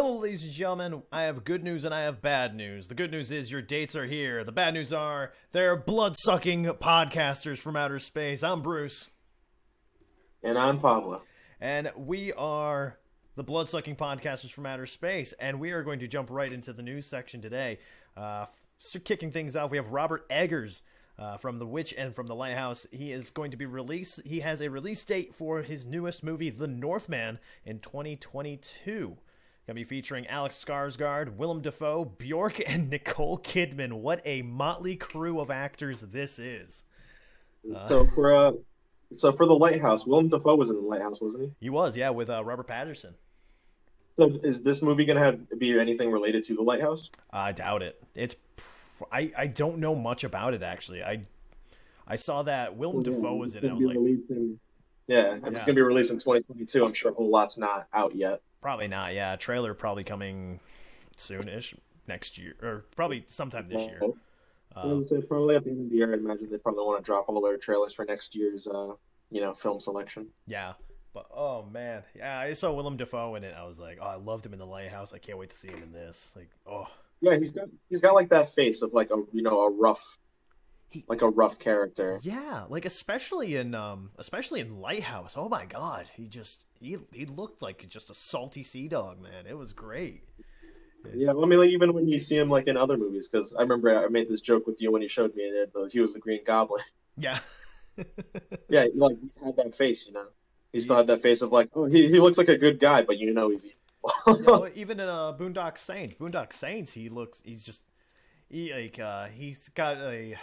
Hello, ladies and gentlemen. I have good news and I have bad news. The good news is your dates are here. The bad news are they're blood-sucking podcasters from outer space. I'm Bruce. And I'm Pablo. And we are the blood-sucking podcasters from outer space. And we are going to jump right into the news section today. Kicking things off, we have Robert Eggers from The Witch and from The Lighthouse. He is going to be released. He has a release date for his newest movie, The Northman, in 2022. Gonna be featuring Alex Skarsgård, Willem Dafoe, Bjork, and Nicole Kidman. What a motley crew of actors this is. So for The Lighthouse, Willem Dafoe was in The Lighthouse, wasn't he? He was, yeah, with Robert Pattinson. So is this movie gonna be anything related to The Lighthouse? I doubt it. I don't know much about it actually. I saw that Willem Dafoe was in it. I was like, it's gonna be released in 2022. I'm sure a whole lot's not out yet. Probably not. Yeah, trailer probably coming soonish next year, or probably sometime this year. I would say probably at the end of the year. I imagine they probably want to drop all their trailers for next year's, film selection. Yeah, but oh man, yeah, I saw Willem Dafoe in it. I was like, oh, I loved him in The Lighthouse. I can't wait to see him in this. Like, oh, yeah, he's got like that face of like a rough character. Yeah, like especially in Lighthouse. Oh my God, he looked like just a salty sea dog, man. It was great. Yeah, I mean, like, even when you see him like in other movies, because I remember I made this joke with you when you showed me it. He was the Green Goblin. Yeah. Yeah, like he had that face, He still had that face of like, oh, he looks like a good guy, but he's evil. Even in Boondock Saints, he's got a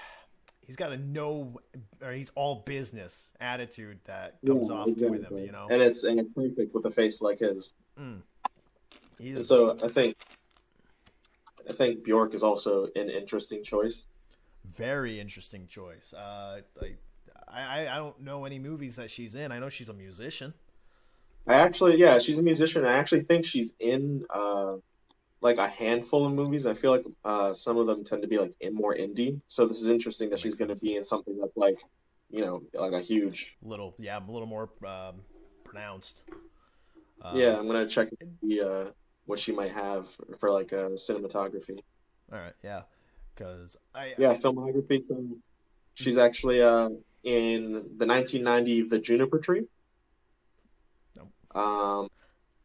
he's all business attitude that comes off with him, And it's perfect with a face like his. And so I think Bjork is also an interesting choice. Very interesting choice. I don't know any movies that she's in. I know she's a musician. She's a musician. I actually think she's in like a handful of movies. I feel like some of them tend to be like more indie. So this is interesting that she's going to be in something that's like, like a huge a little more pronounced. I'm gonna check what she might have for like cinematography. All right, yeah, because filmography. So she's actually in the 1990 The Juniper Tree. Nope.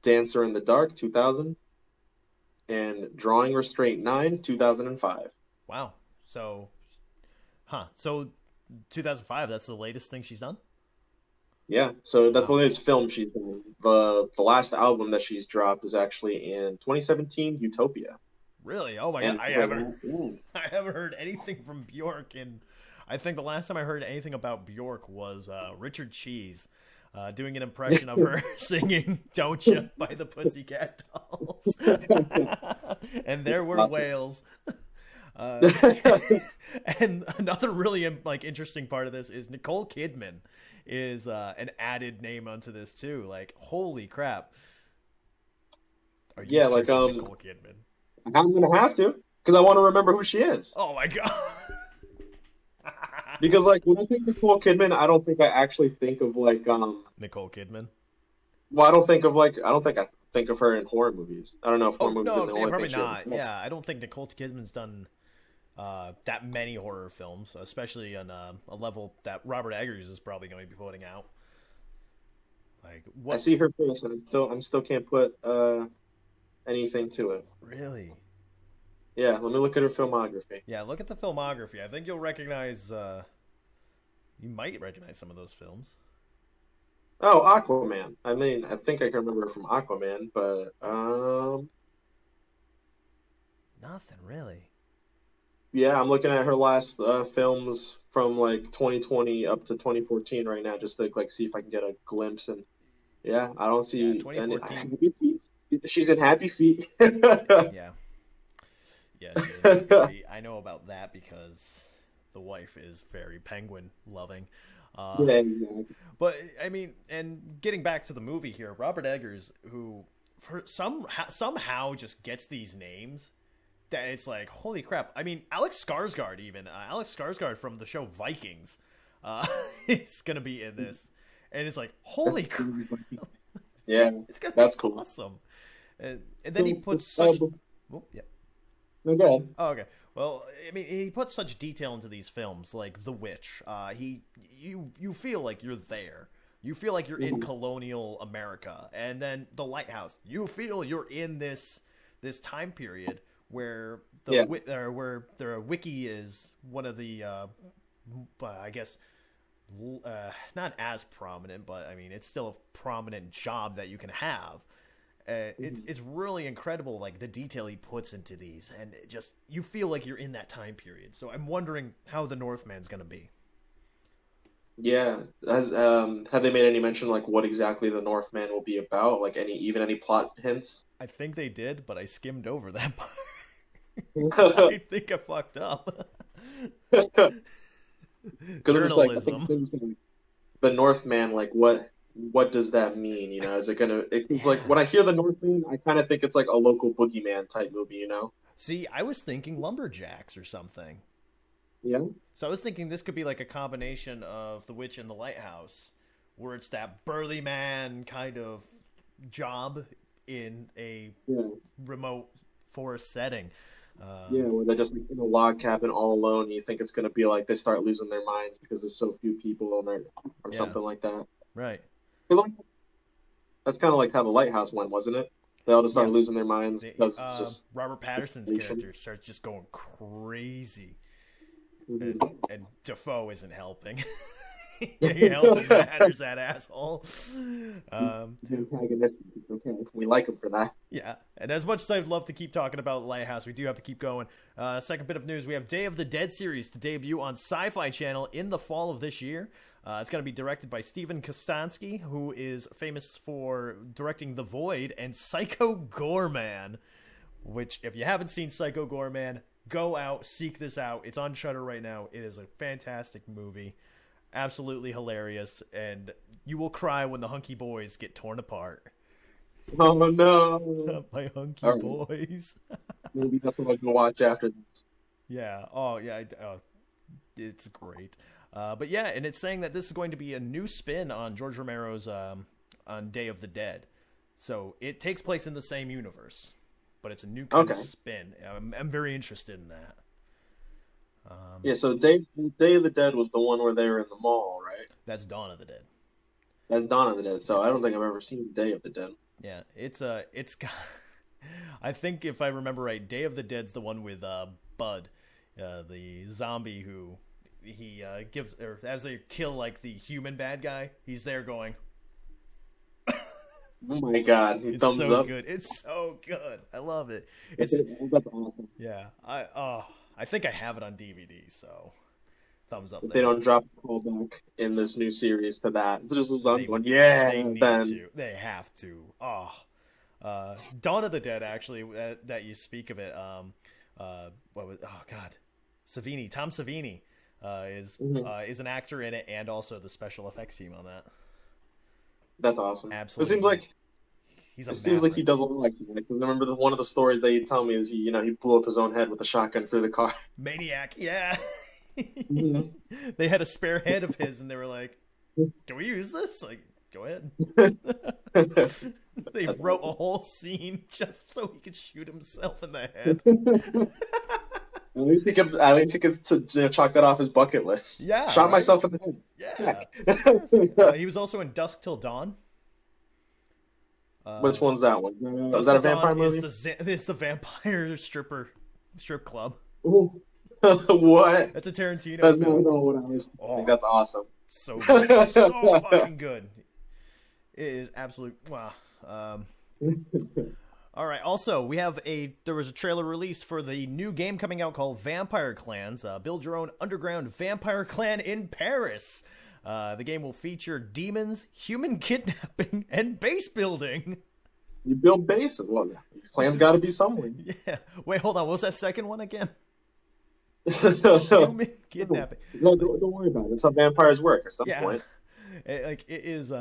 Dancer in the Dark 2000. And Drawing Restraint 9, 2005. Wow. So 2005, that's the latest thing she's done? Yeah, so that's the latest film she's done. The last album that she's dropped is actually in 2017, Utopia. Really? Oh my God. I haven't heard anything from Bjork, and I think the last time I heard anything about Bjork was Richard Cheese. Doing an impression of her singing Don't Ya by the Pussycat Dolls. And there were whales. And another really interesting part of this is Nicole Kidman is an added name onto this too. Like, holy crap. Are you Nicole Kidman? I'm going to have to, because I want to remember who she is. Oh my God. Because when I think Nicole Kidman, I don't think I actually think of Nicole Kidman. Well, I think of her in horror movies. I don't know if horror movies. No, probably not. Yeah, I don't think Nicole Kidman's done that many horror films, especially on a level that Robert Eggers is probably going to be putting out. Like, what? I see her face, and I still can't put anything to it. Really? Yeah, let me look at her filmography. Yeah, look at the filmography. I think you'll recognize. You might recognize some of those films. Oh, Aquaman. I mean, I think I can remember her from Aquaman, but nothing really. Yeah, I'm looking at her last films from 2020 up to 2014 right now, just to see if I can get a glimpse. And yeah, I don't see. 2014. She's in Happy Feet. Yeah. Yeah, I know about that because the wife is very penguin loving. Yeah, exactly. But I mean, and getting back to the movie here, Robert Eggers, who somehow just gets these names that it's like, holy crap. I mean, Alex Skarsgård from the show Vikings, is gonna be in this, and it's like, holy crap. Yeah, it's gonna that's be cool. Awesome. And then he puts So, such. Oh, yeah. no, go ahead. Oh, okay. Well, I mean, he puts such detail into these films, like The Witch. You feel like you're there. You feel like you're in colonial America, and then The Lighthouse. You feel you're in this time period where where the wiki is one of the I guess not as prominent, but I mean it's still a prominent job that you can have. It's really incredible, like the detail he puts into these, and it just you feel like you're in that time period. So I'm wondering how the Northman's going to be. Yeah. Have they made any mention like what exactly the Northman will be about? Like any plot hints? I think they did, but I skimmed over that part. Because I think I fucked up. it's like I Journalism. think things like the Northman, like what does that mean? You know, is it gonna? It's like Yeah. when I hear the Northman, I kind of think it's like a local boogeyman type movie. You know? See, I was thinking lumberjacks or something. Yeah. So I was thinking this could be like a combination of The Witch and The Lighthouse, where it's that burly man kind of job in a Yeah. remote forest setting. Yeah, where they're just like, in a log cabin all alone, and you think it's gonna be like they start losing their minds because there's so few people on there, or Yeah, something like that. right. 'Cause, like, that's kind of like how the Lighthouse went, wasn't it? They all just Yeah. started losing their minds The, because it's just Robert Patterson's inflation. character starts just going crazy, Mhm. and Defoe isn't helping. He helping matters, that asshole. Um, The antagonist, okay, we like him for that. Yeah, and as much as I'd love to keep talking about Lighthouse, we do have to keep going. Second bit of news, we have Day of the Dead series to debut on Sci-Fi Channel in the fall of this year. It's going to be directed by Steven Kostansky, who is famous for directing The Void and Psycho Goreman, which, if you haven't seen Psycho Goreman, go out, seek this out. It's on Shudder right now. It is a fantastic movie. Absolutely hilarious, and you will cry when the hunky boys get torn apart. Oh no! My hunky All right, boys. maybe that's what I'll go watch after this. Yeah. Oh, yeah. It's great. But yeah, and it's saying that this is going to be a new spin on George Romero's on Day of the Dead. So it takes place in the same universe, but it's a new kind of Okay. spin. I'm very interested in that. Yeah, so Day of the Dead was the one where they were in the mall, right? That's Dawn of the Dead. That's Dawn of the Dead. Yeah. So I don't think I've ever seen Day of the Dead. Yeah. It's got. I think if I remember right, Day of the Dead's the one with Bud, the zombie who he gives, or as they kill like the human bad guy, he's there going. Oh my God, he It's thumbs so up. good. It's so good. I love it. That's, It's that's awesome. yeah. I think I have it on DVD. So thumbs up If they there. don't drop a callback in this new series to that, it's just as I'm They going, they yeah, need then to. They have to. Dawn of the Dead. Actually, that you speak of it. What was? Oh God, Savini. Tom Savini mhm, is an actor in it, and also the special effects team on that. that's awesome. Absolutely, he's a It seems like he maverick. does a lot like that. Because I remember one of the stories they tell me is he blew up his own head with a shotgun through the car. Maniac. Yeah. Mhm. They had a spare head of his, and they were like, "Can we use this?" Like, go ahead. They wrote a whole scene just so he could shoot himself in the head. At least he could chalk that off his bucket list. Yeah, Shot right. myself in the head. Yeah, Check. fantastic. He was also in Dusk Till Dawn. Which Uh, one's that one? Is Dusk that Till a vampire Dawn is movie? is the vampire strip club. Ooh. What? That's a Tarantino That's not film. what I was thinking. Oh, That's awesome. so good, so fucking good. It is absolute. Wow. Um, all right. Also, there was a trailer released for the new game coming out called Vampire Clans. Build your own underground vampire clan in Paris. The game will feature demons, human kidnapping, and base building. You build base. Well, plan's got to be somewhere. Yeah. Wait, hold on. What was that second one again? No, Human kidnapping. don't worry about it. That's how vampires work at some Yeah. point. It is.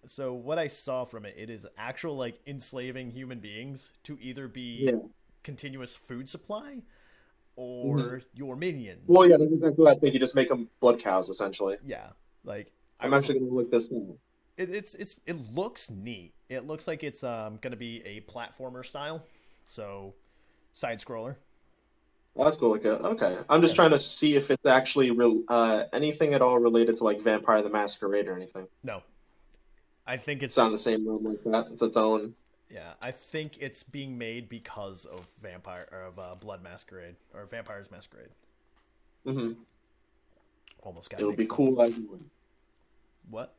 So what I saw from it, it is actual like enslaving human beings to either be Yeah. continuous food supply Mhm. or your minions. Well, yeah, that's exactly what I think. You just make them blood cows, essentially. Yeah. Like I I'm was actually going to look this up. it looks neat. It looks like it's gonna be a platformer style, so side scroller. Well, that's cool. Okay, I'm just Yeah. trying to see if it's actually anything at all related to like Vampire the Masquerade or anything. No, I think It's it's on the same realm like that. It's its own. yeah. I think it's being made because of Vampire or of Blood Masquerade or Vampires Masquerade. Hmm. Almost got It'll be mixed up. cool either way. What?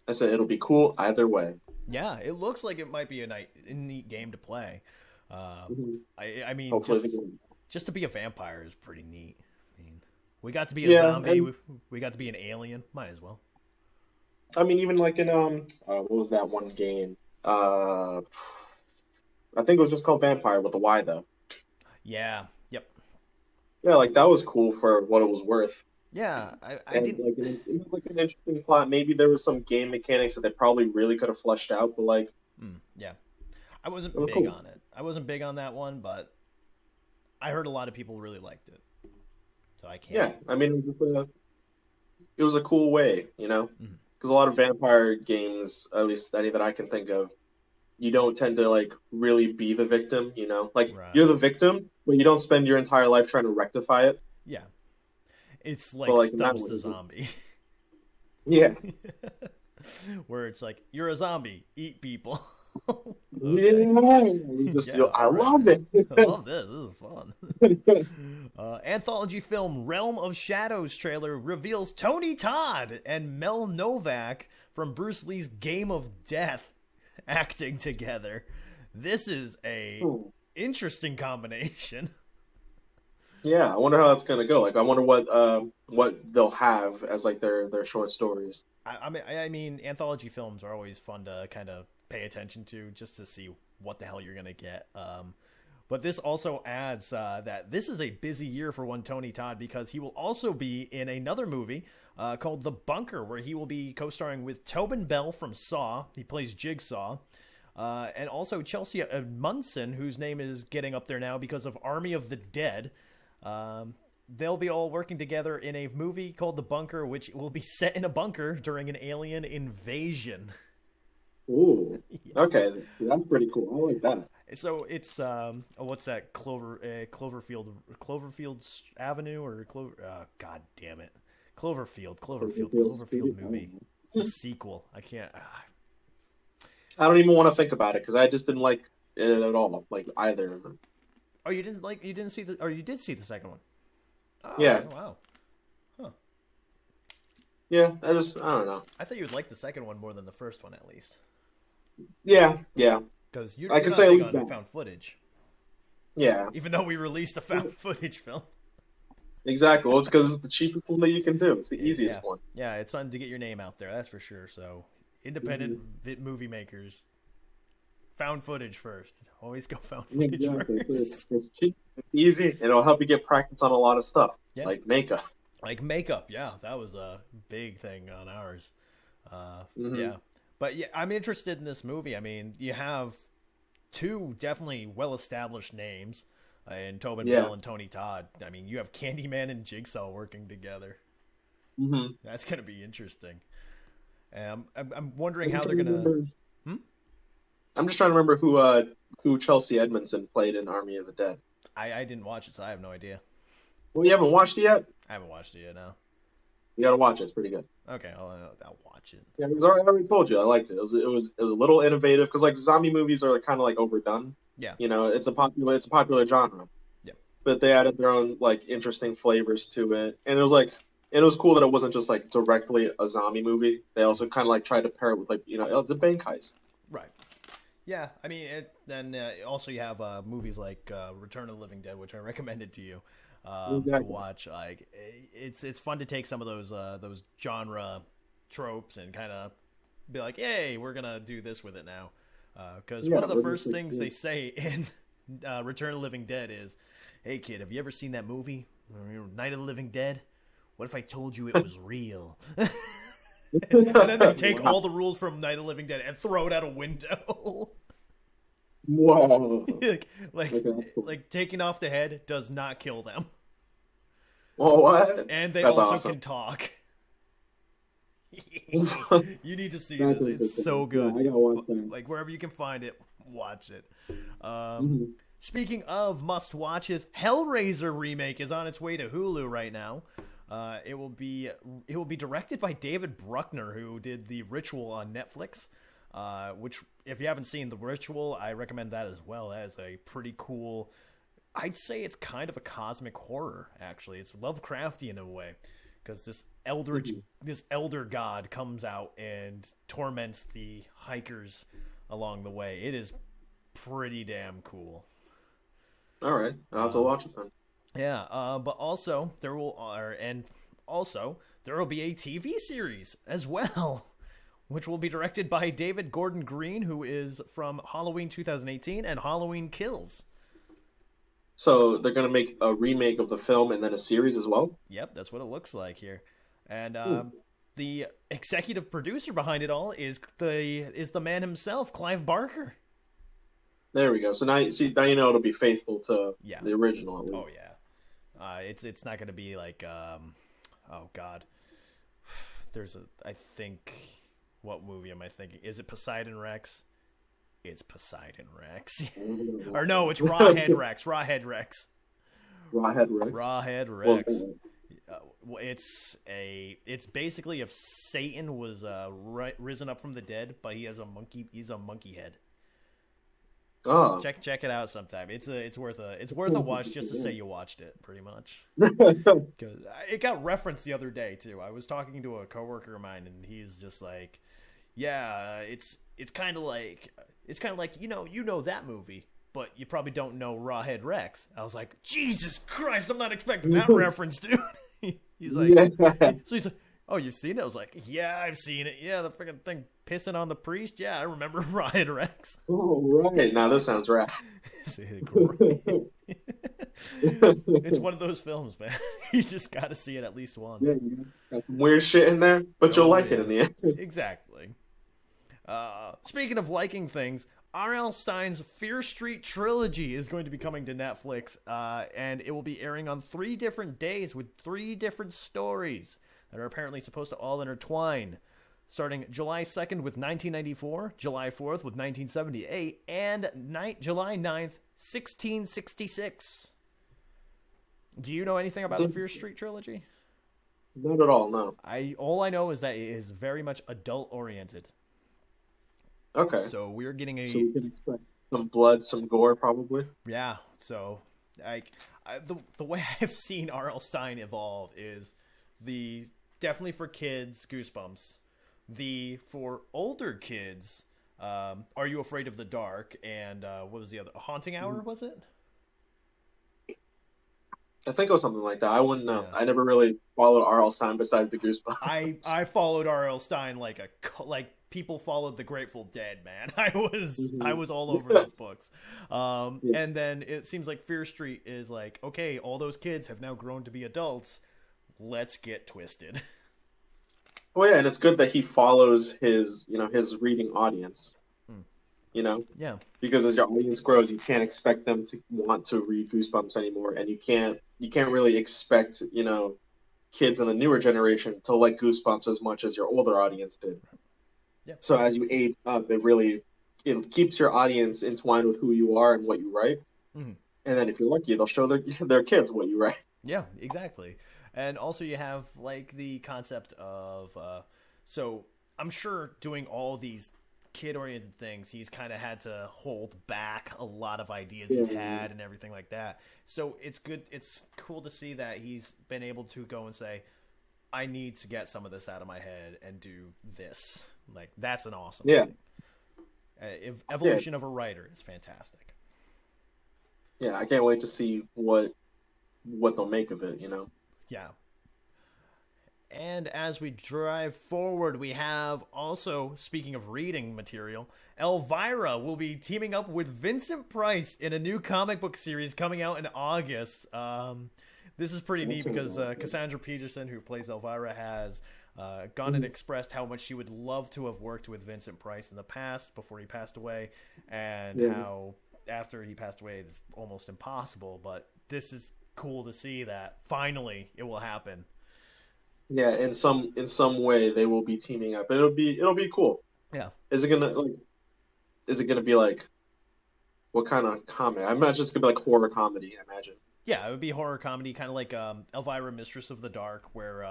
I said it'll be cool either way. Yeah, it looks like it might be a neat game to play. Hmm. I mean, Hopefully, the game. just to be a vampire is pretty neat. I mean, we got to be a Yeah, zombie. and We got to be an alien. Might as well. I mean, even like in what was that one game? I think it was just called Vampire with a Y though. Yeah. Yep. Yeah, like that was cool for what it was worth. Yeah. I And didn't. like it was like an interesting plot. Maybe there was some game mechanics that they probably really could have fleshed out, but like Yeah. I it wasn't was big cool. on it. I wasn't big on that one, but I heard a lot of people really liked it. So I can't. Yeah, I mean it was a cool way, Mhm. because a lot of vampire games, at least any that I can think of, you don't tend to like really be the victim, like you're Right. the victim, but you don't spend your entire life trying to rectify it. Yeah. It's But like like in that Stubbs one, the zombie, yeah, where it's like you're a zombie, eat people. yeah, Okay. Yeah. I All right, love man. it. I love this. This is fun. Anthology film Realm of Shadows trailer reveals Tony Todd and Mel Novak from Bruce Lee's Game of Death acting together. This is a interesting combination. Yeah, I wonder how that's gonna go. Like, I wonder what they'll have as like their short stories. I mean, anthology films are always fun to kind of pay attention to, just to see what the hell you're gonna get. But this also adds that this is a busy year for one Tony Todd, because he will also be in another movie called The Bunker, where he will be co-starring with Tobin Bell from Saw. He plays Jigsaw. And also Chelsea Munson, whose name is getting up there now because of Army of the Dead. They'll be all working together in a movie called The Bunker, which will be set in a bunker during an alien invasion. Ooh, okay, that's pretty cool. I like that. So it's what's that, Cloverfield Avenue, or God damn it, Cloverfield movie. It's a sequel. I can't. I don't even want to think about it because I just didn't like it at all, like either of them. Oh, you didn't see or you did see the second one? Oh, Yeah, wow. Huh. yeah, I don't know. I thought you would like the second one more than the first one, at least, Yeah, yeah, because I you're can not say at big least on that. found footage, Yeah, even though we released a found footage film. exactly. Well, it's because it's the cheapest one that you can do. It's the Yeah, easiest one. yeah, it's something to get your name out there, that's for sure. So, Hmm. independent movie makers, found footage first. Always go found footage Exactly. first. It's cheap, it's easy, and it'll help you get practice on a lot of stuff, Yeah, like makeup. like makeup. Yeah, that was a big thing on ours. Hmm. Yeah, but yeah, I'm interested in this movie. I mean, you have two definitely well-established names in Tobin Yeah. Bell and Tony Todd. I mean, you have Candyman and Jigsaw working together. Hmm. That's gonna be interesting. I'm wondering I'm how they're trying to gonna. remember. Hmm? I'm just trying to remember who Chelsea Edmondson played in Army of the Dead. I didn't watch it, so I have no idea. Well, you haven't watched it yet? I haven't watched it yet. No. You gotta watch it. It's pretty good. Okay, I'll watch it. Yeah, I already told you I liked it. It was a little innovative because like zombie movies are like, kind of like overdone. Yeah. It's a popular genre, Yeah. but they added their own like interesting flavors to it, and it was cool that it wasn't just like directly a zombie movie. They also kind of like tried to pair it with like it's a bank heist. Right. Yeah. I mean, then also you have movies like Return of the Living Dead, which I recommended to you to Exactly. watch. Like, it's fun to take some of those genre tropes and kind of be like, hey, we're gonna do this with it now. Because Yeah, one of the we're first just things they say in Return of the Living Dead is, "Hey kid, have you ever seen that movie, Night of the Living Dead? What if I told you it was real?" And then they take Wow. all the rules from Night of the Living Dead and throw it out a window. Whoa. like, like, Okay, that's cool. like taking off the head does not kill them, Well, what? and they That's also awesome. can talk. You need to see That's this. It's so interesting. Yeah, good. I gotta watch that. Like wherever you can find it, watch it. Hmm. Speaking of must watches, Hellraiser remake is on its way to Hulu right now. It will be directed by David Bruckner, who did The Ritual on Netflix. Which, if you haven't seen The Ritual, I recommend that as well. That is a pretty cool. I'd say it's kind of a cosmic horror. Actually, it's Lovecraftian in a way, because this elder god comes out and torments the hikers along the way. It is pretty damn cool. All right, I'll have to watch it then. Yeah, but also there will be a TV series as well, which will be directed by David Gordon Green, who is from Halloween 2018 and Halloween Kills. So they're gonna make a remake of the film and then a series as well. Yep, that's what it looks like here. And Hmm. the executive producer behind it all is the man himself, Clive Barker. There we go. So now you know it'll be faithful to Yeah. the original at least. Oh yeah. It's not going to be like oh god. There's a I think what movie am I thinking? Is it Poseidon Rex? It's Poseidon Rex. Or no, it's Rawhead Rex. Rawhead Rex. Rawhead Rex. Rawhead Well, Rex. It's basically if Satan was risen up from the dead, but he has a monkey. He's a monkey head. oh. Check it out sometime. It's worth a watch just to say you watched it, pretty much. 'Cause it got referenced the other day too. I was talking to a coworker of mine, and he's just like, "Yeah, it's kind of like you know that movie, but you probably don't know Rawhead Rex." I was like, "Jesus Christ, I'm not expecting that reference, dude." He's like, Yeah. so he's like, "Oh, you've seen it?" I was like, "Yeah, I've seen it. Yeah, the freaking thing pissing on the priest. Yeah, I remember Rawhead Rex." Oh, right. Now this sounds rad. It's one of those films, man. You just got to see it at least once. Yeah, you got some weird shit in there, but you'll like it in the end. Exactly. Speaking of liking things, R.L. Stein's Fear Street trilogy is going to be coming to Netflix, and it will be airing on 3 different days with 3 different stories that are apparently supposed to all intertwine. Starting July 2nd with 1994, July 4th with 1978, and July 9th, 1666. Do you know anything about the Fear Street trilogy? Not at all, no. All I know is that it is very much adult oriented. Okay. So we're getting So we can expect some blood, some gore, probably. yeah. So the way I've seen R.L. Stein evolve is the definitely for kids Goosebumps, the for older kids Are You Afraid of the Dark, and what was the other, Haunting Hour, was it? I think it was something like that. I wouldn't know. Yeah. I never really followed R.L. Stein besides the Goosebumps. I followed R.L. Stein like people followed the Grateful Dead, man. I was all over those books. And then it seems like Fear Street is like, okay, all those kids have now grown to be adults. Let's get twisted. Oh yeah, and it's good that he follows his reading audience. Yeah. Because as your audience grows, you can't expect them to want to read Goosebumps anymore, and you can't really expect, kids in the newer generation to like Goosebumps as much as your older audience did. Yeah. So as you age up, it keeps your audience entwined with who you are and what you write. Mm-hmm. And then if you're lucky, they'll show their kids what you write. Yeah, exactly. And also you have like the concept of so I'm sure doing all these kid-oriented things, he's kind of had to hold back a lot of ideas he's had and everything like that. So it's cool to see that he's been able to go and say, I need to get some of this out of my head and do this. Like, that's an awesome thing. Evolution of a writer is fantastic. Yeah, I can't wait to see what they'll make of it, Yeah. And as we drive forward, we have also, speaking of reading material, Elvira will be teaming up with Vincent Price in a new comic book series coming out in August. This is pretty neat because Cassandra Peterson, who plays Elvira, has gone and expressed how much she would love to have worked with Vincent Price in the past before he passed away, and how after he passed away it's almost impossible. But this is cool to see that finally it will happen. Yeah, in some way they will be teaming up. It'll be cool. Yeah. Is it gonna like is it gonna be like what kind of comedy? I imagine it's gonna be like horror comedy, I imagine. Yeah, it would be horror comedy, kind of like Elvira, Mistress of the Dark, where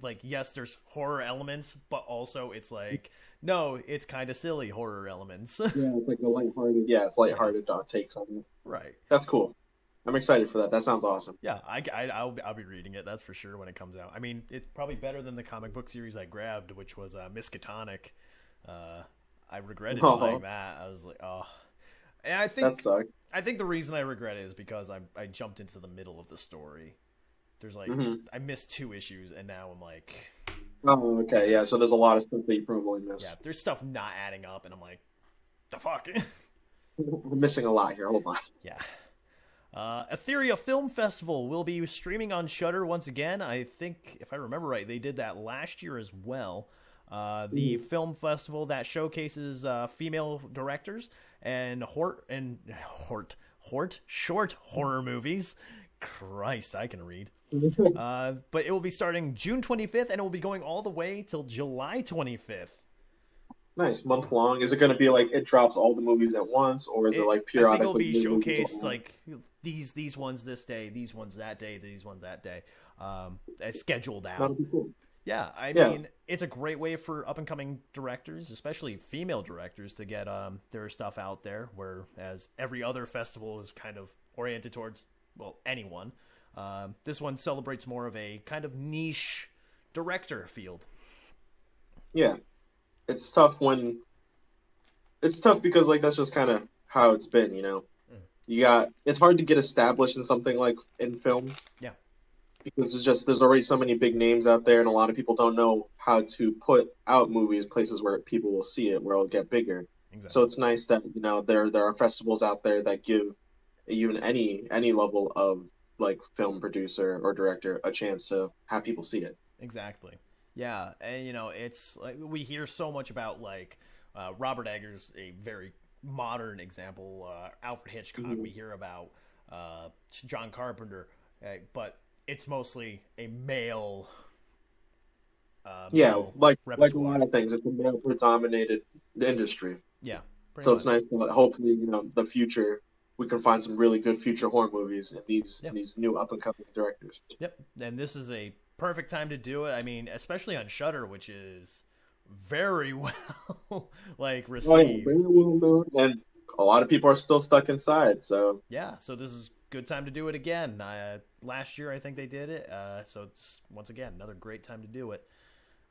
like yes, there's horror elements, but also it's like no, it's kind of silly horror elements. Yeah, it's like the lighthearted. Yeah, it's Yeah, lighthearted takes on it. right. That's cool. I'm excited for that. That sounds awesome. Yeah, I'll be reading it. That's for sure when it comes out. I mean, it's probably better than the comic book series I grabbed, which was Miskatonic. Uh, I regretted buying Oh, that. I was like, oh, and that sucks. I think the reason I regret it is because I jumped into the middle of the story. There's like Hmm. I missed 2 issues, and now I'm like, Oh, okay. Yeah, so there's a lot of stuff that you probably yeah, missed. there's stuff not adding up, and I'm like, the fuck. I'm missing a lot here. Hold on. Yeah. Etheria Film Festival will be streaming on Shudder once again. I think, if I remember right, they did that last year as well. The Mhm. film festival that showcases female directors and short horror movies. Christ, I can read. But it will be starting June 25th, and it will be going all the way till July 25th. Nice, month long. Is it going to be like it drops all the movies at once, or is it like I think it'll periodically be new movies showcased all like these ones this day, these ones that day, these ones that day, scheduled That'll out. be cool. Yeah, I Yeah, mean, it's a great way for up and coming directors, especially female directors, to get their stuff out there. Whereas every other festival is kind of oriented towards, well, anyone. This one celebrates more of a kind of niche director field. yeah. It's tough when it's tough because like that's just kind of how it's been, you know. Mm. You got it's hard to get established in something like in film Yeah, because there's already so many big names out there, and a lot of people don't know how to put out movies places where people will see it, where it'll get bigger. So exactly, it's nice that there are festivals out there that give even any level of like film producer or director a chance to have people see it. exactly. Yeah, and it's like we hear so much about like Robert Eggers, a very modern example. Alfred Hitchcock, Mhm. we hear about John Carpenter, but it's mostly a male Yeah, male like a repertoire. lot of things, it's a male predominated industry. Yeah, pretty So it's much. nice that hopefully, the future we can find some really good future horror movies and these Yeah. these new up and coming directors. Yep. And this is a perfect time to do it. I mean, especially on Shutter, which is very well like Oh yeah, very received. well known, and a lot of people are still stuck inside. So Yeah, so this is good time to do it again. Last year I think they did it. So it's once again another great time to do it.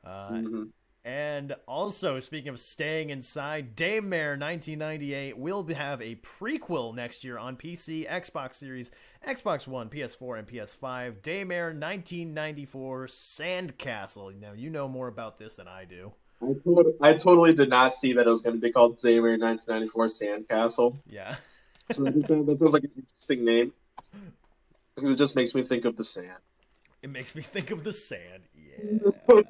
Uh, mhm. and also, speaking of staying inside, Daymare 1998 will have a prequel next year on PC, Xbox Series, Xbox One, PS4, and PS5. Daymare 1994 Sandcastle. Now, you know more about this than I do. I totally did not see that it was going to be called Xavier 1994 Sandcastle. Yeah. So that sounds like an interesting name because it just makes me think of the sand. It makes me think of the sand. Yeah.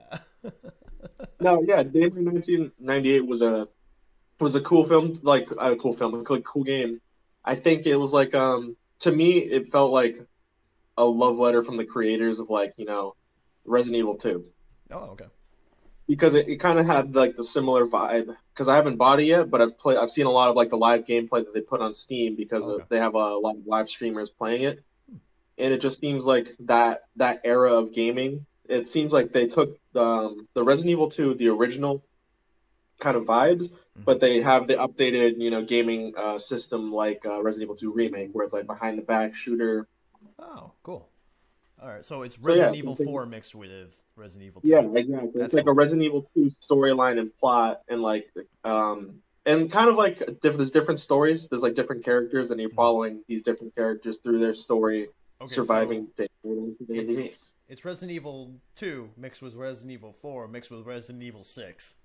No, yeah, Xavier 1998 was a cool film, like a cool film, a cool game. I think it was like to me it felt like a love letter from the creators of like, Resident Evil 2 Oh, okay. because it kind of had like the similar vibe because I haven't bought it yet, but I've seen a lot of like the live gameplay that they put on Steam because Oh, okay. they have a lot of live streamers playing it, and it just seems like that era of gaming. It seems like they took the Resident Evil 2, the original kind of vibes, Hmm. but they have the updated, gaming system like Resident Evil 2 Remake, where it's like behind the back shooter. Oh, cool. All right, so it's So yeah, Resident Evil 4 mixed with Resident Evil yeah, 2. exactly. It's That's like a cool. Resident Evil 2 storyline and plot, and like and kind of like there's different stories. There's like different characters, and you're Mhm. following these different characters through their story, Okay, so surviving day 1988. it's Resident Evil 2 mixed with Resident Evil 4 mixed with Resident Evil 6.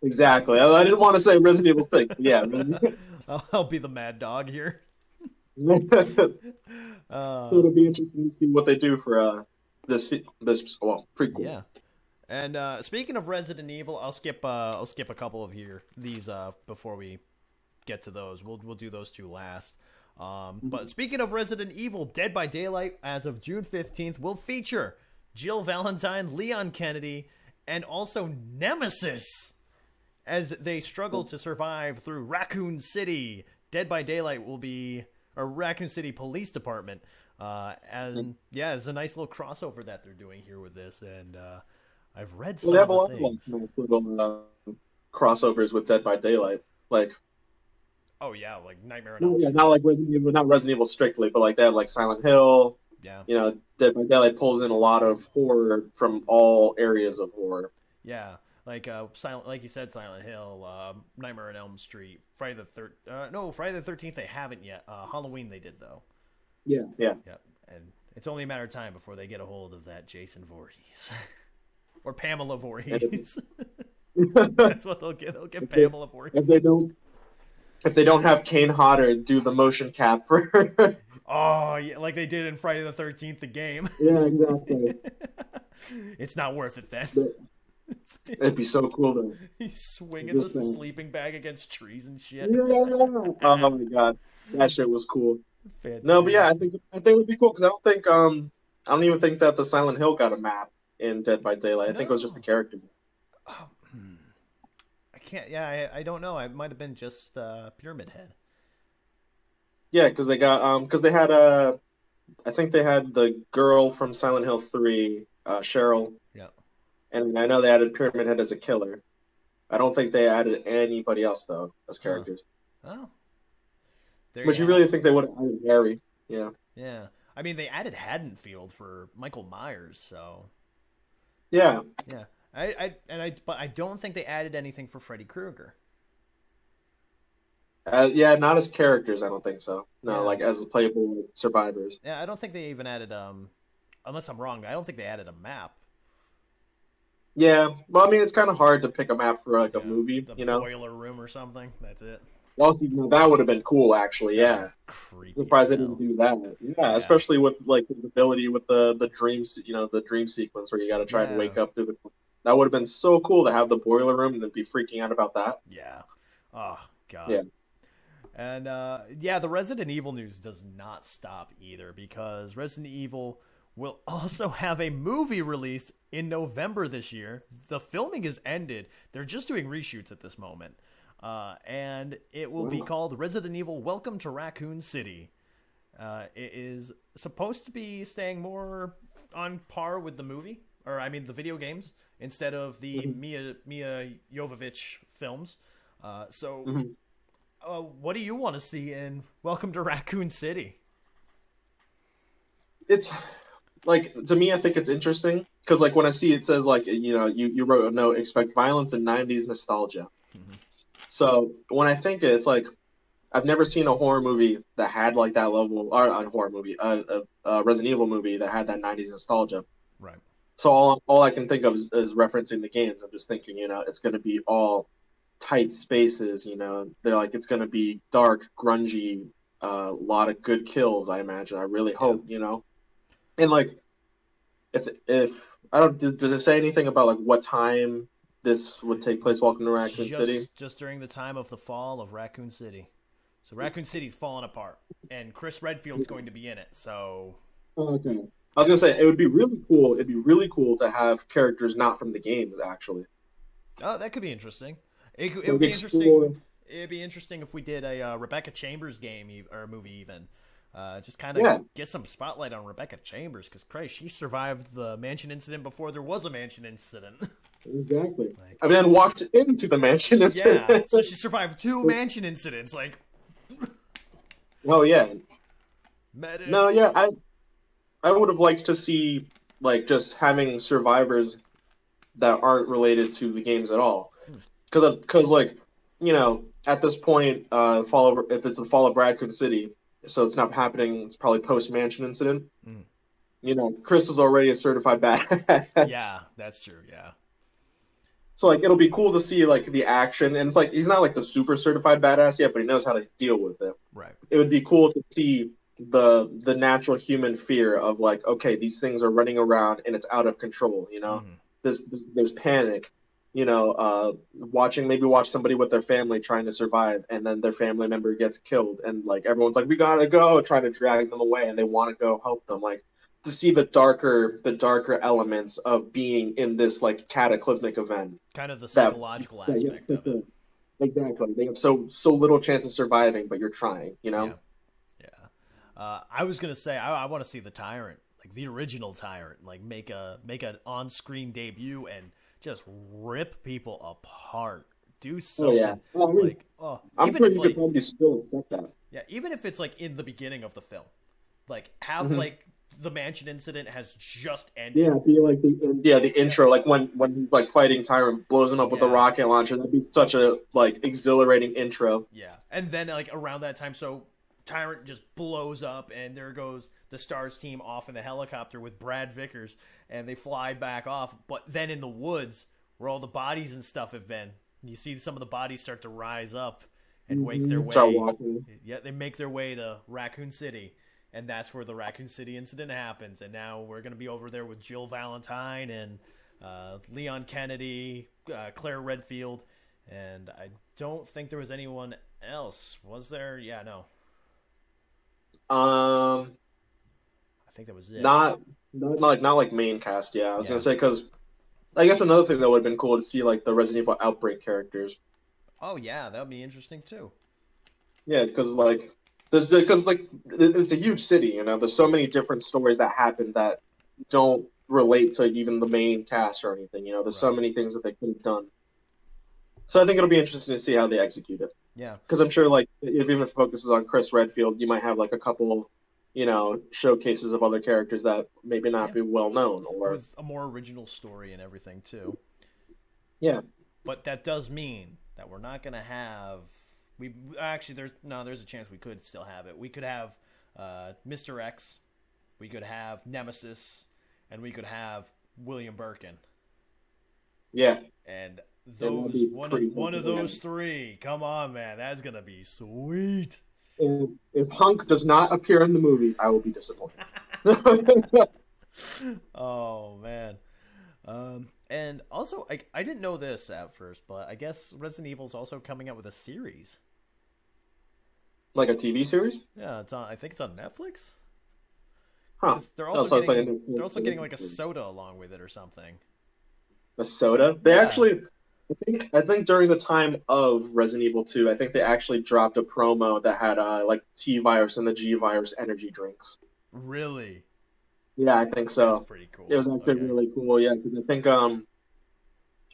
Exactly. I didn't want to say Resident Evil 6, but yeah. Resident... I'll be the mad dog here. so Uh, it'll be interesting to see what they do for this prequel. yeah. And speaking of Resident Evil, I'll skip a couple of these before we get to those. We'll do those two last. But speaking of Resident Evil, Dead by Daylight, as of June 15th, will feature Jill Valentine, Leon Kennedy, and also Nemesis as they struggle to survive through Raccoon City. Dead by Daylight will be a Raccoon City Police Department. And yeah, it's a nice little crossover that they're doing here with this. And I've read some Well, they have a of lot the of things. nice little crossovers with Dead by Daylight. Like, Oh yeah, like Nightmare on Elm yeah, Street. not like Resident Evil, not Resident Evil strictly, but like they have like Silent Hill. Yeah, Dead by Daylight pulls in a lot of horror from all areas of horror. yeah. Like like you said, Silent Hill, Nightmare on Elm Street, Friday the 13th. They haven't yet. Halloween they did though. Yeah. Yep. And it's only a matter of time before they get a hold of that Jason Voorhees or Pamela Voorhees. That's what they'll get. They'll get Pamela Voorhees. If they don't have Kane Hodder do the motion cap for her. Oh, yeah, like they did in Friday the 13th, the game. Yeah, exactly. It's not worth it then. It'd be so cool though. He's swinging the sleeping bag against trees and shit. Yeah. Oh my god, that shit was cool. Fantastic. No, but yeah, I think it would be cool because I don't even think that the Silent Hill got a map in Dead by Daylight. I think it was just the character. I can't. Yeah, I don't know. It might have been just Pyramid Head. Yeah, because they had I think they had the girl from Silent Hill 3, Cheryl. Yeah. And I know they added Pyramid Head as a killer. I don't think they added anybody else though as characters. Oh. But you really think they would have added Harry? Yeah. Yeah. I mean, they added Haddonfield for Michael Myers, so. Yeah. Yeah. But I don't think they added anything for Freddy Krueger. Yeah, not as characters. I don't think so. No, Yeah. like as playable survivors. Yeah, I don't think they even added unless I'm wrong, I don't think they added a map. Yeah, well, I mean, it's kind of hard to pick a map for like a movie, The boiler room or something. That's it. Also, that would have been cool, actually. Yeah, Creepy. surprised they didn't do that. Yeah, especially with like the ability with the dreams, the dream sequence where you got to try and wake up through the. That would have been so cool to have the boiler room and then be freaking out about that. Yeah. Oh God. Yeah. And the Resident Evil news does not stop either because Resident Evil will also have a movie released in November this year. The filming is ended. They're just doing reshoots at this moment. And it will be called Resident Evil Welcome to Raccoon City. It is supposed to be staying more on par with the movie, or I mean the video games, instead of the Mia Jovovich films. What do you want to see in Welcome to Raccoon City? It's like, to me, I think it's interesting because like when I see it says like you wrote a note, expect violence and 90s nostalgia. So when I think it's like I've never seen a horror movie that had like that level, or a horror movie, a Resident Evil movie that had that 90s nostalgia. Right. So all I can think of is referencing the games. I'm just thinking, it's going to be all tight spaces. They're like it's going to be dark, grungy, a lot of good kills. I imagine. I really hope. And like, if I don't, does it say anything about like what time this would take place? Welcome to Raccoon City. Just during the time of the fall of Raccoon City. So Raccoon City's falling apart, and Chris Redfield's going to be in it. So. Okay. I was gonna say it would be really cool. It'd be really cool to have characters not from the games, actually. Oh, that could be interesting. It would be interesting. It'd be interesting if we did a Rebecca Chambers game or movie even. Just kind of get some spotlight on Rebecca Chambers because Christ, she survived the mansion incident before there was a mansion incident. Exactly. And then walked into the mansion incident. Yeah, so she survived 2 mansion incidents. Like. Oh yeah. Medic. No, yeah, I would have liked to see like just having survivors that aren't related to the games at all, because like at this point, if it's the fall of Raccoon City, so it's not happening. It's probably post mansion incident. Chris is already a certified badass. Yeah, that's true. Yeah. So like it'll be cool to see like the action, and it's like he's not like the super certified badass yet, but he knows how to deal with it. Right. It would be cool to see the natural human fear of like, okay, these things are running around and it's out of control. There's panic. Watch somebody with their family trying to survive, and then their family member gets killed, and like everyone's like, we gotta go, trying to drag them away, and they want to go help them. Like to see the darker elements of being in this like cataclysmic event Kind of the that, psychological that you have aspect of it. exactly they have so little chance of surviving, but you're trying, you Yeah, know? yeah. I was gonna say I want to see the Tyrant, like the original Tyrant, like make an on screen debut and just rip people apart. Do Oh yeah. something Well, I mean, like oh, I'm even sure if you could like probably still accept that. yeah, even if it's like in the beginning of the film, like have Hmm. like the mansion incident has just ended. Yeah, be like the Yeah, intro, like when like fighting Tyrant blows him up with a yeah, rocket launcher. That'd be such a like exhilarating intro. yeah. And then like around that time, so Tyrant just blows up, and there goes the Stars team off in the helicopter with Brad Vickers, and they fly back off. But then in the woods, where all the bodies and stuff have been, you see some of the bodies start to rise up and wake their Start way. walking. Yeah, they make their way to Raccoon City, and that's where the Raccoon City incident happens. And now we're gonna be over there with Jill Valentine and Leon Kennedy, Claire Redfield, and I don't think there was anyone else. Was there? Yeah, no. Um, I think that was it. not like main cast. Yeah, I was gonna Yeah. say because I guess another thing that would have been cool to see like the Resident Evil Outbreak characters. Oh yeah, that would be interesting too. Yeah, because like because like it's a huge city, you know. There's so many different stories that happen that don't relate to even the main cast or anything. You know, there's so Right. many things that they could have done. So I think it'll be interesting to see how they execute it. Yeah. Because I'm sure like if even if it focuses on Chris Redfield, you might have like a couple, you know, showcases of other characters that maybe not Yeah. be well known or With a more original story and everything too. yeah. But that does mean that we're not gonna have. We actually there's a chance we could still have it. We could have Mr. X, we could have Nemesis, and we could have William Birkin. Yeah. And And that'd those be one pretty of one of fucking those rad. three. Come on, man, that's gonna be sweet. And if Hunk does not appear in the movie, I will be disappointed. Oh man. And also, I didn't know this at first, but I guess Resident Evil's also coming out with a series. Like a TV series? Yeah, it's on. I think it's on Netflix. Huh. Because they're Oh, also so it's like a getting new they're also getting like a series. soda along with it or something. A soda. They Yeah, actually, I think during the time of Resident Evil 2, I think they actually dropped a promo that had like T virus and the G virus energy drinks. really. Yeah, I think That's so. pretty It cool. was actually Okay. really cool. Yeah, because I think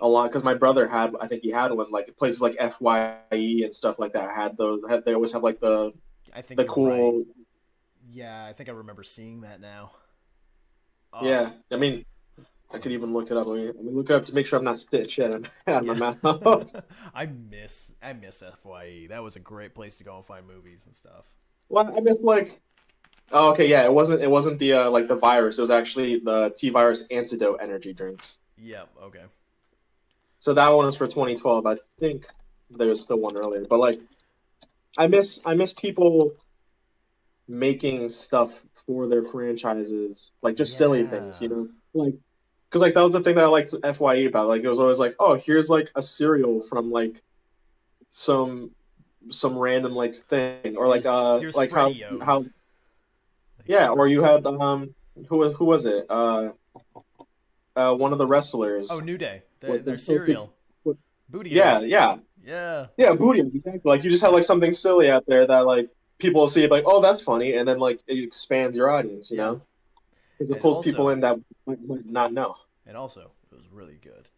a lot because my brother had I think he had one like places like FYE and stuff like that had those had they always have like I think the you're right. cool Yeah, I think I remember seeing that now. Oh, yeah. I mean, I could even look it up. Let me look it up to make sure I'm not spit shit out of my yeah. mouth. I miss FYE. That was a great place to go and find movies and stuff. Well, I guess like oh, okay, yeah, it wasn't the like the virus. It was actually the T virus antidote energy drinks. Yep. Okay. So that one was for 2012. I think there's still one earlier, but like I miss people making stuff for their franchises, like just silly things, you Yeah. know, like because like that was the thing that I liked FYE about. Like it was always like, oh, here's like a cereal from like some some random like thing, or Here's like Freddy-O's. how Like yeah, or you Freddy. had who was it one of the Oh, wrestlers New Day. what Their the so cereal. what, yeah Booty-O's. yeah Yeah. yeah booty exactly like you just have like something silly out there that like people will see like oh that's funny and then like it expands your audience, you Yeah. know, because it And pulls people also, in that might not know. and also, it was really good.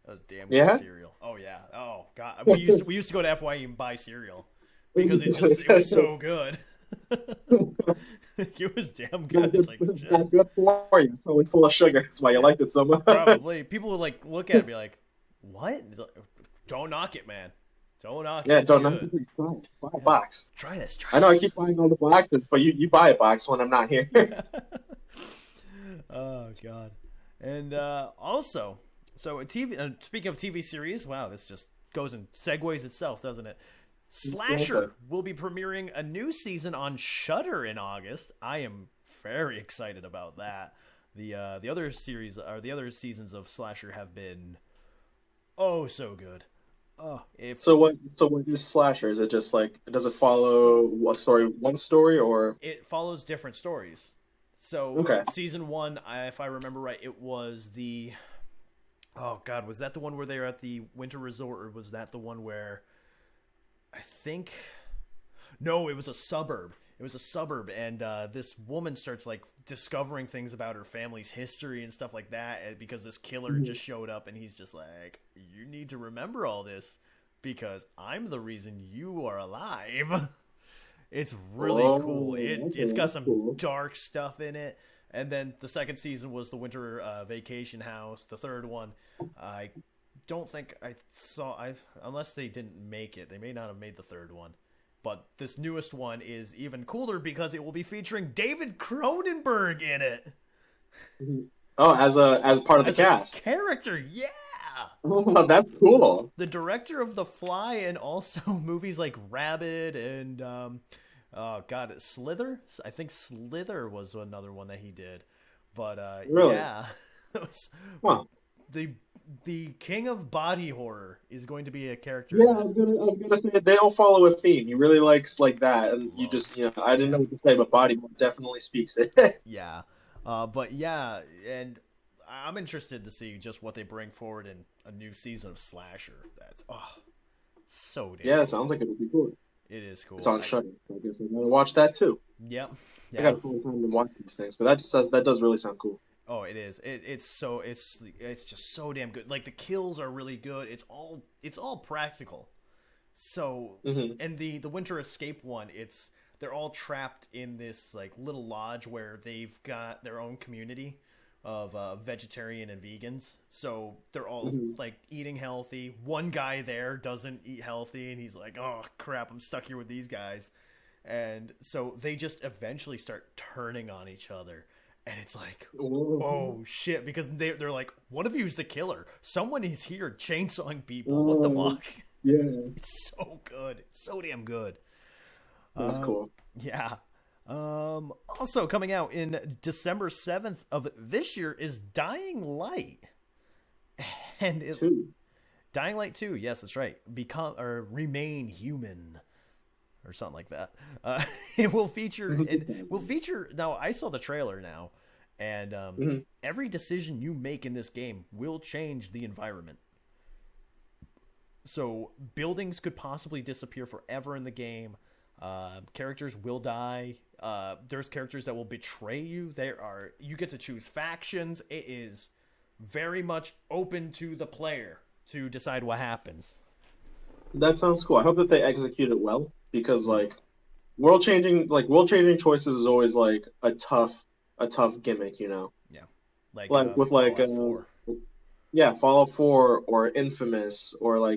That was damn good Yeah. cereal. Oh yeah. Oh god. We used to go to FYE and buy cereal because it was so good. It was damn good. Not It's good, like not shit. good for you. It's probably full of sugar. That's why you Yeah, liked it so much. probably. People would like look at it and be like, "What? It's like, don't knock it, man. Don't knock it. Yeah, It's don't knock good. it. Buy a Yeah. box. Try this. Try I know I this." keep buying all the boxes, but you buy a box when I'm not here. Yeah. Oh god. And also, so a TV. Speaking of TV series, wow, this just goes and segues itself, doesn't it? Exactly. Slasher will be premiering a new season on Shudder in August. I am very excited about that. The other series or the other seasons of Slasher have been oh so good. Oh, if So what is slasher? Is it just like does it follow a story one story or it follows different stories. So Okay. season one, if I remember right, it was the oh god, was that the one where they were at the winter resort, or was that the one where I think no, it was a suburb. It was a suburb, and this woman starts like discovering things about her family's history and stuff like that because this killer just showed up, and he's just like, "You need to remember all this because I'm the reason you are alive." It's really cool. It's got that's some cool. dark stuff in it. And then the second season was the winter vacation house. The third one, I don't think I saw. Unless they didn't make it, they may not have made the third one. But this newest one is even cooler because it will be featuring David Cronenberg in it Oh, as part of the as a cast. character. Yeah, Oh, that's cool. the director of The Fly and also movies like Rabid and oh god, Slither. I think Slither was another one that he did. But Really? yeah, Those- Huh. the the king of body horror is going to be a character Yeah, in it. I was gonna say they all follow a theme. He really likes like that, and you Love. just I didn't know what to say, but body definitely speaks it. Yeah, but yeah, and I'm interested to see just what they bring forward in a new season of Slasher. That's so damn Yeah, it cool. sounds like it would be cool. It is cool. It's on Shudder. So I guess I'm gonna watch that too. Yep. I Yeah. gotta find time to watch these things, but that does really sound cool. Oh, it is. It's just so damn good. Like the kills are really good. It's all practical. So Hmm. and the Winter Escape one, they're all trapped in this like little lodge where they've got their own community of vegetarian and vegans. So they're all Hmm. like eating healthy. One guy there doesn't eat healthy, and he's like, "Oh crap, I'm stuck here with these guys." And so they just eventually start turning on each other, and it's like, oh shit, because they're like, one of you's the killer. Someone is here chainsawing people. What the fuck? Yeah, It's so good. It's so damn good. that's Um, cool. yeah. Also coming out in December 7th of this year is Dying Light. And Two. Dying Light 2, yes, that's right. Become or remain human or something like that. It will feature now I saw the trailer now, and Mhm. every decision you make in this game will change the environment. So buildings could possibly disappear forever in the game. Characters will die. There's characters that will betray you. You get to choose factions. It is very much open to the player to decide what happens. That sounds cool. I hope that they execute it well because world changing choices is always like a tough gimmick, you know. Yeah, like Like with Fallout 4. yeah, Fallout 4 or Infamous or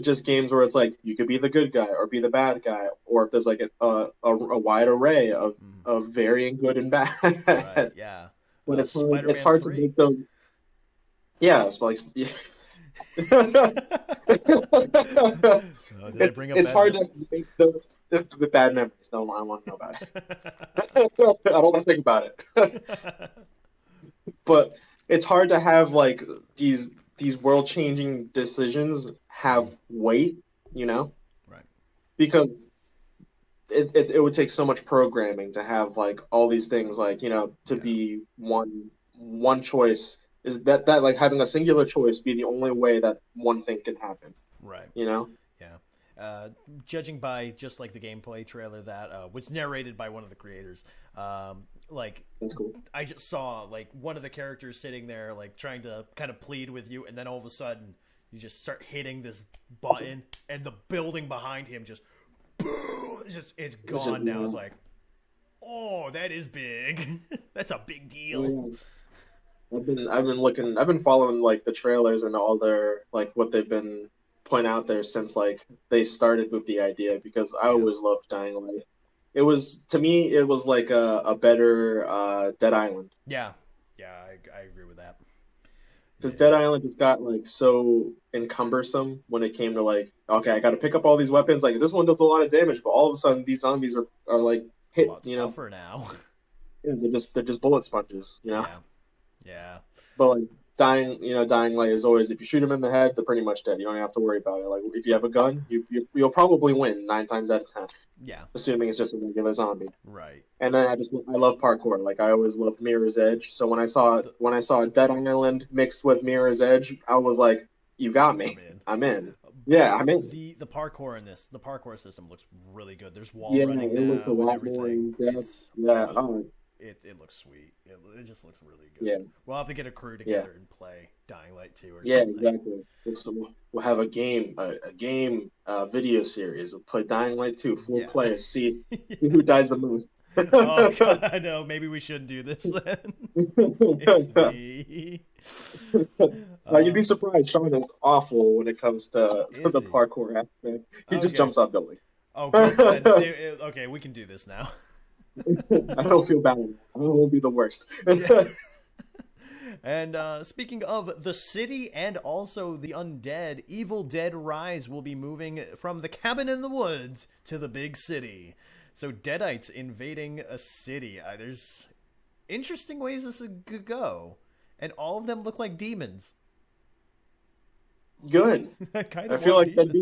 just games where it's like you could be the good guy or be the bad guy, or if there's like a wide array of Mhm. varying good and bad. Right? Yeah. But it's Spider-Man hard to 3. make those. Yeah, it's like Did I bring up it's bad hard memories? to make those with bad memories. No, I want to know about it. I don't want to think about it. But it's hard to have like these world changing decisions have weight, you know, Right. because it would take so much programming to have like all these things like to Yeah. be one choice is that like having a singular choice be the only way that one thing can happen, Right. you know? Yeah. Judging by just like the gameplay trailer that was narrated by one of the creators, like That's cool. I just saw like one of the characters sitting there like trying to kind of plead with you, and then all of a sudden you just start hitting this button, and the building behind him just boom, it's gone now. It's like, oh, that is big. That's a big deal. Yeah. I've been following like the trailers and all their like what they've been putting out there since like they started with the idea because I Yeah. always loved Dying Light. It was to me it was like a better Dead Island Yeah. Yeah, I agree with that. because Yeah. Dead Island just got like so encumbersome when it came to like okay I got to pick up all these weapons like this one does a lot of damage but all of a sudden these zombies are like A hit lot tougher now. they're just bullet sponges. Yeah. Yeah. But like dying light is always if you shoot them in the head, they're pretty much dead. You don't have to worry about it. Like if you have a gun, you'll probably win 9 times out of 10, Yeah. assuming it's just a regular zombie. Right. And then I love parkour. Like I always loved Mirror's Edge. So when I saw Dead Island mixed with Mirror's Edge, I was like, you got me. I'm in. Yeah, I'm in. The parkour in this, the parkour system looks really good. There's wall Yeah, running it looks a now and lot more in everything. depth. Yeah. It looks sweet. It just looks really good. Yeah. We'll have to get a crew together and play Dying Light 2 or Yeah, something. exactly. We'll have a game video series. We'll play Dying Light 2, full players, see who dies the most. Oh God, I know. Maybe we shouldn't do this then. It's me. You'd be surprised. Sean is awful when it comes to the parkour aspect. He just jumps off buildings. Okay. Okay, we can do this now. I don't feel bad. I won't be the worst. And speaking of the city and also the undead, Evil Dead Rise will be moving from the cabin in the woods to the big city. So Deadites invading a city. There's interesting ways this could go. And all of them look like demons. Good. I feel like that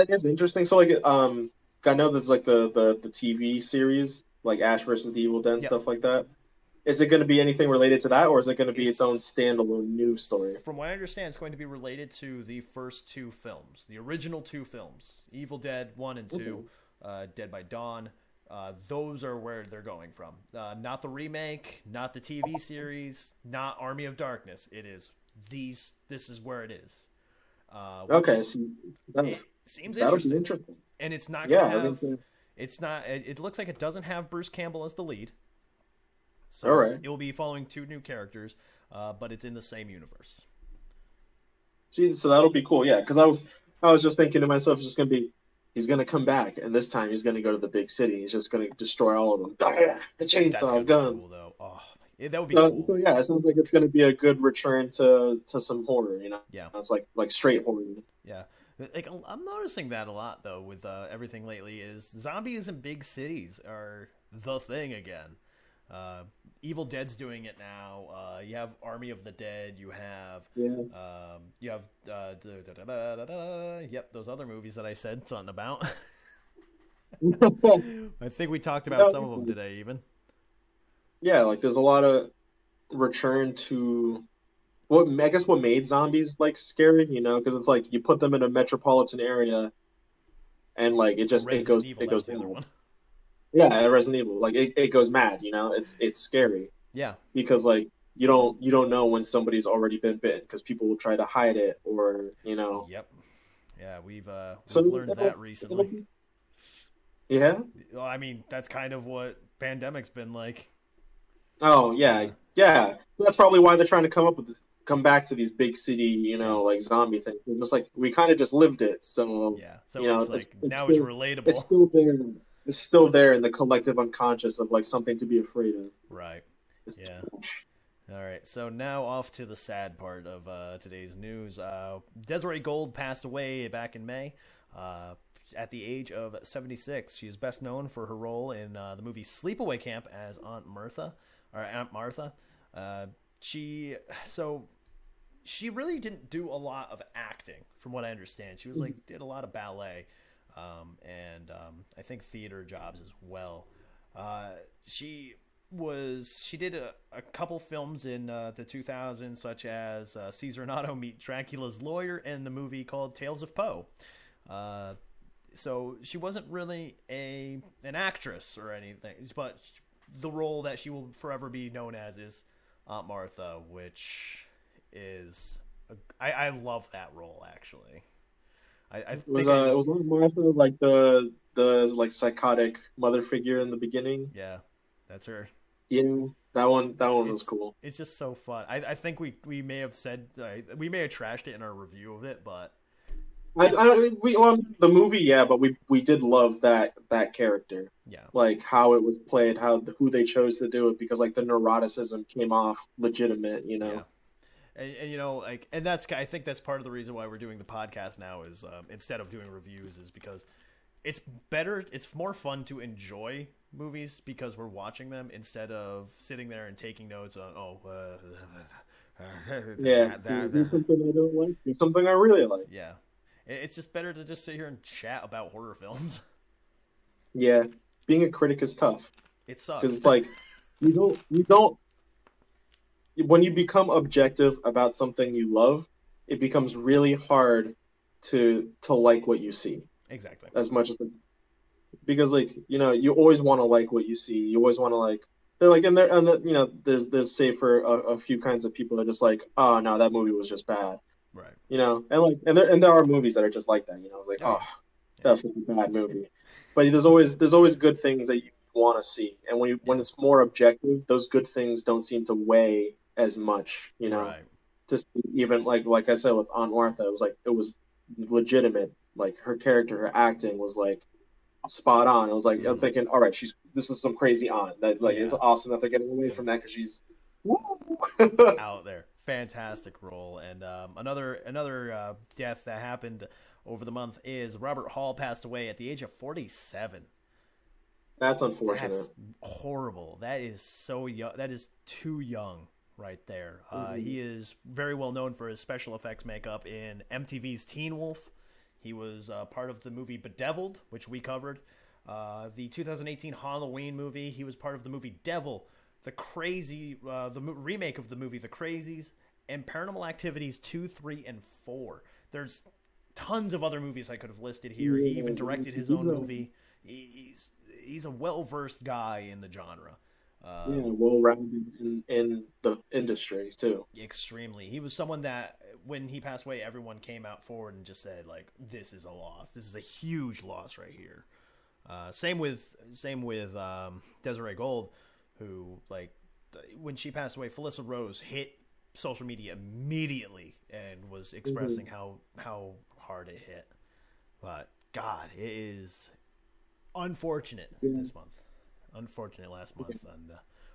is interesting. So like I know there's like the TV series, like Ash versus the Evil Dead and stuff like that. Is it going to be anything related to that, or is it going to be its own standalone news story? From what I understand, it's going to be related to the first 2 films, the original 2 films, Evil Dead 1 and 2, Dead by Dawn. Those are where they're going from. Not the remake, not the TV series, not Army of Darkness. It is these. This is where it is. Okay, so it seems interesting. And it's not. Gonna have, it's not. It looks like it doesn't have Bruce Campbell as the lead. So all right. It will be following 2 new characters, but it's in the same universe. See, so that'll be cool. Yeah, because I was just thinking to myself, he's gonna come back, and this time he's gonna go to the big city. He's just gonna destroy all of them. The chainsaws, guns. Cool, though. Oh, that would be cool. So yeah, it sounds like it's gonna be a good return to some horror. Yeah. It's like straight horror. Yeah. Like I'm noticing that a lot though with everything lately is zombies in big cities are the thing again. Evil Dead's doing it now. You have Army of the Dead. You have those other movies that I said something about. I think we talked about some of them today, even. Yeah, like there's a lot of return to what made zombies like scary, because it's like you put them in a metropolitan area, and like it goes the other one. Yeah, Resident Evil, like it goes mad, it's scary. Yeah, because like you don't know when somebody's already been bitten because people will try to hide it or Yep. Yeah, we've learned that recently. Yeah. Well, I mean that's kind of what pandemic's been like. Oh yeah. That's probably why they're trying to come back to these big city, like zombie things. It's just like we kind of just lived it, so yeah. So it's now it's relatable. It's still there. It's still there in the collective unconscious of like something to be afraid of. Right. Yeah. All right. So now off to the sad part of today's news. Desiree Gold passed away back in May. At the age of 76, she is best known for her role in the movie Sleepaway Camp as Aunt Martha. She really didn't do a lot of acting, from what I understand. She was did a lot of ballet, and I think theater jobs as well. She did a couple films in the 2000s, such as Caesar and Otto Meet Dracula's Lawyer and the movie called Tales of Poe. So she wasn't really an actress or anything, but the role that she will forever be known as is Aunt Martha, which is I love that role actually. Was Aunt Martha like the like psychotic mother figure in the beginning? Yeah, that's her. Yeah, that one was cool. It's just so fun. I think we may have said we may have trashed it in our review of it, but the movie, yeah, but we did love that character. Yeah, like how it was played, who they chose to do it, because like the neuroticism came off legitimate, Yeah. And I think that's part of the reason why we're doing the podcast now is instead of doing reviews is because it's better. It's more fun to enjoy movies because we're watching them instead of sitting there and taking notes on Yeah, do something I don't like, do something I really like. yeah. It's just better to just sit here and chat about horror films. Yeah, being a critic is tough It because sucks. it's like you don't when you become objective about something you love, it becomes really hard to like what you see Exactly. as much as because like you always want to like what you see. You always want to like they're like there's say for a few kinds of people that are just like, oh no, that movie was just bad. Right. And there are movies that are just like that. It's like, Oh oh, yeah. Yeah. that's such a bad movie. But there's always good things that you want to see, and when Yeah. it's more objective, those good things don't seem to weigh as much. Right. Just even like I said with Aunt Martha, it was legitimate. Like her character, her acting was like spot on. It was like I'm Mm-hmm. thinking, all right, this is some crazy aunt. That like it's Yeah. awesome that they're getting away from It's that because she's woo. out there. Fantastic role. And another death that happened over the month is Robert Hall passed away at the age of 47. That's unfortunate. That's horrible. That is so young. That is too young right there. Mhm. He is very well known for his special effects makeup in MTV's Teen Wolf. He was part of the movie Bedeviled, which we covered. The 2018 Halloween movie. He was part of the movie Devil, remake of the movie The Crazies, and Paranormal Activities 2, 3, and 4. There's tons of other movies I could have listed here. He Yeah, even directed his he's own a movie. He's a well versed guy in the genre. yeah, Um, well-rounded in the industry too. Extremely. He was someone that when he passed away, everyone came out forward and just said like, "This is a loss. This is a huge loss right here." Same with Desiree Gold, who like when she passed away, Felissa Rose hit social media immediately and was Hmm. expressing how hard it hit. But God, it is unfortunate Yeah, this month. Unfortunate last month, and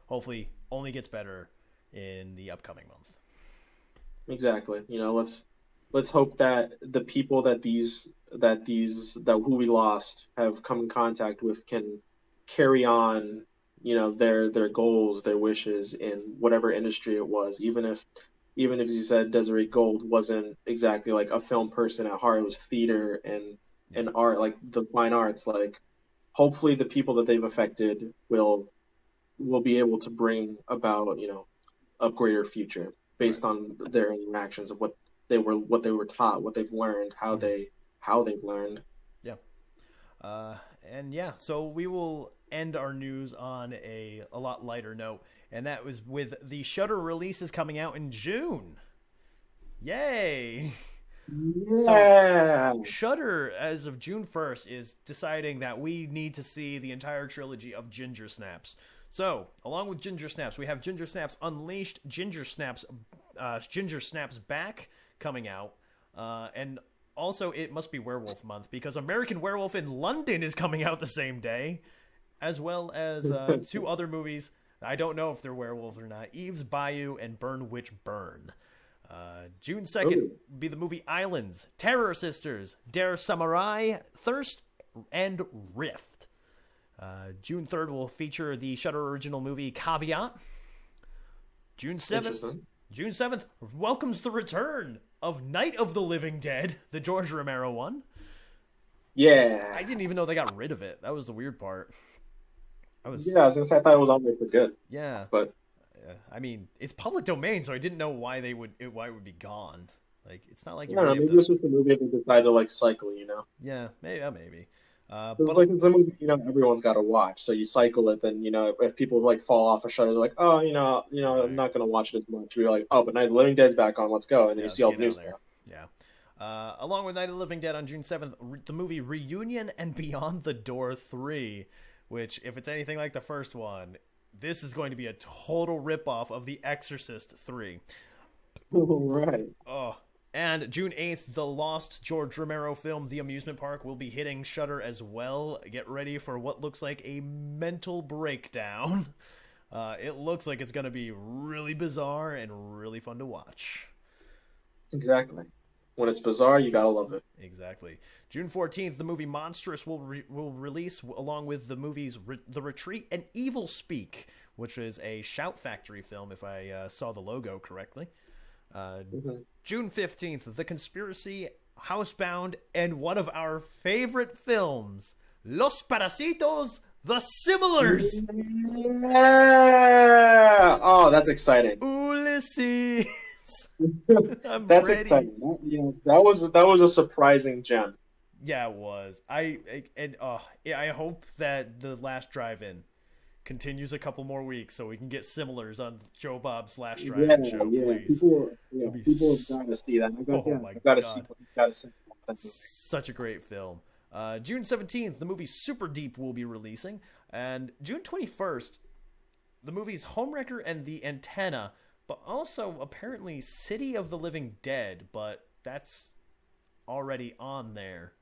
hopefully only gets better in the upcoming month. exactly. Let's hope that the people that who we lost have come in contact with can carry on, their goals, their wishes in whatever industry it was, even if as you said, Desiree Gold wasn't exactly like a film person at heart. It was theater Yeah, and art, like the fine arts. Like hopefully the people that they've affected will be able to bring about, a greater future right. based on their interactions of what they were taught, what they've learned, how Mm-hmm. they've learned. Yeah. Uh, and yeah, so we will end our news on a lot lighter note, and that was with the Shutter releases coming out in June. Yay! So Yeah. Shudder, as of June 1st, is deciding that we need to see the entire trilogy of Ginger Snaps. So, along with Ginger Snaps, we have Ginger Snaps Unleashed, Ginger Snaps Back coming out, and also it must be Werewolf Month because American Werewolf in London is coming out the same day, as well as two other movies. I don't know if they're werewolves or not. Eve's Bayou and Burn Witch Burn. June 2nd Oh, be the movie Islands, Terror Sisters, Dare Samurai, Thirst, and Rift. June 3rd will feature the Shutter original movie Caveat. June 7th, interesting. June 7th welcomes the return of Night of the Living Dead, the George Romero one. Yeah. I didn't even know they got rid of it. That was the weird part. I was Yeah, I was gonna say I thought it was on there for good, yeah. but I mean, it's public domain, so I didn't know why it would be gone. Like, it's not like I you don't know. really have Maybe to. it's just a movie they decided to like cycle. Yeah, maybe. It's But like it's a movie everyone's got to watch. So you cycle it, then if people like fall off a show, they're like, oh, I'm right, not gonna watch it as much. We're like, oh, but Night of the Living Dead's back on. Let's go, and then yeah, you let's see all get the new down there. stuff. Yeah. Along with Night of the Living Dead on June 7th, the movie Reunion and Beyond the Door 3, which, if it's anything like the first one, this is going to be a total ripoff of The Exorcist 3. Right. Oh. And June 8th, the lost George Romero film, The Amusement Park, will be hitting Shudder as well. Get ready for what looks like a mental breakdown. It looks like it's going to be really bizarre and really fun to watch. Exactly. When it's bizarre, you gotta love it. Exactly. June 14th, the movie Monstrous will release along with the movies The Retreat and Evil Speak, which is a Shout Factory film, if I saw the logo correctly. Mm-hmm. June 15th, The Conspiracy, Housebound, and one of our favorite films, Los Parasitos, The Similars. Yeah! Oh, that's exciting. Ulysses. I'm That's ready. exciting. That was a surprising gem. Yeah, it was. I hope that the Last Drive-In continues a couple more weeks so we can get Similars on Joe Bob's Last Yeah, Drive-In show, yeah. please. People have got to see that. Oh my I've got to God. see what he's got to say about that movie. Such a great film. June 17th, the movie Super Deep will be releasing. And June 21st, the movies Homewrecker and The Antenna, but also apparently City of the Living Dead, but that's already on there.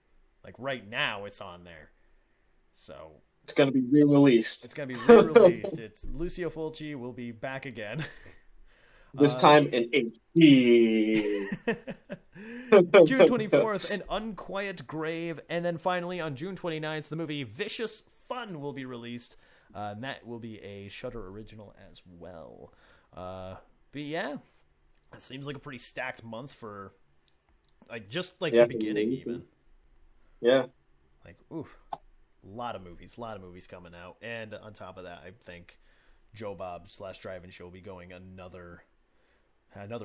Like right now it's on there. So It's going to be re-released. it's going to be re-released. It's Lucio Fulci will be back again. This time in HD. June 24th, An Unquiet Grave. And then finally on June 29th, the movie Vicious Fun will be released. And that will be a Shudder original as well. But yeah, it seems like a pretty stacked month for the beginning even. Yeah. Like, ooh, a lot of movies coming out. And on top of that, I think Joe Bob's Last Drive-In show will be going another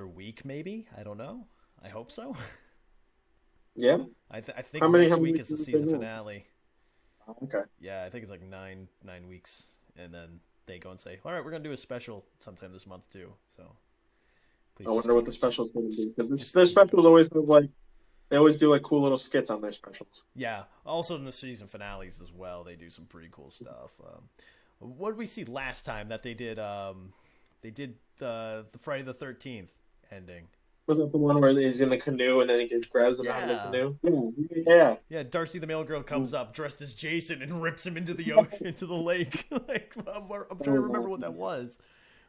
week, maybe. I don't know. I hope so. Yeah. I think How many next week is weeks the is it season now? finale. Okay. Yeah, I think it's like nine weeks, and then they go and say, "All right, we're gonna do a special sometime this month too." So, please I just wonder what keep the it- special's going to be. Because just their keep it specials up. always have like, they always do like cool little skits on their specials. Yeah. Also in the season finales as well, they do some pretty cool stuff. What did we see last time that they did? They did the Friday the 13th ending. Was that the one where he's in the canoe and then he grabs him out of the Yeah. canoe? Yeah. Yeah, Darcy the Mail Girl comes up dressed as Jason and rips him into the into the lake. Like I'm trying to remember what that was.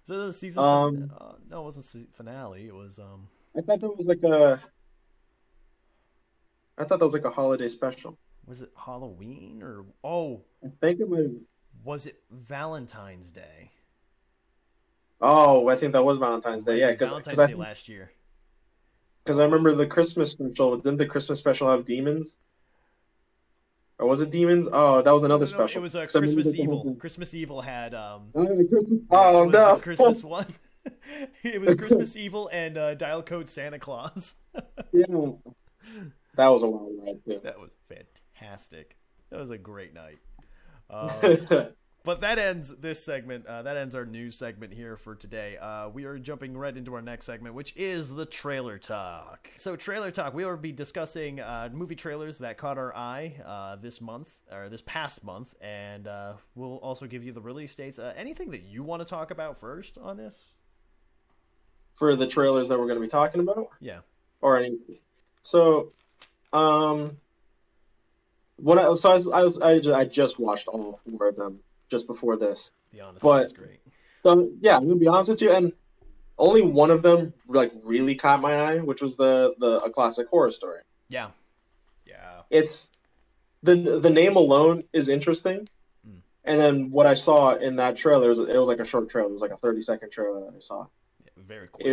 Was it a season? No, it wasn't season finale. It was I thought that was like a holiday special. Was it Halloween or I think it might have. was it Valentine's Day? Oh, I think that was Valentine's Day. Yeah, Valentine's Day last year. Because I remember the Christmas special. Didn't the Christmas special have demons? Or was it demons? Oh, that was another No, special. it was a 'Cause I remember Christmas that they had Evil. the- Christmas Evil had Christmas. it Oh was no! the Christmas one. It was Christmas Evil and Dial Code Santa Claus. Yeah, that was a wild ride too. That was fantastic. That was a great night. But that ends this segment. That ends our news segment here for today. We are jumping right into our next segment, which is the trailer talk. So, trailer talk. We will be discussing movie trailers that caught our eye this month or this past month, and we'll also give you the release dates. Anything that you want to talk about first on this? For the trailers that we're going to be talking about, Yeah. or any. So, I just watched all four of them just before this. The honesty But- is great. So yeah, I'm gonna be honest with you, and only one of them like really caught my eye, which was a classic horror story. Yeah. Yeah. It's the name alone is interesting, Mm. and then what I saw in that trailer it was like a short trailer. It was like a 30-second trailer that I saw. Yeah, very quick.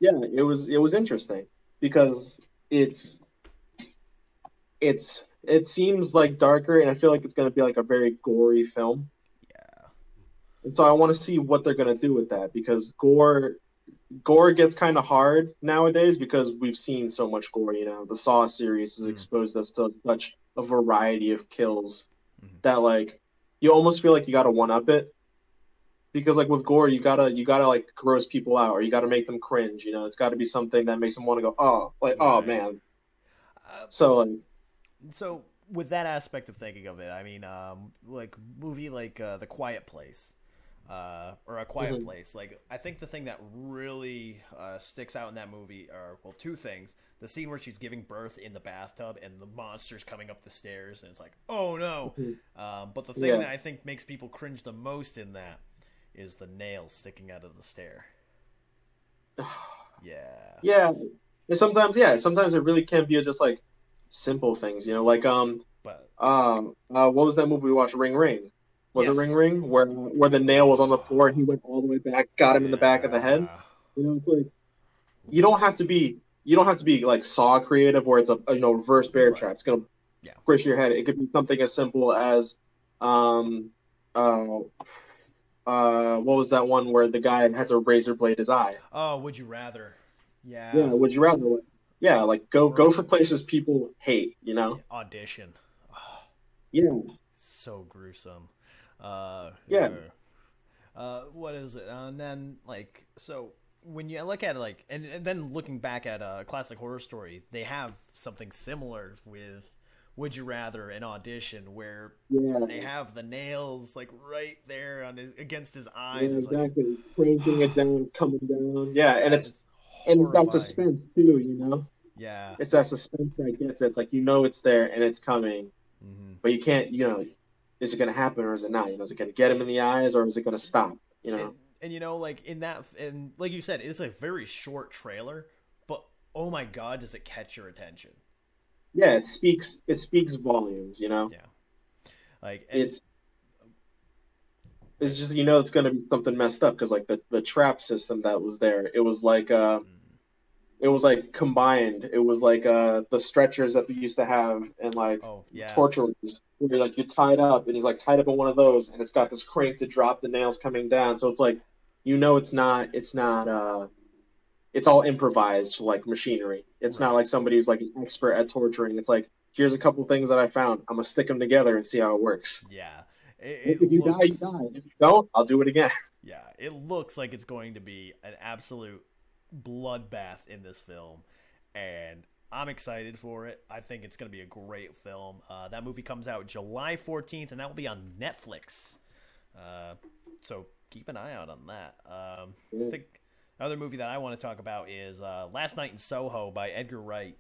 It was interesting because it seems like darker, and I feel like it's gonna be like a very gory film. Yeah. And so I want to see what they're going to do with that because gore gets kind of hard nowadays because we've seen so much gore. You know, the Saw series has exposed us to such a variety of kills that like you almost feel like you got to one up it because like with gore you gotta like gross people out or you got to make them cringe. You know, it's got to be something that makes them want to go oh Right. man. Uh, So like So with that aspect of thinking of it, I mean, like movie like The Quiet Place, or A Quiet Place. Like I think the thing that really sticks out in that movie are two things: the scene where she's giving birth in the bathtub and the monster's coming up the stairs, and it's like, oh no. But the thing that I think makes people cringe the most in that is the nail sticking out of the stair. Yeah. yeah. And sometimes, yeah, sometimes it really can be just like simple things, like But what was that movie we watched? Ring Ring. Was it Ring yes, Ring? Where the nail was on the floor and he went all the way back, got him in the back of the head. yeah, It's like you don't have to be like Saw creative where it's a reverse bear right, trap. It's gonna yeah. squish your head. It could be something as simple as um uh what was that one where the guy had to razor blade his eye? Oh, would you rather? Yeah, Yeah, would you rather? Yeah, like go or for places people hate, you yeah, know? Audition. Oh, Yeah, so gruesome. yeah, What is it? And then like so when you look at it like and then looking back at a classic horror story, they have something similar with Would You Rather and Audition where they yeah, have the nails like right there on his against his eyes. yeah, It's like exactly. Cranking it down, coming down. Yeah, and that it's is and it's that horrifying. suspense too, you know? Yeah. It's that suspense that gets it. It's like it's there and it's coming, Hmm. but you can't, is it gonna happen or is it not? Is it gonna get him in the eyes or is it gonna stop? You And know? like in that and like you said, it's a very short trailer, but oh my god, does it catch your attention? Yeah, it speaks volumes, you know? Yeah. Like and It's it's just it's gonna be something messed up because like the trap system that was there, mm, it was like combined. It was like the stretchers that we used to have and like oh yeah. torture rooms where you're tied up and he's like tied up in one of those and it's got this crank to drop the nails coming down. So it's like it's all improvised like machinery. It's not Right. like somebody who's like an expert at torturing. It's like here's a couple things that I found. I'm gonna stick them together and see how it works. Yeah. It If you die, you looks die. If you don't, I'll do it again. yeah, it looks like it's going to be an absolute bloodbath in this film, and I'm excited for it. I think it's going to be a great film. That movie comes out July 14th, and that will be on Netflix. Uh, so keep an eye out on that. I think another movie that I want to talk about is Last Night in Soho by Edgar Wright.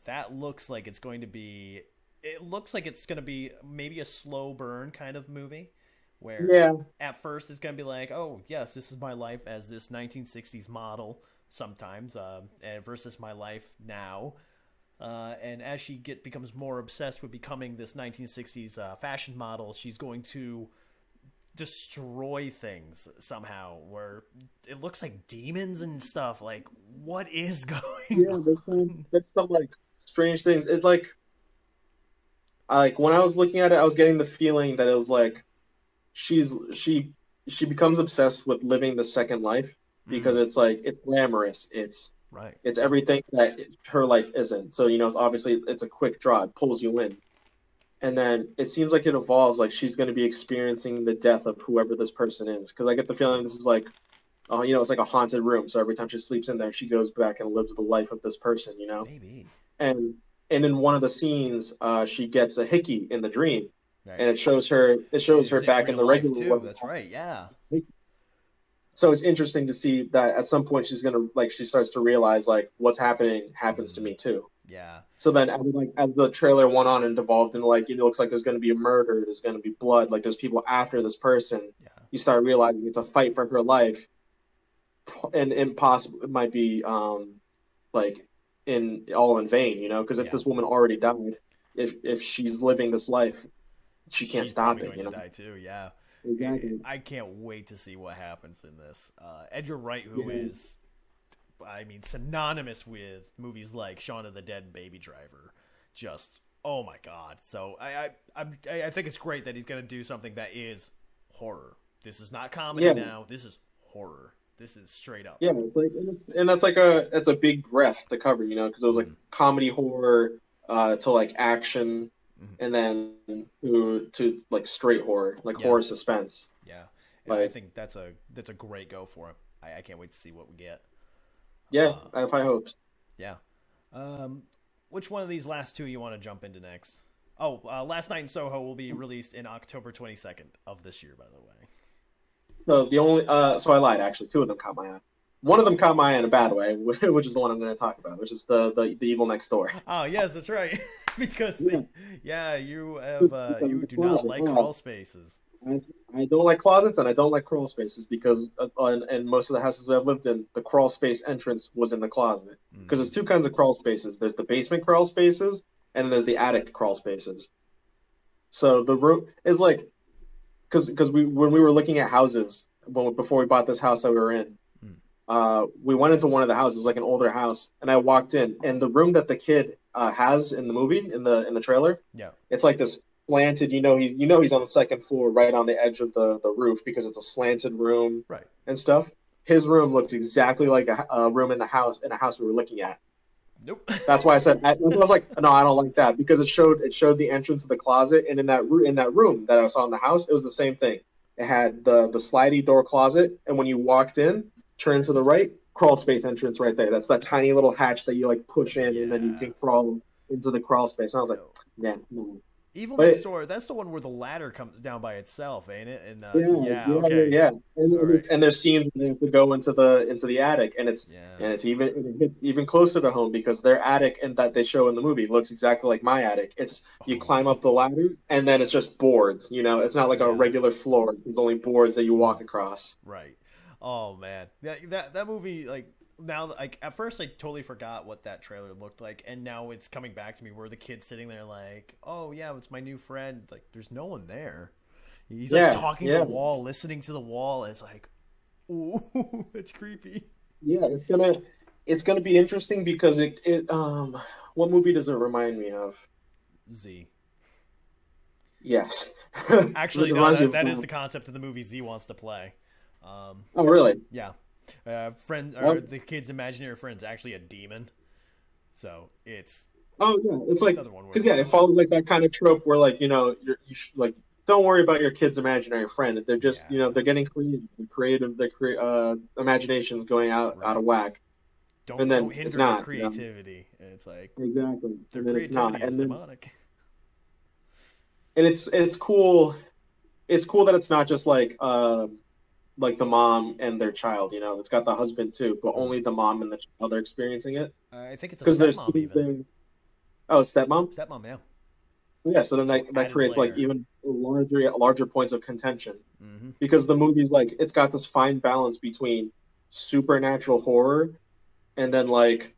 That looks like it's going to be. It looks like it's going to be maybe a slow burn kind of movie, where Yeah, at first it's going to be like, oh yes, this is my life as this 1960s model sometimes, and versus my life now. And as she becomes more obsessed with becoming this 1960s fashion model, she's going to destroy things somehow. Where it looks like demons and stuff. Like, what is going yeah. on? There's some like strange things. It's like when I was looking at it, I was getting the feeling that it was like she's she becomes obsessed with living the second life because Mm, it's like it's glamorous. It's right. it's everything that her life isn't. So it's obviously it's a quick draw. It pulls you in, and then it seems like it evolves. Like she's going to be experiencing the death of whoever this person is. Because I get the feeling this is like, it's like a haunted room. So every time she sleeps in there, she goes back and lives the life of this person. Maybe. And in one of the scenes, she gets a hickey in the dream, Right. and it shows her Is it back in real the life regular too? world. That's right. Yeah. So it's interesting to see that at some point she starts to realize like what's happening happens to Mm, me too. yeah. So then as the trailer went on and devolved into like it looks like there's going to be a murder, there's going to be blood, like there's people after this person. Yeah. You start realizing it's a fight for her life, and impossible. It might be like in all in vain, because if Yeah. this woman already died, if she's living this life, she can't She's stop probably it, going to die too. Yeah. Exactly. I can't wait to see what happens in this. Edgar Wright, who Yeah. is, I mean, synonymous with movies like Shaun of the Dead and Baby Driver, just oh my god. So I think it's great that he's going to do something that is horror. This is not comedy Yeah. now. This is horror. This is straight up. Yeah, it's like, and that's a big breath to cover, because it was like Mm-hmm. comedy horror to like action, Mm-hmm. and then to like straight horror, like Yeah. horror suspense. Yeah. I Like, think that's a great go for him. I can't wait to see what we get. yeah, Uh, I have high hopes. yeah. Um, which one of these last two you want to jump into next? Oh, Last Night in Soho will be released in October 22nd of this year, by the way. So I lied actually. Two of them caught my eye. One of them caught my eye in a bad way, which is the one I'm going to talk about, which is the Evil Next Door. Oh, yes, that's right. because Yeah, yeah, you have because of you the do not closet. like Oh, crawl spaces. I don't like closets and I don't like crawl spaces because in most of the houses that I've lived in, the crawl space entrance was in the closet. because there's two kinds of crawl spaces. There's the basement crawl spaces, and then there's the attic crawl spaces. So the room is like, because we when we were looking at houses before we bought this house that we were in, Mm. we went into one of the houses, like an older house, and I walked in, and the room that the kid has in the movie, in the trailer, Yeah. it's like this slanted. He's on the second floor, right on the edge of the roof, because it's a slanted room Right. and stuff. His room looked exactly like a room in a house we were looking at. Nope. That's why I was like, no, I don't like that, because it showed the entrance to the closet, and in that room that I saw in the house, it was the same thing. It had the slidey door closet, and when you walked in, turn to the right, crawl space entrance right there. That's that tiny little hatch that you like push in, and then you can crawl into the crawl space. And I was like, yeah, no. Evil But Next Door, that's the one where the ladder comes down by itself, ain't it? And yeah, okay. yeah. And, All right. and there's scenes where they have to go into the attic, and Yeah. it hits even closer to home, because their attic and that they show in the movie looks exactly like my attic. It's you climb up the ladder, and then it's just boards. It's not like a Yeah. regular floor. There's only boards that you walk across. Right. Oh man, that movie, like, now, like, at first I totally forgot what that trailer looked like, and now it's coming back to me where the kid's sitting there like, oh yeah, it's my new friend. Like, there's no one there. He's like talking to the wall, listening to the wall, and it's like, ooh, it's creepy. Yeah, it's gonna be interesting, because what movie does it remind me of? Z. Yes. Actually, It no, reminds me of that is the concept of the movie Z wants to play. Oh, really? Yeah. The kid's imaginary friend's actually a demon. So it's Oh, yeah. It's like, another one where because it follows like that kind of trope where, like, you should, like, don't worry about your kid's imaginary friend. They're just, they're getting creative, their imagination's going out of whack. And then don't hinder it's not, their creativity. And it's like exactly. their And then it's not. creativity is demonic. And it's cool. It's cool that it's not just like the mom and their child. It's got the husband too, but only the mom and the child are experiencing it. I think it's a Because there's stepmom even. Oh, stepmom. Stepmom, yeah. Yeah, so then that Added creates like layer. even larger points of contention, Mm-hmm. because the movie's like, it's got this fine balance between supernatural horror, and then like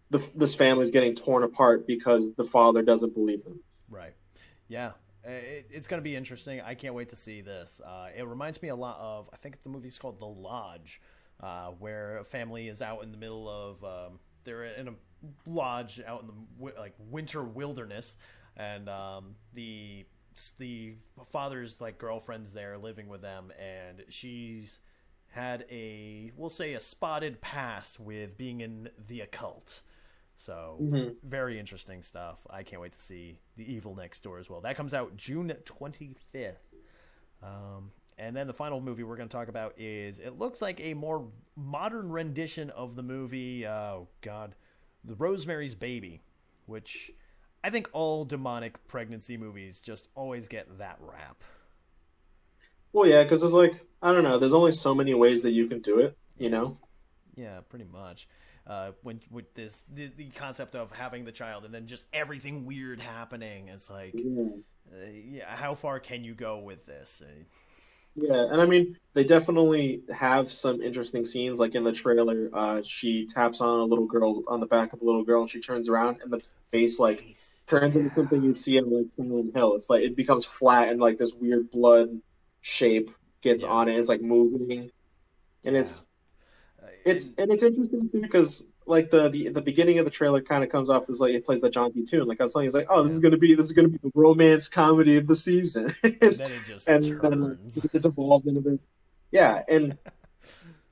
this family's getting torn apart because the father doesn't believe them. Right. Yeah. It's going to be interesting. I can't wait to see this. It reminds me a lot of, I think the movie's called The Lodge, where a family is out in the middle of, they're in a lodge out in the like winter wilderness, and the father's like girlfriend's there living with them, and she's had we'll say a spotted past with being in the occult. So very interesting stuff. I can't wait to see The Evil Next Door as well. That comes out June 25th. And then the final movie we're going to talk about it looks like a more modern rendition of the movie, oh God, The Rosemary's Baby, which I think all demonic pregnancy movies just always get that rap. Well, yeah, because there's like, I don't know, there's only so many ways that you can do it, Yeah, pretty much. When with the concept of having the child and then just everything weird happening, it's like, how far can you go with this? Yeah, and I mean, they definitely have some interesting scenes. Like in the trailer, she taps on the back of a little girl, and she turns around, and the face like turns into something you'd see in like Silent Hill. It's like it becomes flat, and like this weird blood shape gets on it. It's like moving, and it's interesting too, because like the beginning of the trailer kind of comes off as like it plays that jaunty tune. Like I was saying, it's like, oh, this is gonna be the romance comedy of the season, And then it just turns. Then it evolves into this. Yeah, and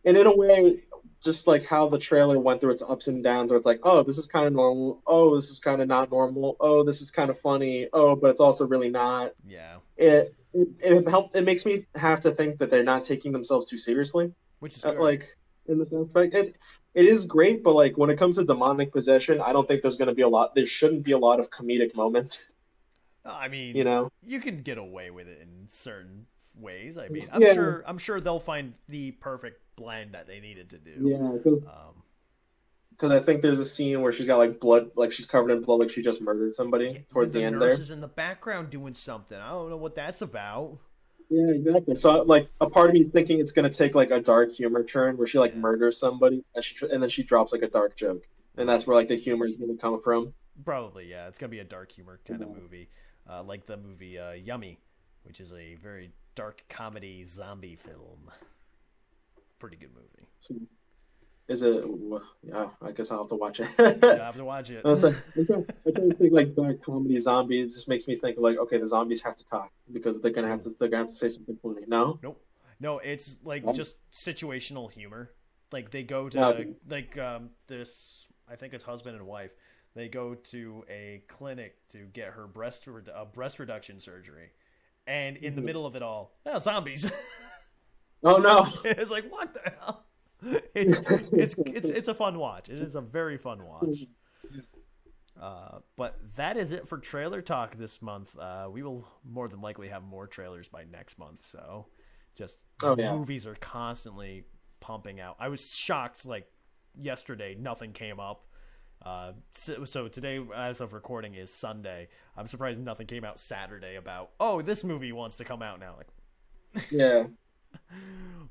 in a way, just like how the trailer went through its ups and downs, where it's like, oh, this is kind of normal. Oh, this is kind of not normal. Oh, this is kind of funny. Oh, but it's also really not. Yeah. It makes me have to think that they're not taking themselves too seriously. Which is good. Like in this aspect, it is great, but like when it comes to demonic possession, I don't think there's going to be a lot. There shouldn't be a lot of comedic moments. I mean, you can get away with it in certain ways. I mean, I'm sure they'll find the perfect blend that they needed to do. Yeah, because I think there's a scene where she's got like blood, like she's covered in blood, like she just murdered somebody towards the end there. The nurse is in the background doing something. I don't know what that's about. Yeah, exactly. So like a part of me is thinking it's gonna take like a dark humor turn where she like murders somebody, and then she drops like a dark joke. and that's where like the humor is going to come from. Probably, yeah. It's gonna be a dark humor kind of movie, like the movie Yummy, which is a very dark comedy zombie film. Pretty good movie. So, is it? Yeah, I guess I'll have to watch it. You have to watch it. I was like, I try to think like dark comedy zombie. It just makes me think of like, okay, the zombies have to talk because they're gonna have to say something funny. No, Nope. No, it's like oh, just situational humor. Like they go no, to okay. this. I think it's husband and wife. They go to a clinic to get her breast reduction surgery, and in the Mhm. middle of it all, zombies. Oh no. It's like what the hell? It's a fun watch. It is a very fun watch. But that is it for trailer talk this month. We will more than likely have more trailers by next month. So, just Oh yeah. movies are constantly pumping out. I was shocked. Like yesterday, nothing came up. So today, as of recording, is Sunday. I'm surprised nothing came out Saturday about. Oh, this movie wants to come out now. Like, Yeah.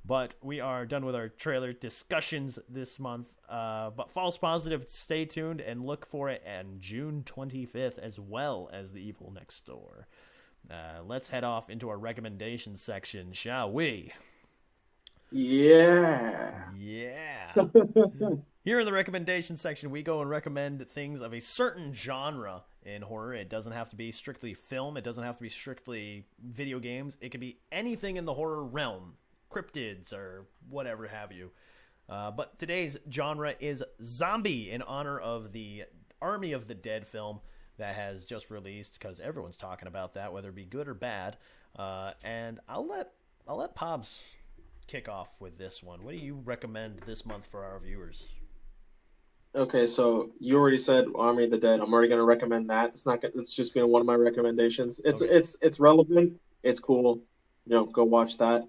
but we are done with our trailer discussions this month. But False Positive, stay tuned and look for it on June 25th, as well as The Evil Next Door. Let's head off into our recommendations section, shall we? Yeah. Yeah. Here in the recommendation section, we go and recommend things of a certain genre in horror. It doesn't have to be strictly film. It doesn't have to be strictly video games. It could be anything in the horror realm, cryptids or whatever have you. But today's genre is zombie, in honor of the Army of the Dead film that has just released, because everyone's talking about that, whether it be good or bad. And I'll let Pobs kick off with this one. What do you recommend this month for our viewers? Okay, so you already said Army of the Dead. I'm already gonna recommend that. It's not gonna, it's just being one of my recommendations. Okay. It's relevant. It's cool. Go watch that.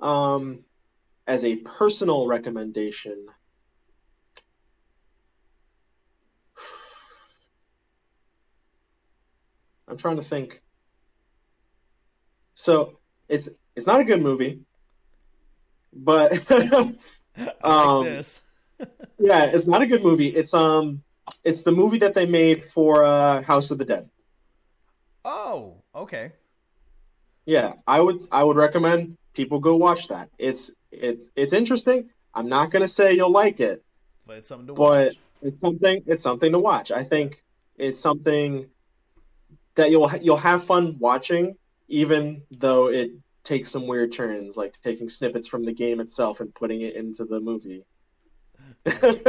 Um, as a personal recommendation, I'm trying to think. So it's not a good movie, but I like um, this. yeah, it's not a good movie. It's the movie that they made for House of the Dead. Oh, okay. Yeah, I would recommend people go watch that. It's interesting. I'm not gonna say you'll like it, But it's something to but watch. it's something to watch. I Yeah. think it's something that you'll have fun watching, even though it takes some weird turns, like taking snippets from the game itself and putting it into the movie.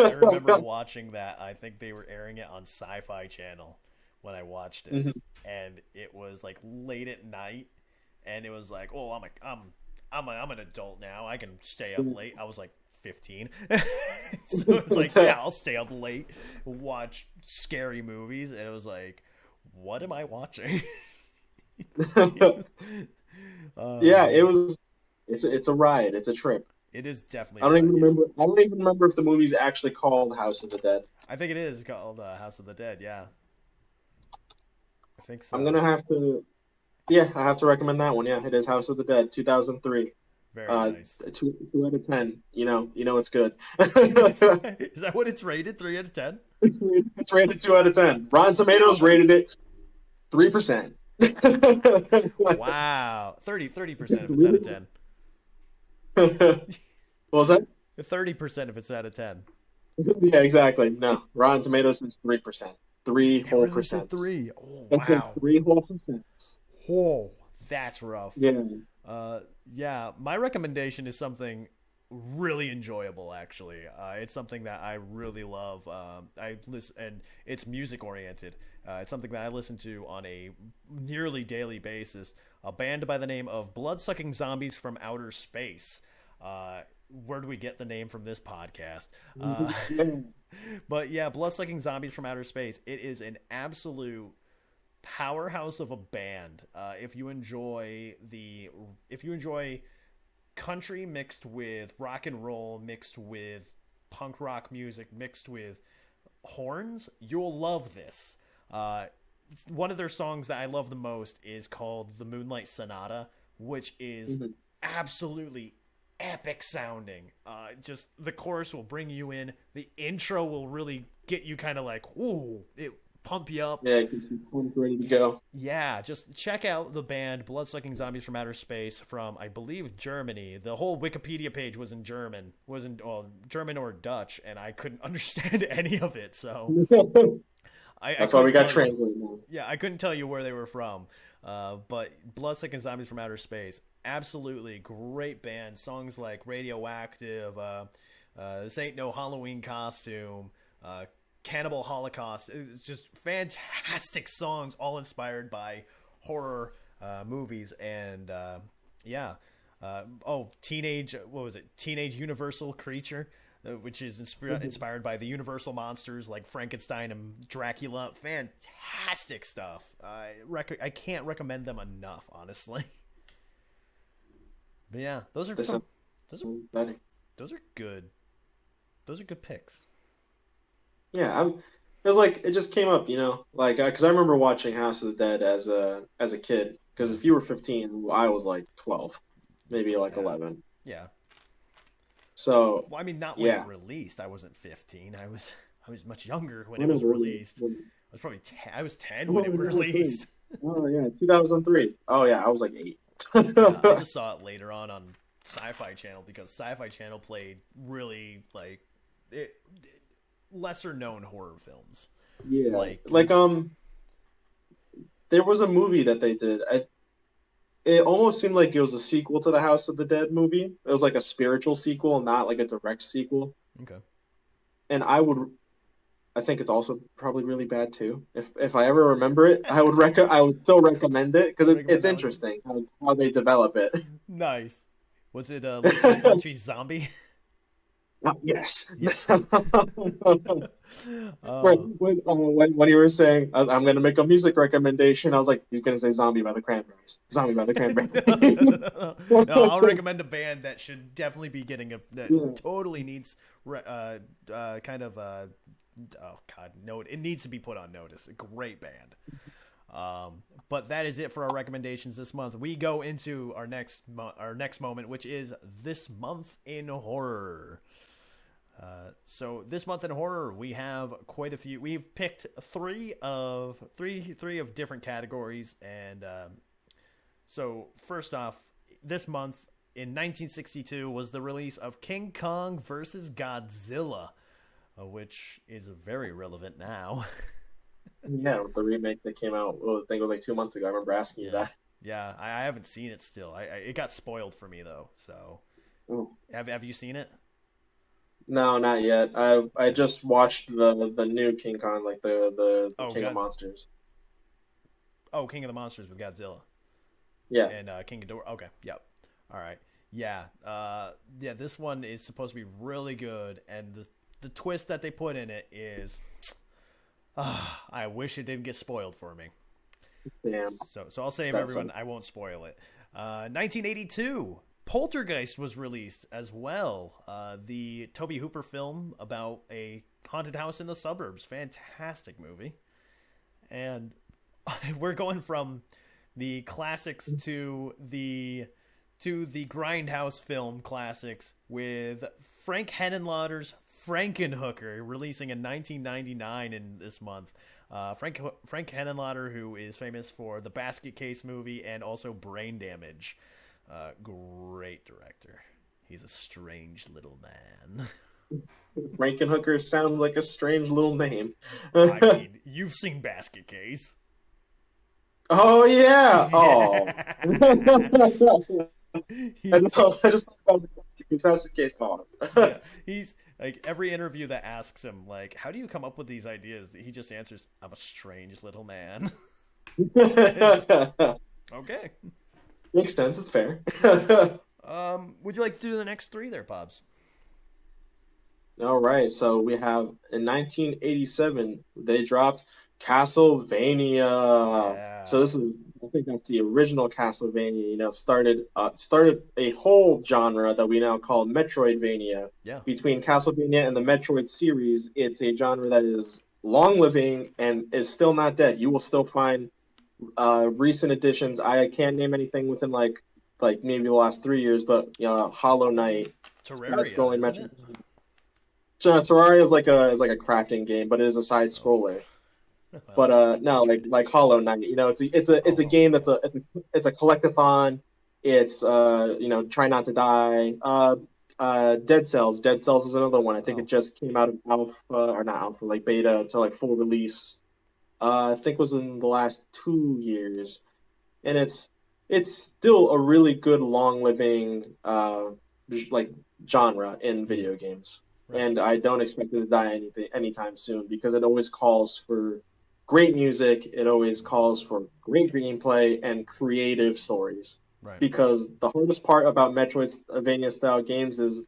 I remember watching that. I think they were airing it on Sci-Fi Channel when I watched it, Mhm. and it was like late at night, and it was like, oh, I'm an adult now. I can stay up late. I was like 15, so it's like, yeah, I'll stay up late, watch scary movies, and it was like, what am I watching? Yeah, Man, it's a ride. It's a trip. it is definitely I a don't ride. even Yeah, remember. I don't even remember if the movie's actually called House of the Dead. I think it is called House of the Dead. Yeah, I think I'm so. gonna have to. Yeah, I have to recommend that one. Yeah, it is House of the Dead, 2003. Very nice. Two out of 10. You know it's good. Is that what it's rated? 3 out of 10? It's rated 2 out of 10. Rotten Tomatoes What? rated it 3%. Wow. 30% if it's out of 10. What was that? 30% if it's out of 10. Yeah, exactly. No, Rotten Tomatoes is 3%. Three It whole really said percents. 3. Oh, That's like wow. three whole percents. Oh, that's rough. Yeah. Yeah, my recommendation is something really enjoyable. Actually, it's something that I really love. I listen, and it's music oriented. It's something that I listen to on a nearly daily basis. A band by the name of Bloodsucking Zombies from Outer Space. Where do we get the name from this podcast? But yeah, Bloodsucking Zombies from Outer Space. It is an absolute powerhouse of a band. If you enjoy country mixed with rock and roll, mixed with punk rock music, mixed with horns, you'll love this. One of their songs that I love the most is called "The Moonlight Sonata," which is Mhm. absolutely epic sounding. Just the chorus will bring you in. The intro will really get you kind of like, ooh, it pump you up. Yeah, it gets you pumped, ready to go. Yeah, just check out the band Bloodsucking Zombies from Outer Space from, I believe, Germany. The whole Wikipedia page was in German, German or Dutch, and I couldn't understand any of it. So That's why we got translated now. Yeah, I couldn't tell you where they were from. But Bloodsucking Zombies from Outer Space, absolutely great band. Songs like Radioactive, This Ain't No Halloween Costume, Cannibal Holocaust. It's just fantastic songs, all inspired by horror movies. And Teenage Universal Creature, which is inspired by the Universal monsters like Frankenstein and Dracula. Fantastic stuff. I can't recommend them enough, honestly. But yeah, those are good. Those are good picks. Yeah, it was like it just came up, like because I remember watching House of the Dead as a kid. Because if you were 15, I was like 12, maybe like 11. Yeah. So. Well, I mean, not when it released. I wasn't 15. I was much younger when it was released. I was 10 when it was released. Oh yeah, 2003. Oh yeah, I was like 8. I just saw it later on Sci-Fi Channel because Sci-Fi Channel played really lesser known horror films. Yeah, there was a movie that they did. It almost seemed like it was a sequel to the House of the Dead movie. It was like a spiritual sequel, not like a direct sequel. Okay. And I think it's also probably really bad too. If I ever remember it, I would still recommend it because it's interesting how they develop it. Nice. Was it Lisa Fulci's Zombie? Yes. When you were saying I'm going to make a music recommendation, I was like, he's going to say "Zombie" by the Cranberries. "Zombie" by the Cranberries. No, I'll recommend a band that should definitely be getting totally needs it needs to be put on notice. A great band. But that is it for our recommendations this month. We go into our next moment, which is This Month in Horror. So this month in horror, we have quite a few. We've picked three of different categories, and so first off, this month in 1962 was the release of King Kong versus Godzilla, which is very relevant now. Yeah, with the remake that came out, I think it was like 2 months ago. I remember asking you that. Yeah, I haven't seen it still. It got spoiled for me though. So, have you seen it? No, not yet. I just watched the new King Kong, like the King of Monsters. Oh, King of the Monsters with Godzilla. Yeah. And King Ghidorah. Okay. Yep. All right. Yeah. This one is supposed to be really good, and the twist that they put in it is, I wish it didn't get spoiled for me. Damn. So I'll save everyone. I won't spoil it. 1982. Poltergeist was released as well. The Tobe Hooper film about a haunted house in the suburbs. Fantastic movie. And we're going from the classics to the Grindhouse film classics with Frank Henenlotter's Frankenhooker releasing in 1999 in this month. Frank Henenlotter, who is famous for the Basket Case movie and also Brain Damage. Great director. He's a strange little man. Frankenhooker sounds like a strange little name. I mean, you've seen Basket Case. Oh yeah. Oh. I just thought Basket Case Bob. Yeah, he's like every interview that asks him like, "How do you come up with these ideas?" He just answers, "I'm a strange little man." Okay. Makes sense. It's fair. Would you like to do the next three there, Pops? All right. So we have in 1987 they dropped Castlevania. Yeah. So I think that's the original Castlevania. Started a whole genre that we now call Metroidvania. Yeah. Between Castlevania and the Metroid series, it's a genre that is long living and is still not dead. You will still find recent additions. I can't name anything within like like maybe the last 3 years, but Hollow Knight, Terraria, side-scrolling isn't it? Metroid. So Terraria is like a crafting game, but it is a side Oh, scroller. well, But no, like Metroid. Hollow Knight, it's a Oh, game oh, it's a collectathon. It's try not to die. Dead Cells. Dead Cells is another one. I think it oh, just came out of alpha or not alpha, like beta to like full release. I think was in the last 2 years, and it's still a really good long living like genre in mm, video games. right. And I don't expect it to die anytime soon because it always calls for great music, it always Mm, calls for great gameplay and creative stories. right. Because the hardest part about Metroidvania style games is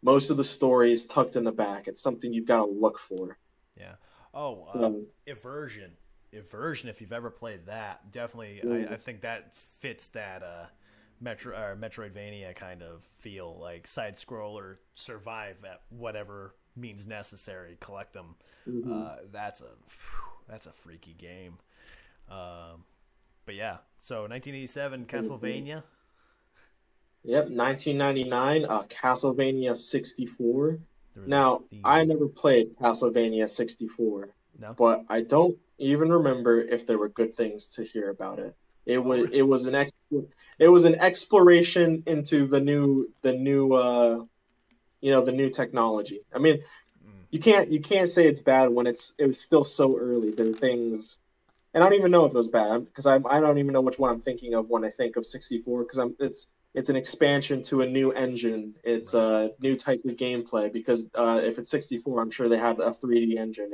most of the story is tucked in the back. It's something you've got to look for. Yeah. Oh, Um, Eversion. Eversion, if you've ever played that, definitely, I mm, think that fits that Metroidvania kind of feel, like side scroller, survive at whatever means necessary, collect them. mhm. That's a freaky game. Um, but yeah, so 1987 Mhm. Castlevania. Yep, 1999, Castlevania 64. There was a Now, I theme. never played Castlevania 64, No. but I don't even remember if there were good things to hear about it. It Oh, was it was an ex it was an exploration into the new technology. I mean, mm, you can't say it's bad when it was still so early. There are things, and I don't even know if it was bad because I don't even know which one I'm thinking of when I think of 64 because it's an expansion to a new engine. It's right. a new type of gameplay because if it's 64, I'm sure they had a 3D engine.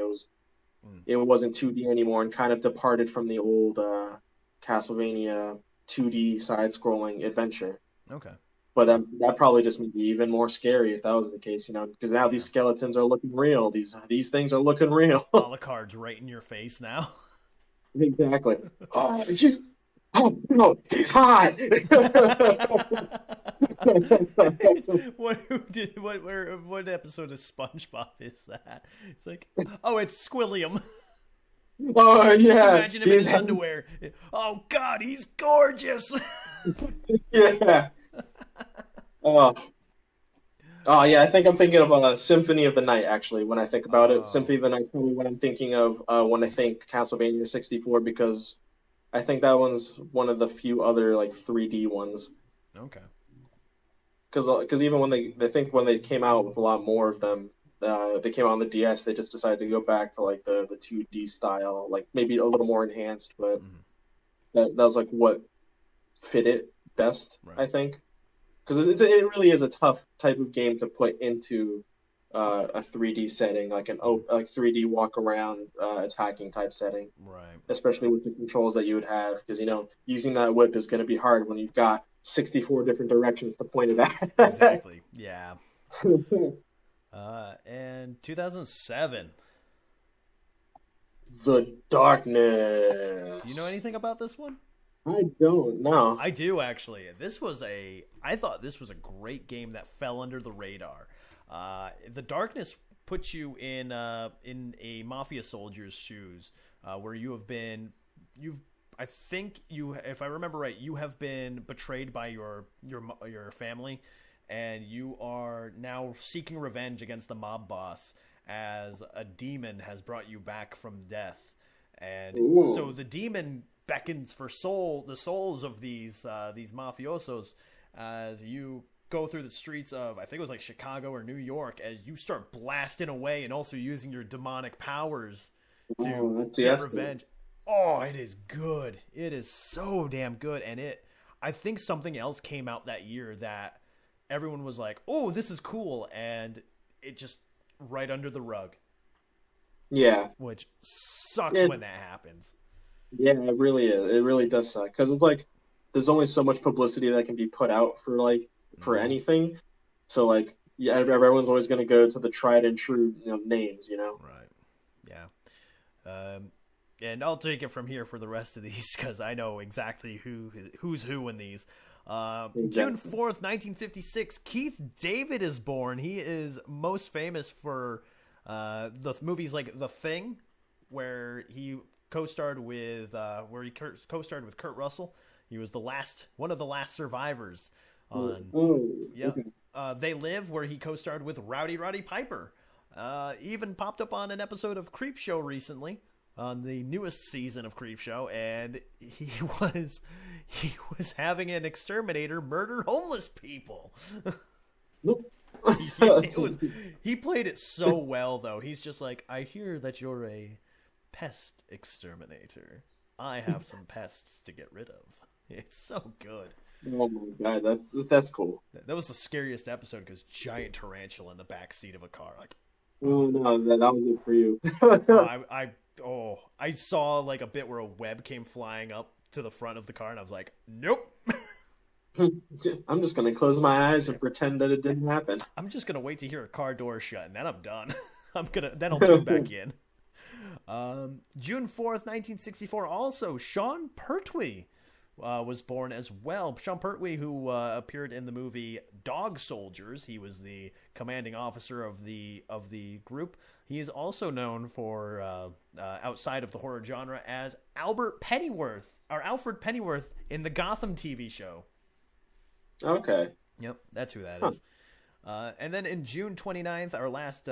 Mm, It wasn't 2D anymore and kind of departed from the old Castlevania 2D side-scrolling adventure. okay. But Yeah. that probably just made it even more scary if that was the case, because now Yeah. these skeletons are looking real. These things are looking real. All the cards right in your face now. Exactly. Oh, oh no, he's hot. What who did what episode of SpongeBob is that? It's like, oh, it's Squilliam. Oh Just yeah, imagine him in his underwear. Oh God, he's gorgeous. yeah. Oh, oh yeah. I think I'm thinking of Symphony of the Night actually. When I think about it, Oh, Symphony of the Night's probably what I'm thinking of when I think Castlevania 64 because I think that one's one of the few other like 3D ones. okay. Because even when they came out with a lot more of them, they came out on the DS. They just decided to go back to like the 2D style, like maybe a little more enhanced, but Mhm. that was like what fit it best, Right. I think. Because it really is a tough type of game to put into a 3D setting, Mhm. like 3D walk around attacking type setting, Right. especially with the controls that you would have. Because using that whip is going to be hard when you've got 64 different directions to point it at. Exactly. Yeah. And 2007. The Do you know darkness. anything about this one? I don't know. I do actually. I thought this was a great game that fell under the radar. The Darkness puts you in a mafia soldier's shoes, where you've I think you, if I remember right, you have been betrayed by your family, and you are now seeking revenge against the mob boss as a demon has brought you back from death. And so Ooh. the demon beckons for the souls of these mafiosos as you go through the streets of, I think it was like Chicago or New York, as you start blasting away and also using your demonic powers to Oh, get that's good. revenge. Oh, it is good. It is so damn good. And I think something else came out that year that everyone was like, "Oh, this is cool," and it just right under the rug, Yeah. which sucks It when that happens. yeah, it really is. It really does suck because it's like there's only so much publicity that can be put out for Mm-hmm. anything. So like yeah, everyone's always going to go to the tried and true, names. Right. Yeah. Um, and I'll take it from here for the rest of these because I know exactly who's who in these. Exactly. June 4th, 1956, Keith David is born. He is most famous for the movies like The Thing, where he co-starred with Kurt Russell. He was one of the last survivors on. Oh, Yeah, okay. They Live, where he co-starred with Rowdy Roddy Piper. Even popped up on an episode of Creepshow recently, on the newest season of Creepshow, and was he was having an exterminator murder homeless people. Nope. He played it so well, though. He's just like, I hear that you're a pest exterminator. I have some pests to get rid of. It's so good. Oh my god, that's cool. That was the scariest episode because giant tarantula in the back seat of a car. Like, Oh no, that was it for you. I saw like a bit where a web came flying up to the front of the car, and I was like, nope. I'm just gonna close my eyes and pretend that it didn't happen. I'm just gonna wait to hear a car door shut, and then I'm done. Then I'll tune back in. June 4th, 1964. Also, Sean Pertwee was born as well. Sean Pertwee, who appeared in the movie Dog Soldiers. He was the commanding officer of the group. He is also known for outside of the horror genre as Alfred Pennyworth in the Gotham TV show. Okay. Yep, that's who that is. And then in June 29th, our last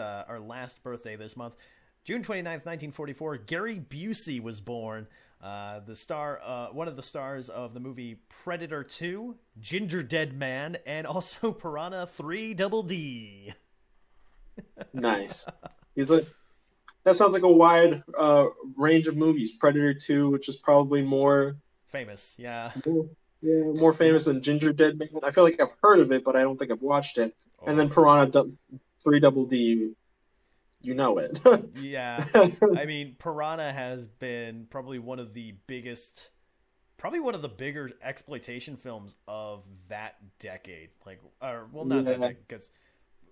birthday this month, June 29th, 1944, Gary Busey was born. One of the stars of the movie Predator 2, Ginger Dead Man, and also Piranha 3 Double D. Nice. That sounds like a wide range of movies. Predator 2, which is probably more famous, yeah. More famous than Ginger Dead Man. I feel like I've heard of it, but I don't think I've watched it. Oh. And then Piranha 3 Double D, you know it. Yeah. I mean, Piranha has been probably one of the bigger exploitation films of that decade. Not that decade, because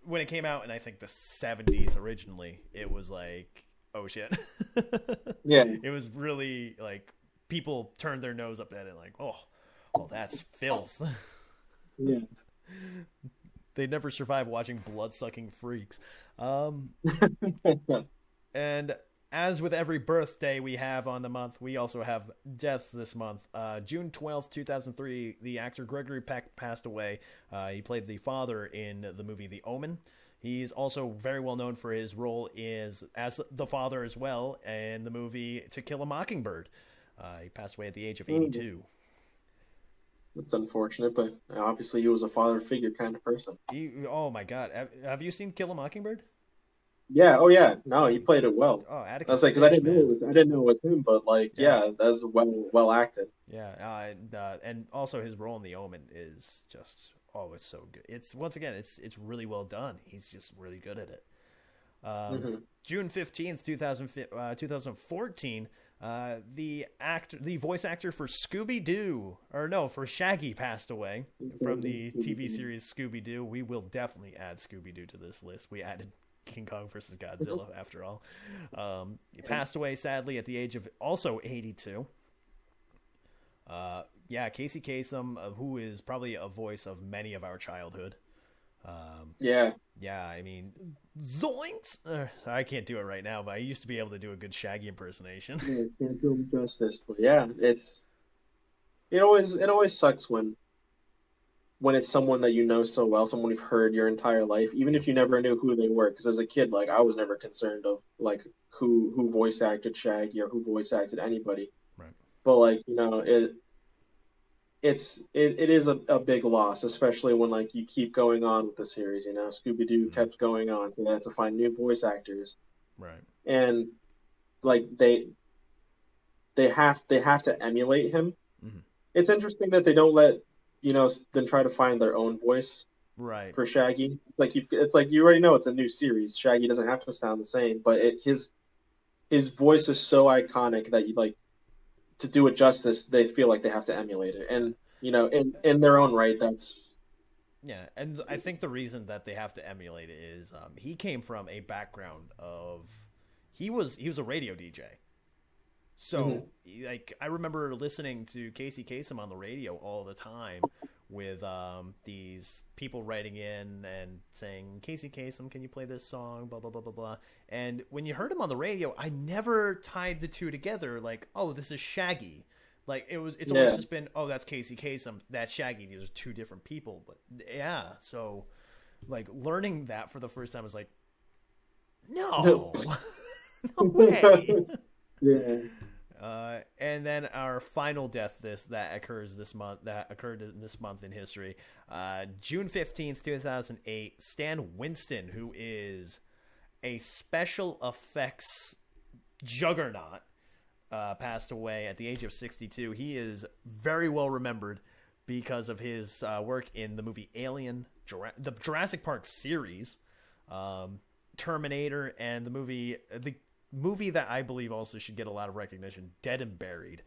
when it came out in, I think, the 70s originally, it was like, oh shit. Yeah. It was really like, people turned their nose up at it like, oh, that's filth. Yeah. They never survive watching blood-sucking freaks. And as with every birthday we have on the month, we also have deaths this month. June 12th, 2003, the actor Gregory Peck passed away. He played the father in the movie The Omen. He's also very well known for his role as the father as well in the movie To Kill a Mockingbird. He passed away at the age of 82. That's unfortunate, but obviously he was a father figure kind of person. Oh my god. Have you seen Kill a Mockingbird? Yeah, oh yeah. No, he played it well. Oh, Atticus I was like, because I didn't know it was him, but like, yeah, that's well acted. Yeah, and also his role in The Omen is just it's so good. It's really well done. He's just really good at it. June 15th, 2014, the voice actor for for Shaggy passed away from the TV series Scooby-Doo. We will definitely add Scooby-Doo to this list. We added King Kong versus Godzilla after all. He passed away sadly at the age of also 82. Casey Kasem, who is probably a voice of many of our childhood. I mean, zoinks! I can't do it right now, but I used to be able to do a good Shaggy impersonation. Yeah, can't do him justice, but yeah, it always sucks when it's someone that you know so well, someone you've heard your entire life, even if you never knew who they were. Because as a kid, like, I was never concerned of like who voice acted Shaggy or who voice acted anybody. Right. But like, it is a big loss, especially when like you keep going on with the series. Scooby-Doo kept going on, so they had to find new voice actors. Right. And like they have to emulate him. Mm-hmm. It's interesting that they don't let them try to find their own voice. Right. For Shaggy. It's like you already know it's a new series. Shaggy doesn't have to sound the same, but his voice is so iconic that you like. To do it justice, they feel like they have to emulate it, and in their own right, that's and I think the reason that they have to emulate it is he came from a background of he was a radio DJ, so like I remember listening to Casey Kasem on the radio all the time with these people writing in and saying, Casey Kasem, can you play this song, blah blah blah blah blah. And when you heard him on the radio, I never tied the two together, like, oh, this is Shaggy, Like it's always Yeah. just been, oh, that's Casey Kasem, that's Shaggy. These are two different people. But yeah, so like learning that for the first time was like, no, no way. Yeah. And then our final death that occurs this month, that occurred this month in history, June 15th, 2008. Stan Winston, who is a special effects juggernaut, passed away at the age of 62. He is very well remembered because of his work in the movie Alien, the Jurassic Park series, Terminator, and the movie that I believe also should get a lot of recognition, Dead and Buried.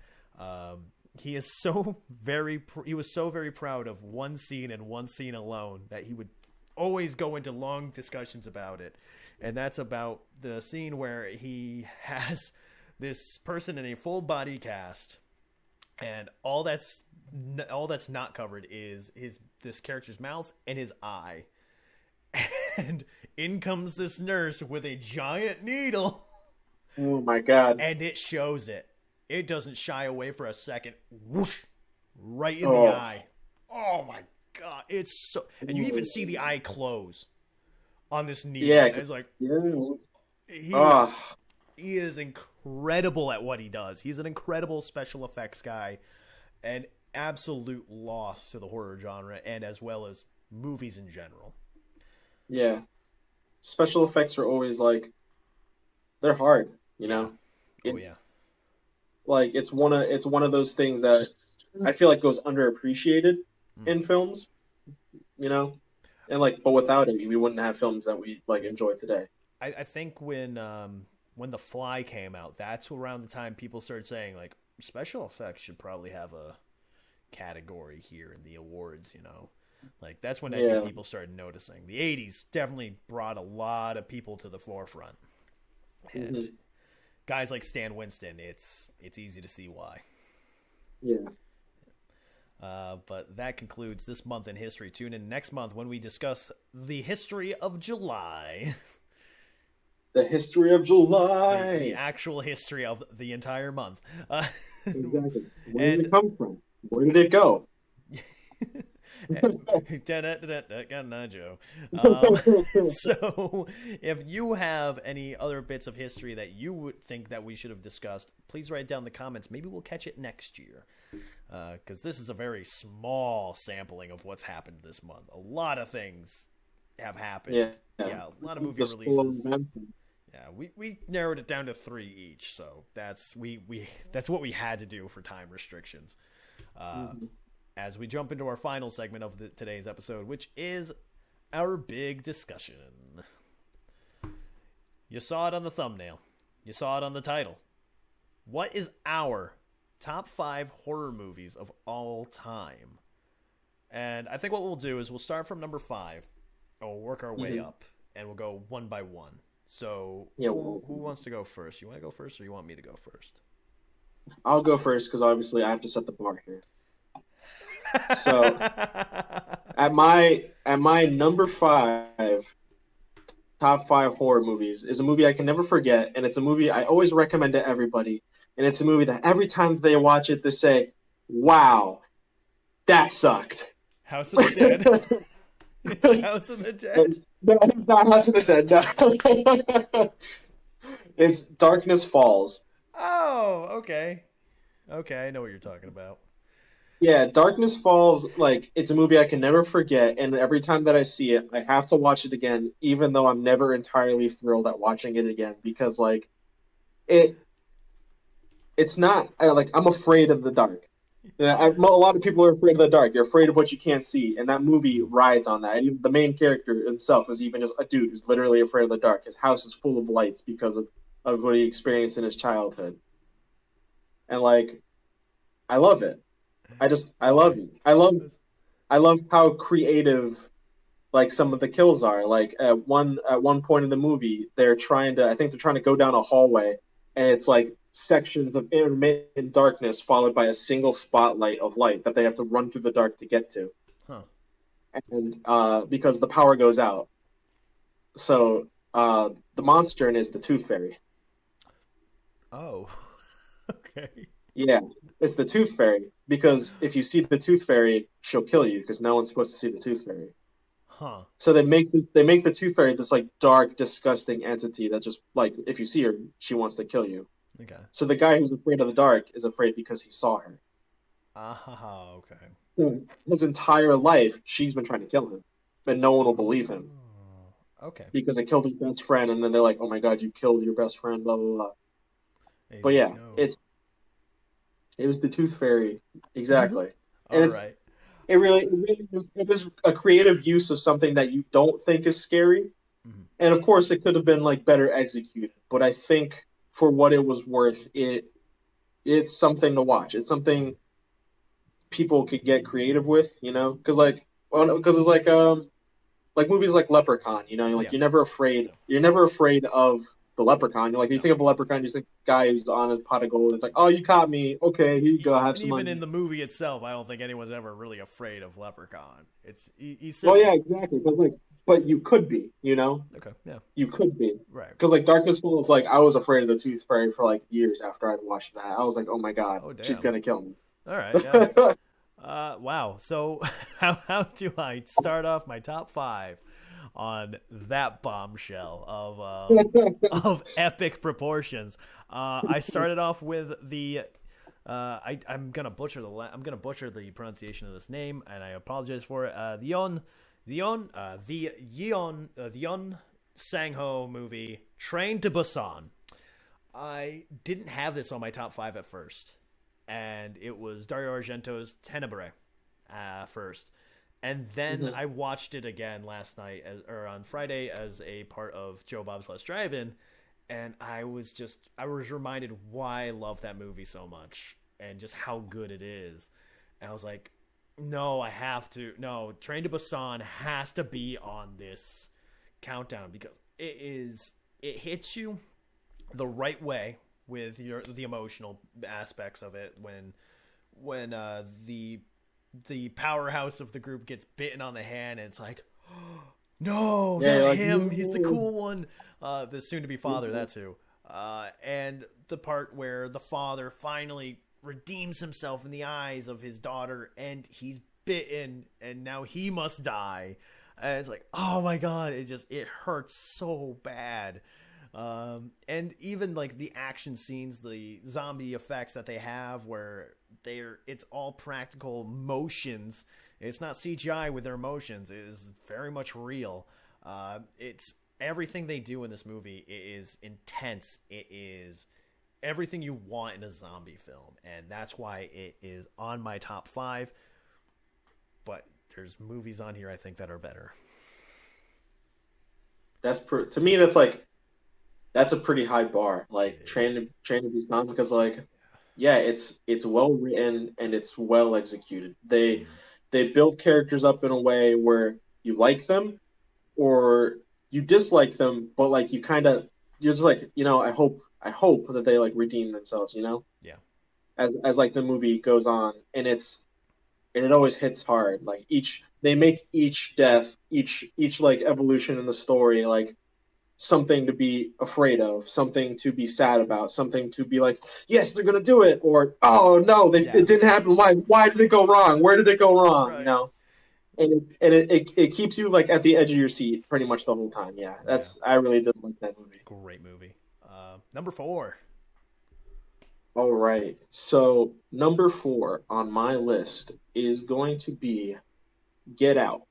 He was so very proud of one scene and one scene alone that he would always go into long discussions about it. And that's about the scene where he has this person in a full body cast, and all that's not covered is this character's mouth and his eye. And in comes this nurse with a giant needle. Oh my God. And it shows it. It doesn't shy away for a second. Whoosh! Right in Oh. the eye. Oh my God. It's so... And you even see the eye close on this needle. Yeah. It's like... Ah. He is incredible at what he does. He's an incredible special effects guy. An absolute loss to the horror genre, and as well as movies in general. Yeah. Special effects are always like, they're hard, you know? Oh yeah. Like it's one of those things that I feel like goes underappreciated in films, you know? And like, but without it, we wouldn't have films that we like enjoy today. I think when The Fly came out, that's around the time people started saying like special effects should probably have a category here in the awards, you know? Like that's when I think people started noticing. The 80s definitely brought a lot of people to the forefront. And guys like Stan Winston, it's easy to see why. Yeah. But that concludes this month in history. Tune in next month when we discuss the history of July. The history of July. The actual history of the entire month. Exactly. Where did it come from? Where did it go? Joe. So if you have any other bits of history that you would think that we should have discussed, please write down in the comments. Maybe we'll catch it next year, because this is a very small sampling of what's happened this month. A lot of things have happened. Yeah, a lot of movie releases. Yeah, we narrowed it down to 3 each, so that's what we had to do for time restrictions. As we jump into our final segment of today's episode, which is our big discussion. You saw it on the thumbnail. You saw it on the title. What is our top 5 horror movies of all time? And I think what we'll do is we'll start from number 5, and we'll work our way up, and we'll go one by one. So who wants to go first? You want to go first, or you want me to go first? I'll go first because obviously I have to set the bar here. So at my number 5 top 5 horror movies is a movie I can never forget, and it's a movie I always recommend to everybody, and it's a movie that every time they watch it they say, "Wow, that sucked." House of the Dead. It's House of the Dead. No, it's not House of the Dead. No. It's Darkness Falls. Oh, okay. Okay, I know what you're talking about. Yeah, Darkness Falls, like, it's a movie I can never forget, and every time that I see it, I have to watch it again, even though I'm never entirely thrilled at watching it again, because, like, it's not, I'm afraid of the dark. A lot of people are afraid of the dark. You're afraid of what you can't see, and that movie rides on that. And the main character himself is even just a dude who's literally afraid of the dark. His house is full of lights because of what he experienced in his childhood. And, like, I love it. I love it. I love how creative, like, some of the kills are. Like at one point in the movie, I think they're trying to go down a hallway, and it's like sections of intermittent darkness followed by a single spotlight of light that they have to run through the dark to get to. Huh. And because the power goes out. So the monster is the Tooth Fairy. Oh, okay. Yeah, it's the Tooth Fairy because if you see the Tooth Fairy, she'll kill you because no one's supposed to see the Tooth Fairy. Huh. So they make the Tooth Fairy this like dark, disgusting entity that just like if you see her, she wants to kill you. Okay. So the guy who's afraid of the dark is afraid because he saw her. Ah, okay. So his entire life, she's been trying to kill him, but no one will believe him Oh, okay. because it killed his best friend, and then they're like, "Oh my God, you killed your best friend," blah blah blah. And he's But like, yeah, no. it was the Tooth Fairy exactly, and All right. it was a creative use of something that you don't think is scary, Mhm. and of course it could have been like better executed. But I think for what it was worth, it's something to watch. It's something people could get creative with, because because it's like movies like Leprechaun, like Yeah. you're never afraid. Yeah. You're never afraid of the leprechaun. You're like, you No. think of a leprechaun, you think guy who's on a pot of gold. It's like, oh, you caught me. Okay, here you go. Have And some even in money. the movie itself, I don't think anyone's ever really afraid of Leprechaun. He's Well, silly. yeah, exactly. But you could be. Okay. Yeah. You could be. Right. Because like Darkness Falls, like I was afraid of the Tooth Fairy for like years after I'd watched that. I was like, oh my god, Oh she's damn. gonna kill me. All right. Yeah. Wow. So how do I start off my top five on that bombshell of epic proportions? I started off with the I'm gonna butcher the pronunciation of this name, and I apologize for it. The Yeon Sang-ho movie Train to Busan. I didn't have this on my top five at first, and it was Dario Argento's Tenebrae first, and then Mhm. I watched it again last night or on Friday as a part of Joe Bob's Let's Drive-In, and I was reminded why I love that movie so much and just how good it is, and I was like, no, I have to. No, Train to Busan has to be on this countdown because it hits you the right way with the emotional aspects of it when the powerhouse of the group gets bitten on the hand and it's like, no, Yeah, not you're like, him, he's the no. cool one, the soon to be father, that's who. And the part where the father finally redeems himself in the eyes of his daughter and he's bitten and now he must die, and it's like, oh my god, it hurts so bad. And even like the action scenes, the zombie effects that they have, where it's all practical motions. It's not CGI with their emotions. It is very much real. It's everything they do in this movie is intense. It is everything you want in a zombie film, and that's why it is on my top five. But there's movies on here I think that are better. To me that's a pretty high bar. It Like is. Train to Busan because like yeah, it's well written and it's well executed. They build characters up in a way where you like them or you dislike them, but like you're just like, I hope that they like redeem themselves, Yeah. as like the movie goes on and it always hits hard. Like they make each death, each like evolution in the story like something to be afraid of, something to be sad about, something to be like, yes, they're gonna do it, or oh no, Yeah. it didn't happen. Why did it go wrong? Where did it go wrong? Right. And it keeps you like at the edge of your seat pretty much the whole time. Yeah, Yeah. I really did like that movie. Great movie. Number four. All right, so number 4 on my list is going to be Get Out.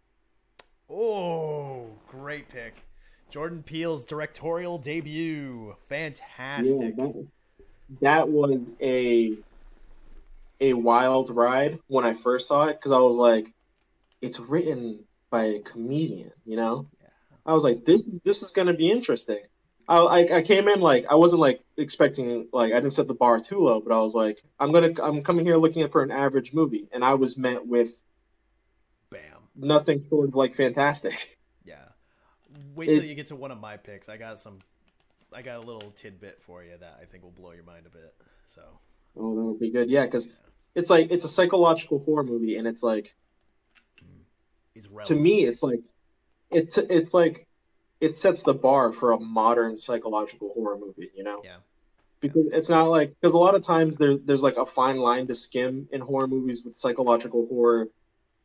Oh, great pick. Jordan Peele's directorial debut. Yeah, Fantastic. that was a wild ride when I first saw it because I was like, it's written by a comedian, Yeah. I was like, this is gonna be interesting. I came in like I wasn't like expecting like I didn't set the bar too low, but I was like, I'm coming here looking for an average movie, and I was met with Bam. nothing short of like fantastic. Yeah. Wait till It you get to one of my picks. I got a little tidbit for you that I think will blow your mind a bit. So, oh that would be good, yeah, because it's a psychological horror movie, and it's like it's to relevant. me it's like it sets the bar for a modern psychological horror movie. Yeah. because it's not like because a lot of times there's like a fine line to skim in horror movies with psychological horror,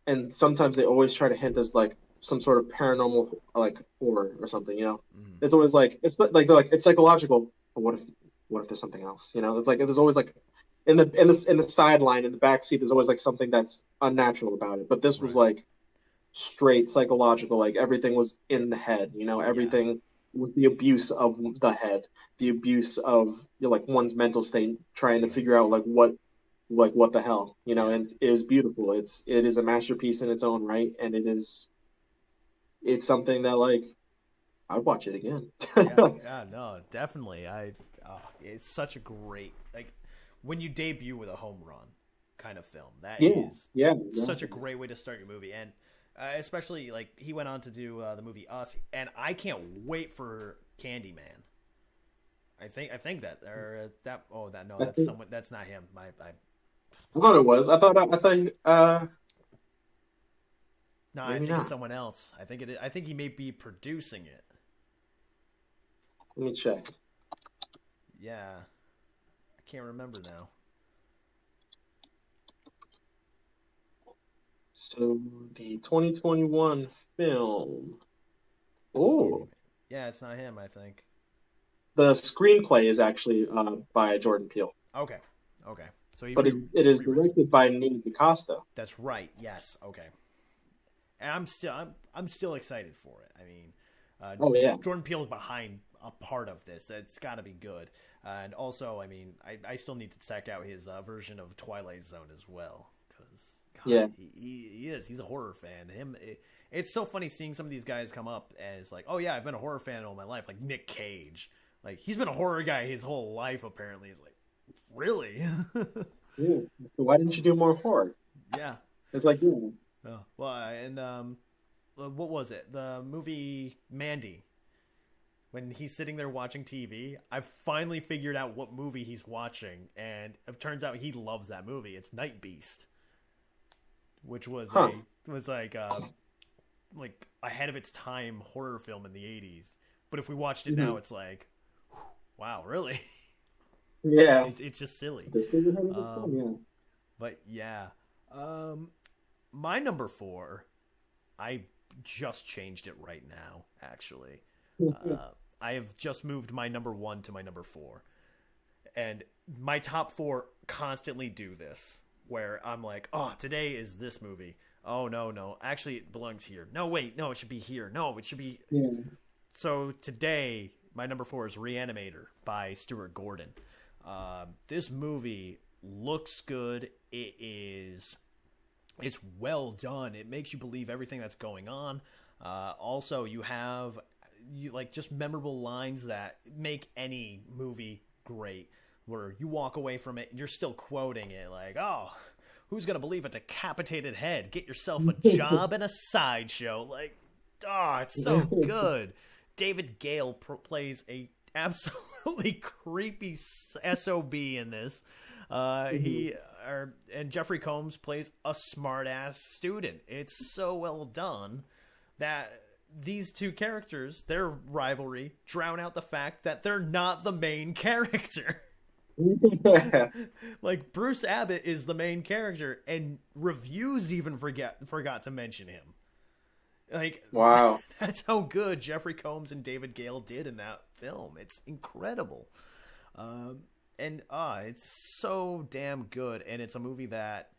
and sometimes they always try to hint as like some sort of paranormal like horror or something. Mm, It's always like it's like they're like it's psychological, but what if there's something else? It's like there's always like in the sideline in the back seat there's always like something that's unnatural about it. But this was right. like straight psychological, like everything was in the head. Yeah. Everything was the abuse of the head, the abuse of like one's mental state, trying to Mm, figure out like what the hell, yeah. and it was beautiful. It is a masterpiece in its own right, and it's something that like I'd watch it again. Yeah. Yeah. No, definitely. It's such a great like when you debut with a home run kind of film. That Yeah, is yeah, such a exactly. great way to start your movie, and especially like he went on to do the movie Us, and I can't wait for Candyman. I think that or that oh that no I that's think someone that's not him. I I thought it was. I thought no I maybe think it's not. someone else. I think it. I think he may be producing it. Let me check. Yeah, I can't remember now. So the 2021 film. Candyman. Oh, Yeah, it's not him. I think. the screenplay is actually by Jordan Peele, Okay. Okay. So he but it is rewritten it. directed by Neil DaCosta. That's right. Yes. Okay. And I'm still excited for it. I mean, uh, Oh yeah, Jordan Peele is behind a part of this. It's got to be good. And also, I mean, I still need to check out his version of Twilight Zone as well because God, yeah. he is he's a horror fan. It's so funny seeing some of these guys come up as like, oh yeah, I've been a horror fan all my life. Like Nick Cage, like he's been a horror guy his whole life apparently. He's like, really? Yeah. So why didn't you do more horror? Yeah. It's like, yeah. Oh, well, and what was it? The movie Mandy. When he's sitting there watching TV, I've finally figured out what movie he's watching, and it turns out he loves that movie. It's Night Beast, which was Huh. like ahead of its time horror film in the '80s. But if we watched it now, Hmm. it's like, wow, really? Yeah. It's just silly. This was ahead of its Um, time, yeah. but yeah, um, my number four, I just changed it right now. Actually, uh, I have just moved my number one to my number four, and my top four constantly do this. Where I'm like, oh, today is this movie. Oh no, no, actually it belongs here. No, wait, no, it should be here. No, it should be. Yeah. So today, my number four is Reanimator by Stuart Gordon. This movie looks good. It's well done. It makes you believe everything that's going on. Also, you have like just memorable lines that make any movie great. Where you walk away from it and you're still quoting it, like, "Oh, who's gonna believe a decapitated head? Get yourself a job and a sideshow." Like, oh, it's so good. David Gale plays a absolutely creepy sob in this. Mhm. And Jeffrey Combs plays a smart ass student. It's so well done that these two characters, their rivalry, drown out the fact that they're not the main character. Yeah. Like Bruce Abbott is the main character, and reviews even forgot to mention him. Like Wow. that's how good Jeffrey Combs and David Gale did in that film. It's incredible. And it's so damn good, and it's a movie that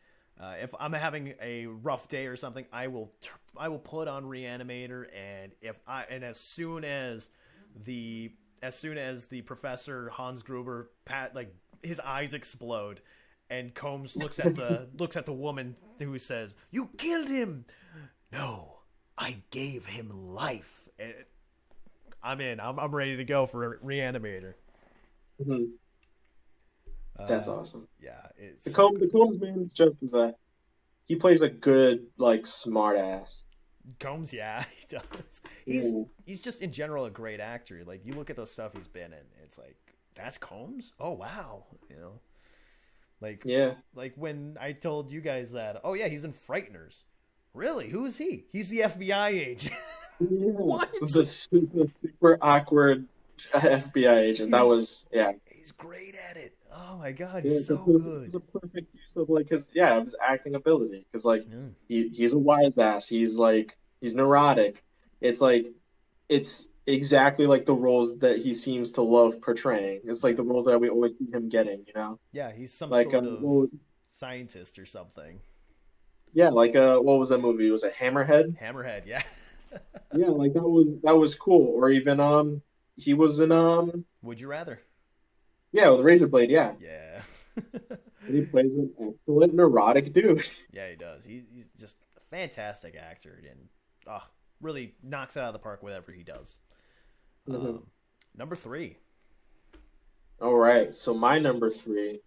if I'm having a rough day or something, I will put on Reanimator, and as soon as the professor Hans Gruber like his eyes explode, and Combs looks at the woman who says, "You killed him." No, I gave him life. I'm in. I'm ready to go for Reanimator. Mhm. That's Uh, awesome. yeah, it's The so Combs, good. the Combs man is just as a he plays a good like smart ass. Combs, yeah, he does. Yeah. He's just in general a great actor. Like you look at the stuff he's been in, it's like that's Combs. Oh wow, like Yeah. like when I told you guys that. Oh yeah, he's in Frighteners. Really? Who is he? He's the FBI agent. Yeah. What? The super awkward FBI agent. That He's was yeah. he's great at it. Oh my god, Yeah, he's so good. it's a perfect use of like his yeah of his acting ability because like Mm. he's a wise ass. He's like he's neurotic. It's like it's exactly like the roles that he seems to love portraying. It's like Yeah, the roles that we always see him getting. You know, yeah, he's some like sort of well, scientist or something. yeah, like what was that movie? Was it Hammerhead? Hammerhead, yeah. Yeah, like that was cool. Or even he was in Would you rather? yeah with Razor Blade. Yeah, Yeah. and he plays an excellent neurotic dude. Yeah, he does. He's just a fantastic actor and oh, really knocks it out of the park whatever he does. Um, number three. All right, so my number three,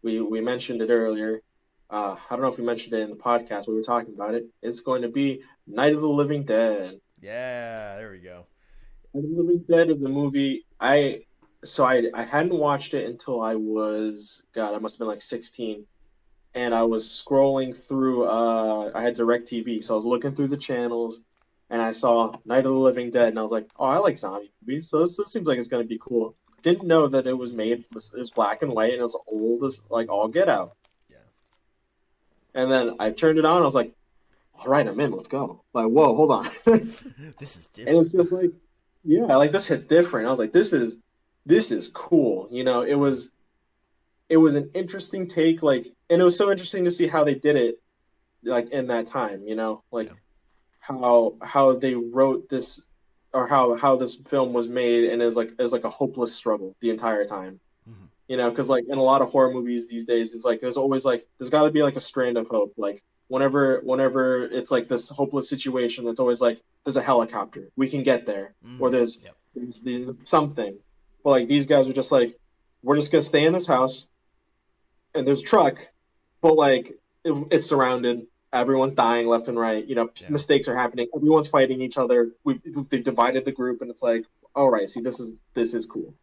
we mentioned it earlier. I don't know if we mentioned it in the podcast. We were talking about it. It's going to be Night of the Living Dead. Yeah, there we go. Night of the Living Dead is a movie I hadn't watched it until I was God, I must have been like 16, and I was scrolling through. I had DirecTV, so I was looking through the channels, and I saw Night of the Living Dead, and I was like, oh, I like zombie movies, so this seems like it's going to be cool. Didn't know that it was made. It was black and white, and it was old as like all get out. Yeah. And then I turned it on. I was like, all right, I'm in. Let's go. Like, whoa, hold on. And This is it's different. just like, yeah, like this hits different. I was like, this is cool. You know, it was an interesting take. Like, and it was so interesting to see how they did it. Like in that time, you know, like Yeah. how they wrote this or how this film was made, and it was like a hopeless struggle the entire time. Hmm. You know, because like in a lot of horror movies these days, it's like there's always like there's got to be like a strand of hope. Like whenever it's like this hopeless situation, it's always like there's a helicopter, we can get there, or Hmm. Yep. there's something. But like these guys are just like, we're just gonna stay in this house, and there's a truck, but like it's surrounded. Everyone's dying left and right. You know, Yeah. mistakes are happening. Everyone's fighting each other. They've divided the group, and it's like, all right, see, this is cool.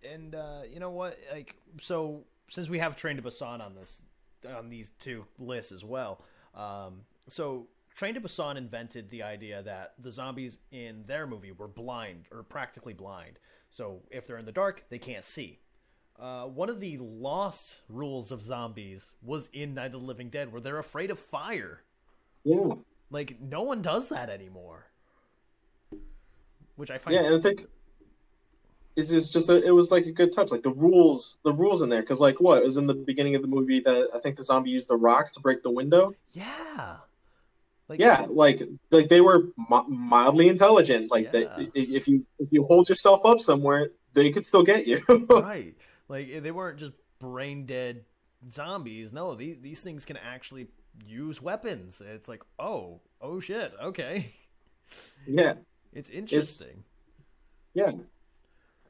And you know what? Like, so since we have Train to Busan on these two lists as well, so Train to Busan invented the idea that the zombies in their movie were blind or practically blind. So if they're in the dark, they can't see. One of the lost rules of zombies was in Night of the Living Dead, where they're afraid of fire. Yeah, Like no one does that anymore, which I find yeah, and I think it's just it was like a good touch, like the rules in there, because like what it was in the beginning of the movie that I think the zombie used a rock to break the window. yeah, like Yeah, like they were mildly intelligent. Like that, yeah, if you hold yourself up somewhere, they could still get you. right. Like they weren't just brain dead zombies. No, these things can actually use weapons. It's like oh shit, okay, Yeah, it's it's interesting. yeah,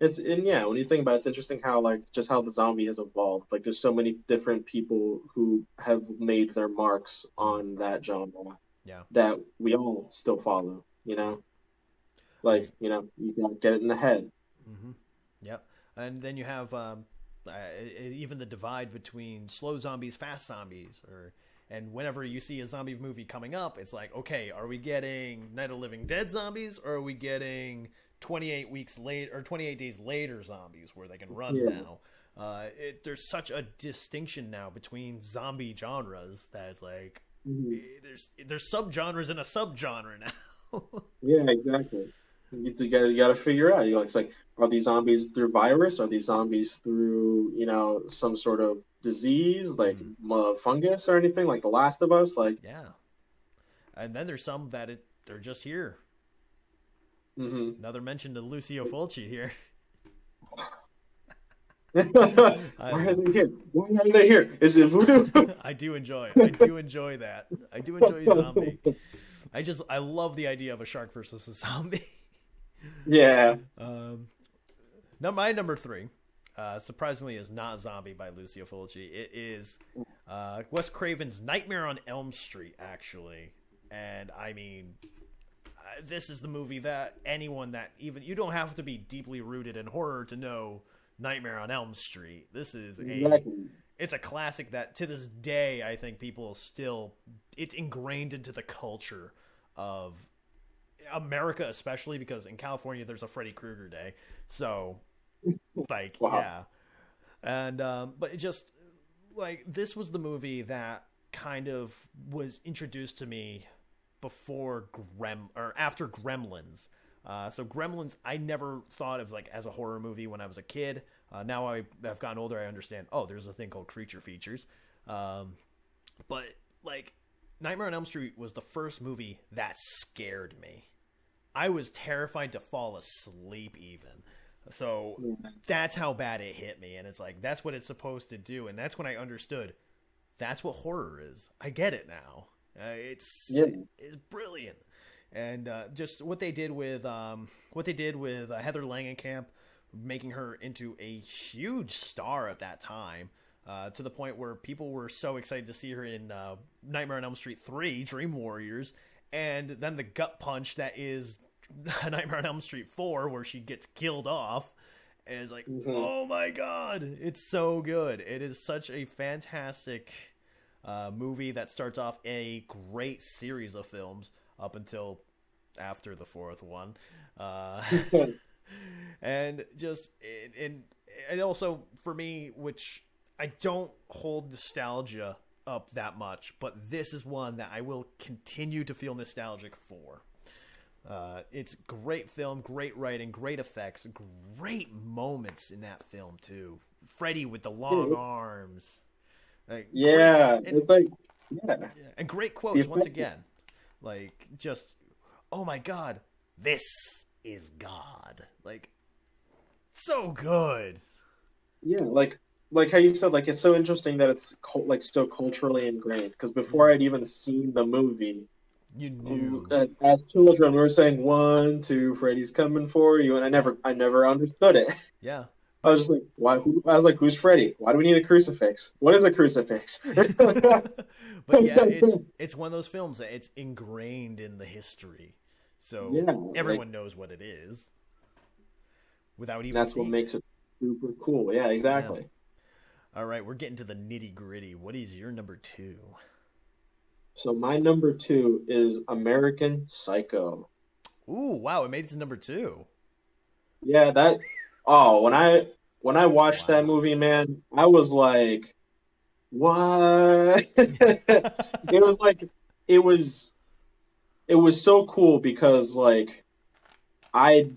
it's and yeah. When you think about it, it's interesting how like just how the zombie has evolved. Like there's so many different people who have made their marks Mm, on that genre yeah, that we all still follow. You right. know, Like like you gotta get it in the head. mm-hmm. Yep. And then you have even the divide between slow zombies, fast zombies, or and whenever you see a zombie movie coming up, it's like, okay, are we getting Night of the Living Dead zombies, or are we getting 28 weeks late or 28 days later zombies where they can run Yeah. now? There's such a distinction now between zombie genres that it's like Mhm. there's subgenres in a subgenre now. Yeah, exactly. You gotta figure out. You know, it's like, are these zombies through virus? Are these zombies through, you know, some sort of disease, like Mm, fungus or anything, like The Last of Us? Like, yeah. And then there's some that they're just here. hmm Another mention to Lucio Fulci here. why I are they here? Why are they here? Is it voodoo? I do enjoy. I do enjoy that. I do enjoy zombie. I love the idea of a shark versus a zombie. Yeah. Um, now my number three, surprisingly, is not Zombie by Lucio Fulci. It is Wes Craven's Nightmare on Elm Street, actually. And I mean, this is the movie that anyone that even you don't have to be deeply rooted in horror to know Nightmare on Elm Street. This is Exactly. it's a classic that to this day I think people still it's ingrained into the culture of America, especially because in California there's a Freddy Krueger Day. So Like, Wow. yeah. And but it just like this was the movie that kind of was introduced to me before or after Gremlins. So Gremlins, I never thought of like as a horror movie when I was a kid. Now I've gotten older, I understand. Oh, there's a thing called creature features. But like Nightmare on Elm Street was the first movie that scared me. I was terrified to fall asleep even. So that's how bad it hit me, and it's like that's what it's supposed to do, and that's when I understood that's what horror is. I get it now. Yeah. It's brilliant, and just what they did with Heather Langenkamp, making her into a huge star at that time, to the point where people were so excited to see her in Nightmare on Elm Street 3, Dream Warriors, and then the gut punch that is Nightmare on Elm Street 4, where she gets killed off. And it's like, Hmm. oh my god, it's so good. It is such a fantastic movie that starts off a great series of films up until after the fourth one. Uh, and just, and also for me, which I don't hold nostalgia up that much, but this is one that I will continue to feel nostalgic for. It's great film, great writing, great effects, great moments in that film too. Freddy with the long arms, great Yeah, it's like, yeah, and great the quotes once effects. again. Like just, oh my god, this is God. Like so good. Yeah, like how you said, like it's so interesting that it's like so culturally ingrained. Because before Mhm. I'd even seen the movie, You knew, as children, we were saying one, two, Freddy's coming for you, and yeah, I never understood it. yeah, I but was just like, why? I was like, who's Freddy? Why do we need a crucifix? What is a crucifix? but yeah, it's one of those films that it's ingrained in the history, so Yeah, like everyone knows what it is without even that's what seeing makes it. it super cool. Yeah, Yeah. exactly. All right, we're getting to the nitty gritty. What is your number two? So my number two is American Psycho. Ooh, wow! It made it to number two. Yeah, that. Oh, when I watched that Wow. movie, man, I was like, what? It was like it was it was so cool because like I'd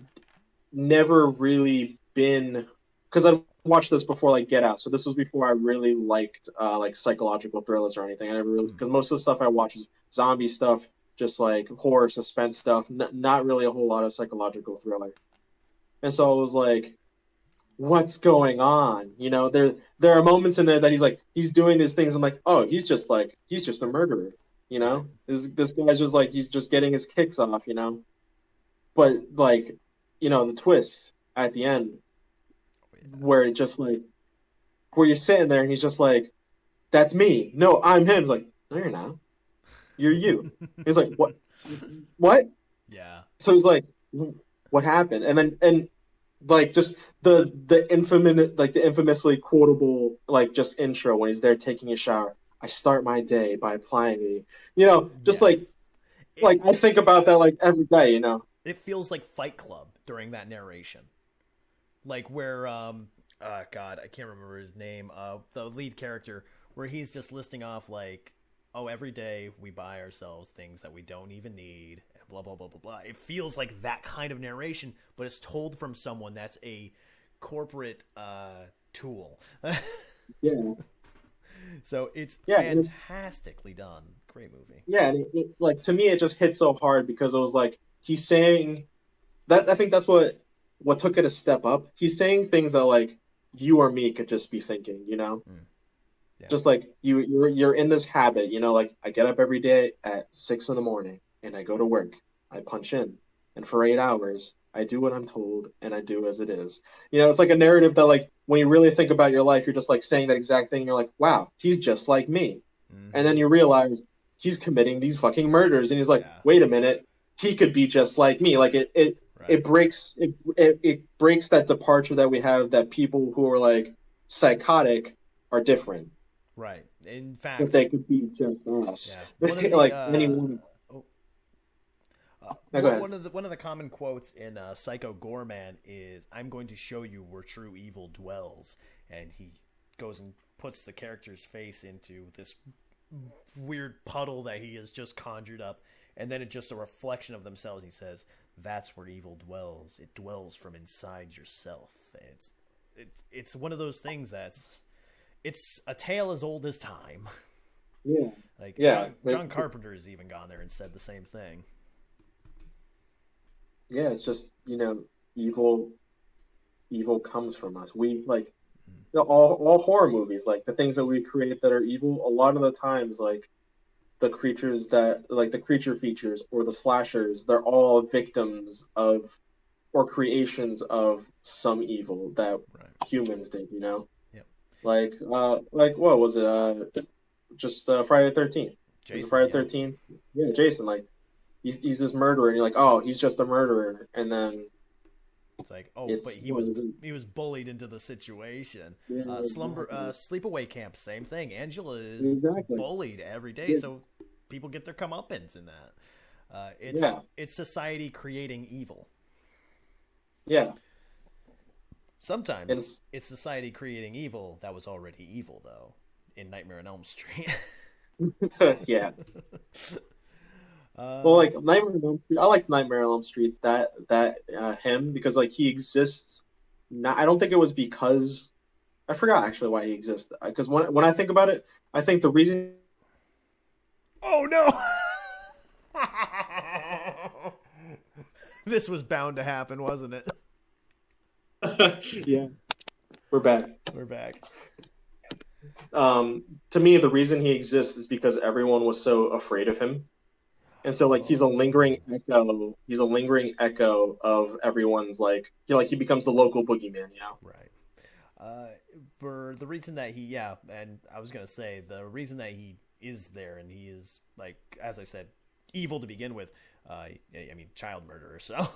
never really been because I watched this before like Get Out, so this was before I really liked like psychological thrillers or anything. I never really Hmm. because most of the stuff I watch is zombie stuff, just like horror suspense stuff, not really a whole lot of psychological thriller. And so I was like, what's going on? You know, there are moments in there that he's doing these things. I'm like, oh, he's just a murderer. You Right. know, this guy's just like he's just getting his kicks off. You know, but like, you know, the twist at the end Oh, yeah. where it just like where you're sitting there and he's just like, that's me. No, I'm him. It's like, no, you're not. You're you. He's like, what? What? Yeah. So he's like, what happened? And like just the infamously quotable like just intro when he's there taking a shower. I start my day by applying the, you know, just Yes. like It I think about that like every day, you know. it feels like Fight Club during that narration. Like where God, I can't remember his name. The lead character where he's just listing off like, oh, every day we buy ourselves things that we don't even need, and blah blah blah blah blah. It feels like that kind of narration, but it's told from someone that's a corporate tool. Yeah, So it's yeah, fantastically done. Great movie. yeah, and like to me it just hit so hard because it was like he's saying that I think that's what took it a step up. He's saying things that like you or me could just be thinking, you know. Mm, yeah. Just like you're in this habit, you know, like I get up every day at 6 in the morning and I go to work. I punch in, and for 8 hours, I do what I'm told and I do as it is. You know, it's like a narrative that like when you really think about your life, you're just like saying that exact thing. And you're like, wow, he's just like me. And Mm-hmm. then you realize he's committing these fucking murders, and he's like, Yeah. wait a minute, he could be just like me. Like Right. it breaks that departure that we have that people who are like psychotic are different Right. In that fact, they could be just us. yeah. One of the Like anyone. oh, Now go ahead. One of the common quotes in Psycho Gorman is, "I'm going to show you where true evil dwells," and he goes and puts the character's face into this weird puddle that he has just conjured up, and then it's just a reflection of themselves. He says, "That's where evil dwells. It dwells from inside yourself." It's one of those things it's a tale as old as time. Yeah. Like Yeah. John Carpenter has even gone there and said the same thing. Yeah, it's just, evil comes from us. We like all horror movies, like the things that we create that are evil, a lot of the times, like the creatures that like the creature features or the slashers, they're all victims of or creations of some evil that humans did, Yep. Like what was it? Just Friday the 13th. Jason, Friday the 13th. Yeah, Jason. Like he's this murderer, and you're like, oh, he's just a murderer, and then it's like, but he was bullied into the situation. Yeah, Sleepaway Camp, same thing. Angela is bullied every day, so people get their comeuppance in that. It's society creating evil. Yeah. Sometimes it's society creating evil that was already evil, though, in Nightmare on Elm Street. Yeah. Well, like Nightmare on Elm Street, I like Nightmare on Elm Street. That him, because like he exists. I don't think it was because I forgot actually why he exists. Because when I think about it, I think the reason. Oh no! This was bound to happen, wasn't it? Yeah, we're back. We're back. To me, the reason he exists is because everyone was so afraid of him. And so, like, he's a lingering echo. He's a lingering echo of everyone's, like, he becomes the local boogeyman, Right. For the reason that and I was gonna say the reason that he is there and he is, like, as I said, evil to begin with. I mean, child murderer. So.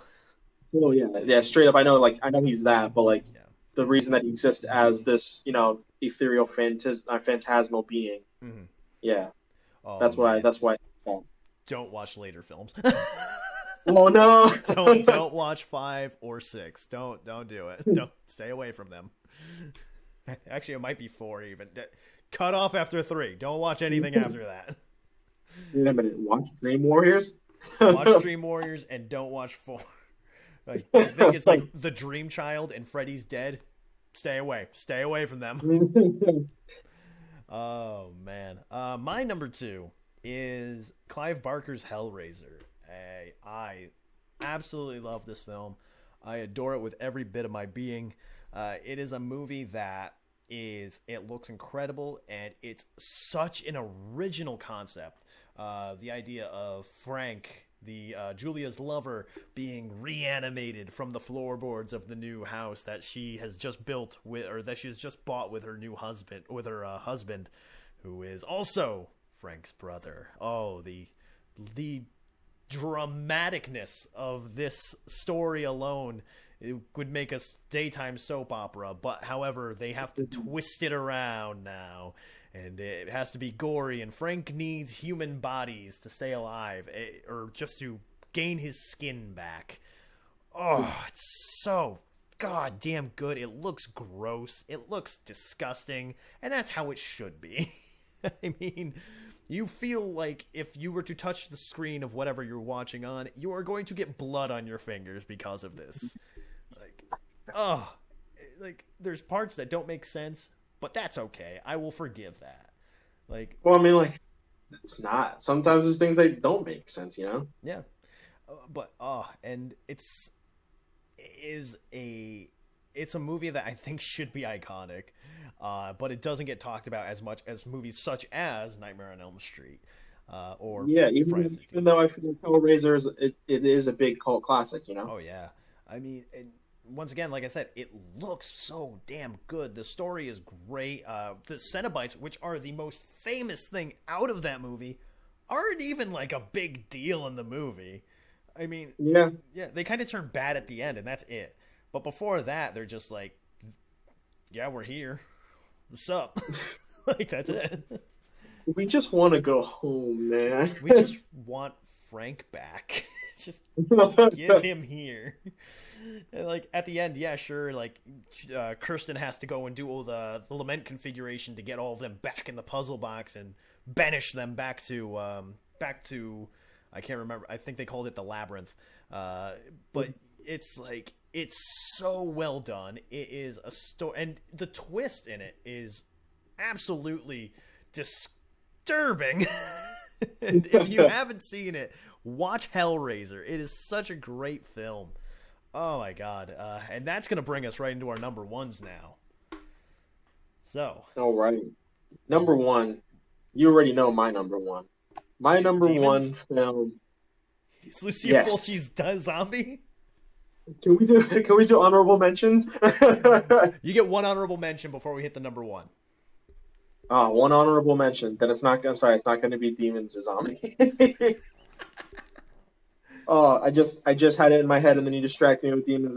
Oh yeah, straight up. I know he's that, but like, the reason that he exists as this, ethereal phantasmal being. Mm-hmm. Yeah. Oh, that's why. Don't watch later films. Oh no! don't watch 5 or 6. Don't do it. Don't stay away from them. Actually, it might be 4 even. Cut off after 3. Don't watch anything after that. Wait a minute. Watch Dream Warriors. Watch Dream Warriors and don't watch 4. Like, I think it's like The Dream Child and Freddy's Dead. Stay away. Stay away from them. Oh man. My number 2 is Clive Barker's Hellraiser. I absolutely love this film. I adore it with every bit of my being. It is a movie that it looks incredible, and it's such an original concept. The idea of Frank, Julia's lover, being reanimated from the floorboards of the new house that she has just built that she has just bought with her husband, who is also Frank's brother. Oh, the dramaticness of this story alone, it would make a daytime soap opera, but however, they have to twist it around now, and it has to be gory, and Frank needs human bodies to stay alive, or just to gain his skin back. Oh, it's so goddamn good. It looks gross. It looks disgusting, and that's how it should be. I mean, you feel like if you were to touch the screen of whatever you're watching on, you are going to get blood on your fingers because of this. There's parts that don't make sense, but that's okay. I will forgive that. Well, I mean, it's not. Sometimes there's things that don't make sense, Yeah. And it's a movie that I think should be iconic, but it doesn't get talked about as much as movies such as Nightmare on Elm Street, or even though I feel Hellraiser it is a big cult classic, Oh yeah, I mean, once again, like I said, it looks so damn good. The story is great. The Cenobites, which are the most famous thing out of that movie, aren't even like a big deal in the movie. I mean, yeah, they kind of turn bad at the end, and that's it. But before that, they're just like, yeah, we're here. What's up? That's it. We just want to go home, man. We just want Frank back. Just get him here. And like at the end, yeah, sure. Like Kirsten has to go and do all the lament configuration to get all of them back in the puzzle box and banish them back to I can't remember. I think they called it the labyrinth. But it's like it's so well done. It is a story, and the twist in it is absolutely disturbing. And if you haven't seen it, watch Hellraiser. It is such a great film. Oh my god. And that's going to bring us right into our number ones now. So. All right. Number one. You already know my number one. My number Demons? one film. Is Lucia Yes. Fulci's zombie? Can we do honorable mentions? You get one honorable mention before we hit the number one. One honorable mention. Then it's not. I'm sorry. It's not going to be demons or zombie. Oh, I just had it in my head, and then you distracted me with demons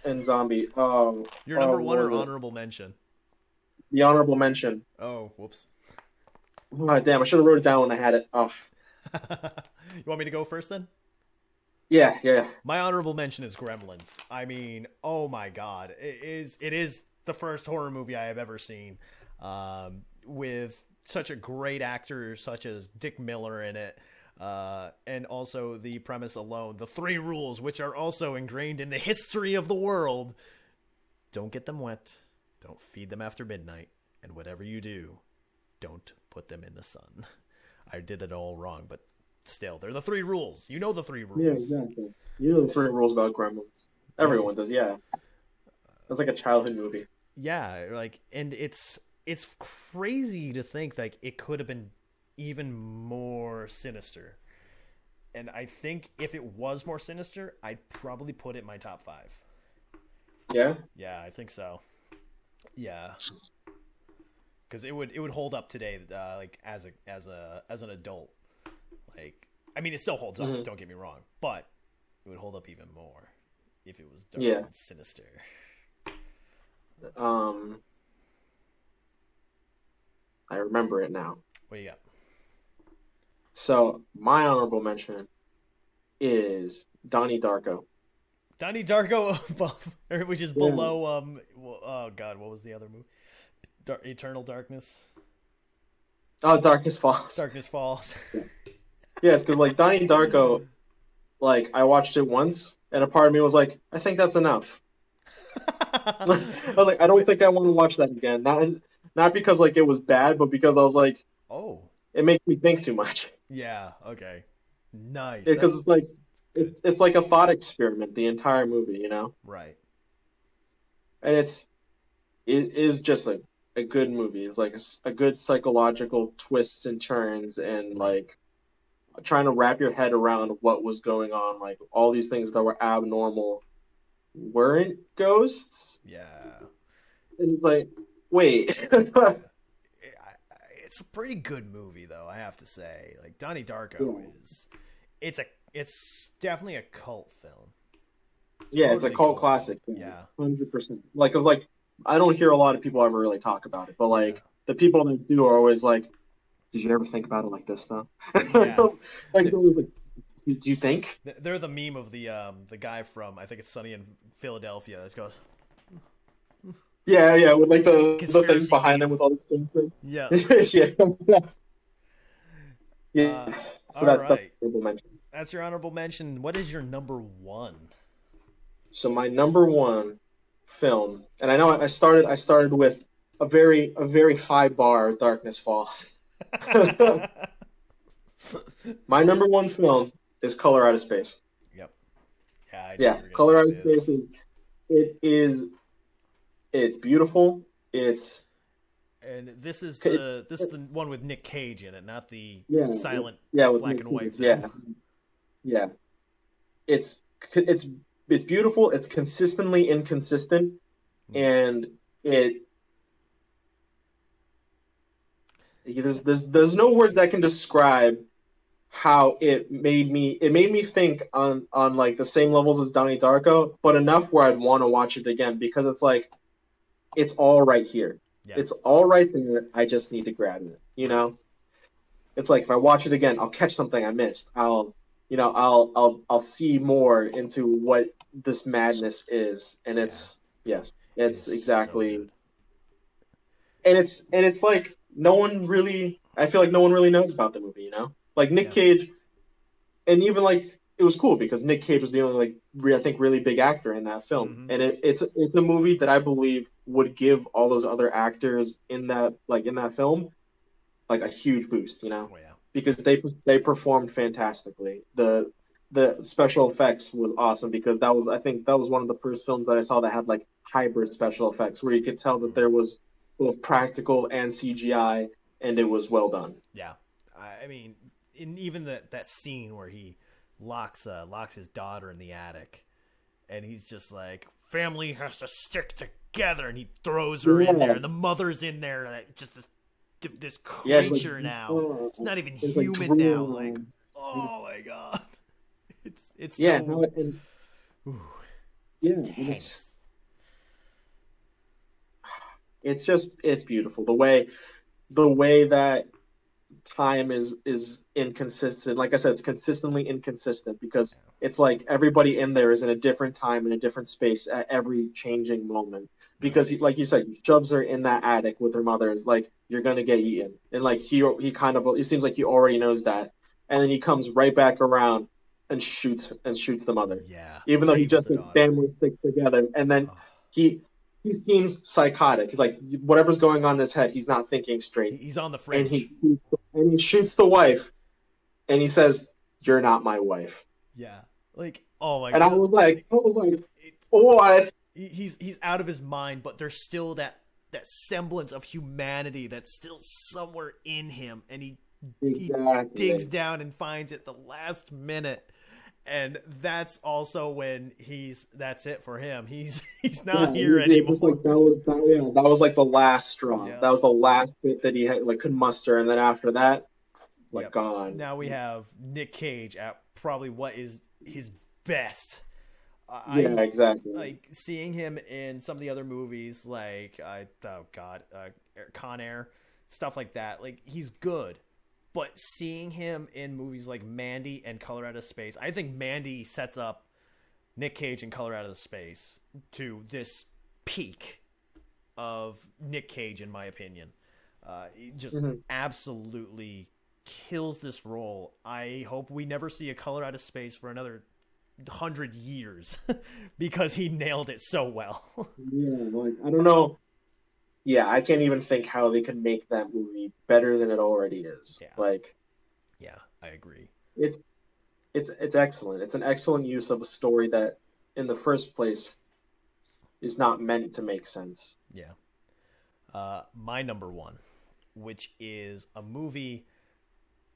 and zombie. Oh, Your number one what or was it? honorable mention? The honorable mention. Oh, whoops. Oh, damn, I should have wrote it down when I had it. Oh, You want me to go first then? yeah. My honorable mention is Gremlins. I mean, oh my god, it is the first horror movie I have ever seen, with such a great actor such as Dick Miller in it, and also the premise alone, the 3 rules, which are also ingrained in the history of the world: don't get them wet, don't feed them after midnight, and whatever you do, don't put them in the sun. I did it all wrong, but still, they're the 3 rules. You know the 3 rules. Yeah, exactly. You know the 3 rules about Gremlins. Everyone does, yeah. It's like a childhood movie. Yeah, like, and it's crazy to think like it could have been even more sinister. And I think if it was more sinister, I'd probably put it in my top 5. Yeah? Yeah, I think so. Yeah, because it would hold up today, like as an adult. Like, I mean, it still holds up. Mm-hmm. Don't get me wrong, but it would hold up even more if it was dark and sinister. I remember it now. What do you got? So my honorable mention is Donnie Darko. Donnie Darko above, which is below. Oh God, what was the other movie? Eternal Darkness. Oh, Darkness Falls. Darkness Falls. Yes, because like Donnie Darko, like I watched it once, and a part of me was like, I think that's enough. I was like, I don't think I want to watch that again. Not because like it was bad, but because I was like, oh, it makes me think too much. Yeah. Okay. Nice. Because it's like it's like a thought experiment the entire movie, you know. Right. And it is just a good movie. It's like a good psychological twists and turns, and like trying to wrap your head around what was going on. Like all these things that were abnormal weren't ghosts. Yeah. And it's like, wait. It's a pretty good movie, though, I have to say. Like Donnie Darko it's definitely a cult film. It's a cult classic. Yeah. 100%. Like, cause like I don't hear a lot of people ever really talk about it, but like the people that do are always like, "Did you ever think about it like this, though?" Yeah. Like, they're always like, "Do you think?" They're the meme of the guy from, I think it's Sunny in Philadelphia that goes, Yeah, with like the things behind meme. them with all the things. yeah. Yeah. So All that's right. the honorable mention. That's your honorable mention. What is your number 1? So my number 1 film, and I know I started with a very high bar, Darkness Falls. My number 1 film is Color Out of Space. Yep. Yeah. Color Out of Space it's beautiful. And this is the one with Nick Cage in it, not the silent with black Nick and white Cage, film. Yeah. It's beautiful. It's consistently inconsistent, and there's no words that can describe how it made me think on like the same levels as Donnie Darko, but enough where I'd want to watch it again, because it's like it's all right here. Yeah. It's all right there. I just need to grab it. You know, it's like if I watch it again, I'll catch something I missed. I'll I'll see more into what this madness is, and Yeah, it is it's so exactly, good. and it's like no one really, I feel like no one really knows about the movie, like Nick Yeah. Cage, and even like it was cool because Nick Cage was the only like I think really big actor in that film, Mm-hmm. and it's a movie that I believe would give all those other actors in that film like a huge boost, Oh yeah. because they performed fantastically. The special effects was awesome because I think that was one of the first films that I saw that had like hybrid special effects where you could tell that Mm-hmm. there was both practical and CGI, and it was well done. Yeah. I mean, in even that scene where he locks his daughter in the attic, and he's just like, family has to stick together, and he throws her in there, Yeah, and the mother's in there, like, just this yeah, it's like creature now. It's not even it's like human now. Like, drooling. oh my god, it's Yeah, so no, and ooh, it's yeah, and intense. it's just it's beautiful the way that time is inconsistent. Like I said, it's consistently inconsistent because it's like everybody in there is in a different time in a different space at every changing moment. Right. Because like you said, he shoves her in that attic with her mother. Is like you're gonna get eaten, and like he kind of it seems like he already knows that, and then he comes right back around and shoots the mother, Yeah, even though he saves just the said daughter. family sticks together, and then Oh, he he seems psychotic. Like whatever's going on in his head, he's not thinking straight, he's on the and fringe. he shoots the wife, and he says, "You're not my wife." Yeah, like, oh my And I god, was like, like, it, what? he's out of his mind, but there's still that semblance of humanity that's still somewhere in him, and he digs Exactly. down and finds it the last minute. And that's also when that's it for him. He's Yeah, not here it was anymore. like that was like the last straw. Yeah. That was the last bit that he had like could muster, and then after that, like Yep. gone. Now we have Nick Cage at probably what is his best. Yeah, I exactly. like seeing him in some of the other movies, like oh god, Con Air, stuff like that. Like, he's good, but seeing him in movies like Mandy and Color Out of Space, I think Mandy sets up Nick Cage and Color Out of Space to this peak of Nick Cage, in my opinion. He just Mhm. absolutely kills this role. I hope we never see a Color Out of Space for another 100 years because he nailed it so well. Yeah, like I don't know. Yeah, I can't even think how they could make that movie better than it already is. Yeah, Like yeah, I agree. it's it's excellent. It's an excellent use of a story that in the first place is not meant to make sense. Yeah. My number one, which is a movie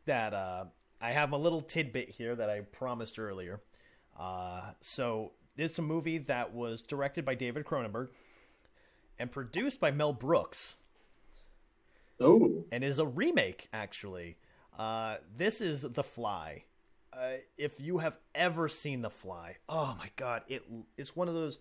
that I have a little tidbit here that I promised earlier. So it's a movie that was directed by David Cronenberg and produced by Mel Brooks, Oh, and is a remake, actually. This is The Fly. If you have ever seen The Fly, oh my god, it's one of those.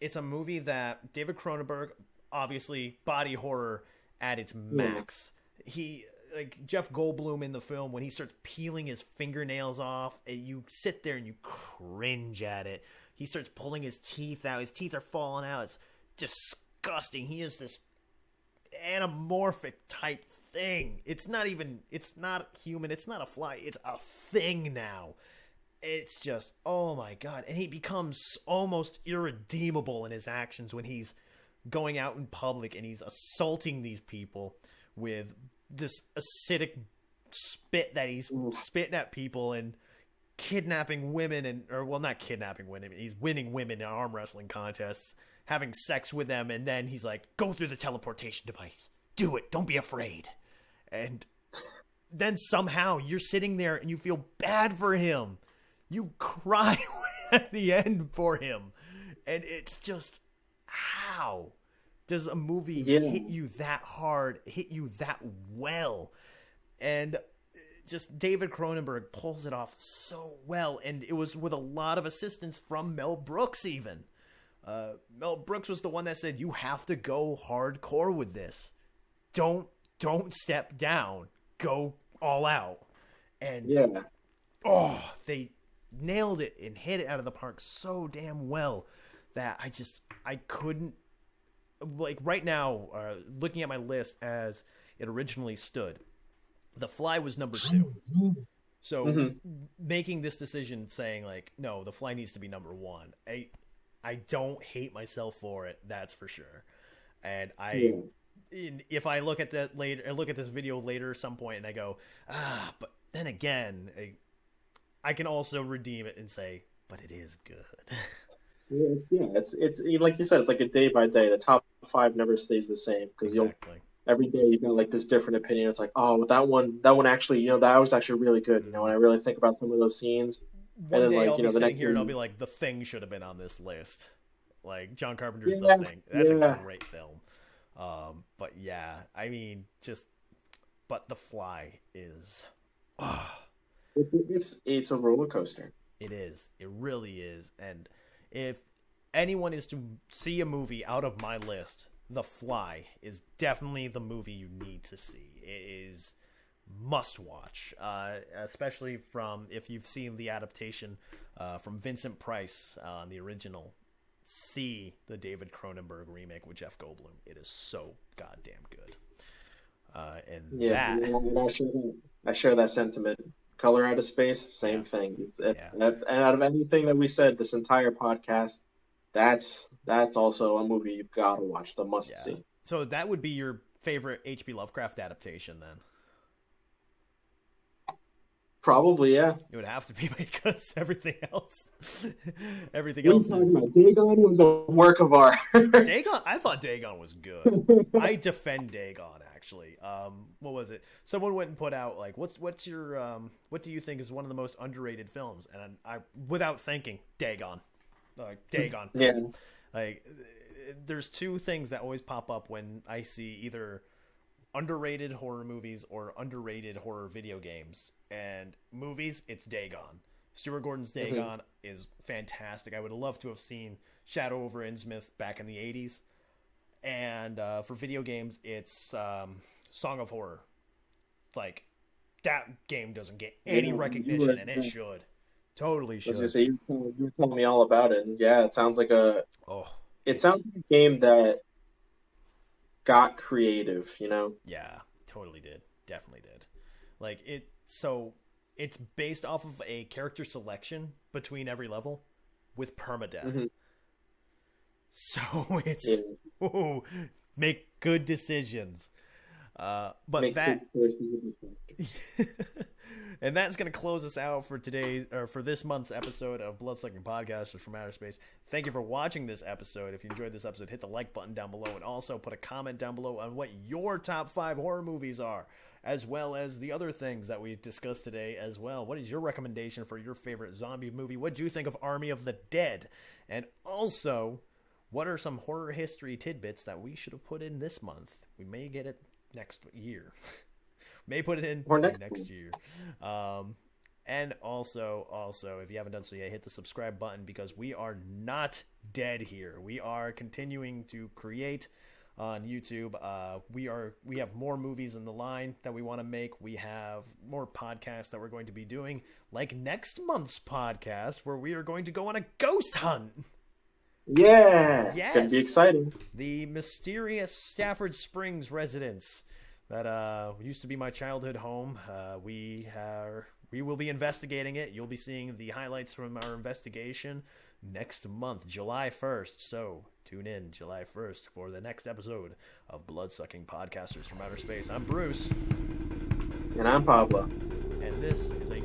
It's a movie that David Cronenberg, obviously body horror at its yeah. max. He, like Jeff Goldblum in the film, when he starts peeling his fingernails off, and you sit there and you cringe at it. He starts pulling his teeth out. His teeth are falling out. It's disgusting. He is this anamorphic type thing. It's not even, it's not human. It's not a fly. It's a thing now. It's just, oh my god. And he becomes almost irredeemable in his actions when he's going out in public and he's assaulting these people with this acidic spit that he's Oof. spitting at people, and kidnapping women, and or well, not kidnapping women, he's winning women in arm wrestling contests, having sex with them, and then he's like, go through the teleportation device, do it, don't be afraid. And then somehow you're sitting there and you feel bad for him, you cry at the end for him, and it's just, how does a movie Yeah. hit you that hard, hit you that well? And just David Cronenberg pulls it off so well, and it was with a lot of assistance from Mel Brooks. Even Mel Brooks was the one that said, "You have to go hardcore with this. Don't step down. Go all out." And Yeah. they nailed it and hit it out of the park so damn well that I couldn't, like, right now, looking at my list as it originally stood, The Fly was number 2. So making this decision saying, like, no, The Fly needs to be number 1, I don't hate myself for it, that's for sure. And if I look at that later, I look at this video later at some point and I go, but then again, I can also redeem it and say, but it is good. It's like you said, it's like a day by day. The top 5 never stays the same because Exactly. every day you got like this different opinion. It's like, oh, that one actually, that was actually really good. And I really think about some of those scenes. One and then, day like, I'll be the sitting next here and one, I'll be like, The Thing should have been on this list. Like, John Carpenter's The Thing. That's a great film. But yeah, I mean, but The Fly is... It's a roller coaster. It is. It really is. And if anyone is to see a movie out of my list, The Fly is definitely the movie you need to see. It is must watch, especially if you've seen the adaptation from Vincent Price on the original. See the David Cronenberg remake with Jeff Goldblum. It is so goddamn good. I share that sentiment. Color Out of Space, same thing. And out of anything that we said this entire podcast, that's also a movie you've got to watch. The must see. So that would be your favorite H.P. Lovecraft adaptation, then? Probably, yeah. It would have to be because everything else What are you talking about? Dagon was a work of art. Dagon, I thought Dagon was good. I defend Dagon, actually. What was it? Someone went and put out, like, what's your what do you think is one of the most underrated films? And I without thinking, Dagon. Dagon. Yeah. Like, there's 2 things that always pop up when I see either underrated horror movies or underrated horror video games. And movies, it's Dagon. Stuart Gordon's Dagon is fantastic. I would love to have seen Shadow over Innsmouth back in the 80s. And for video games, it's Song of Horror. Like, that game doesn't get any recognition, and it should. Totally should. I was gonna say, you were telling me all about it, and yeah, it sounds like it sounds like a game that got creative, Yeah, totally did. Definitely did. Like, it's based off of a character selection between every level with permadeath. So it's make good decisions. But make that and that's going to close us out for this month's episode of Bloodsucking Podcasters from Outer Space. Thank you for watching this episode. If you enjoyed this episode, hit the like button down below and also put a comment down below on what your top 5 horror movies are, as well as the other things that we discussed today as well. What is your recommendation for your favorite zombie movie? What do you think of Army of the Dead? And also, what are some horror history tidbits that we should have put in this month? We may get it next year. May put it in next year. And also, if you haven't done so yet, hit the subscribe button because we are not dead here. We are continuing to create on YouTube. We have more movies in the line that we want to make. We have more podcasts that we're going to be doing, like next month's podcast, where we are going to go on a ghost hunt. Yeah, yes. It's going to be exciting. The mysterious Stafford Springs residence that used to be my childhood home. We will be investigating it. You'll be seeing the highlights from our investigation next month, July 1st. So tune in July 1st for the next episode of Bloodsucking Podcasters from Outer Space. I'm Bruce. And I'm Pablo. And this is a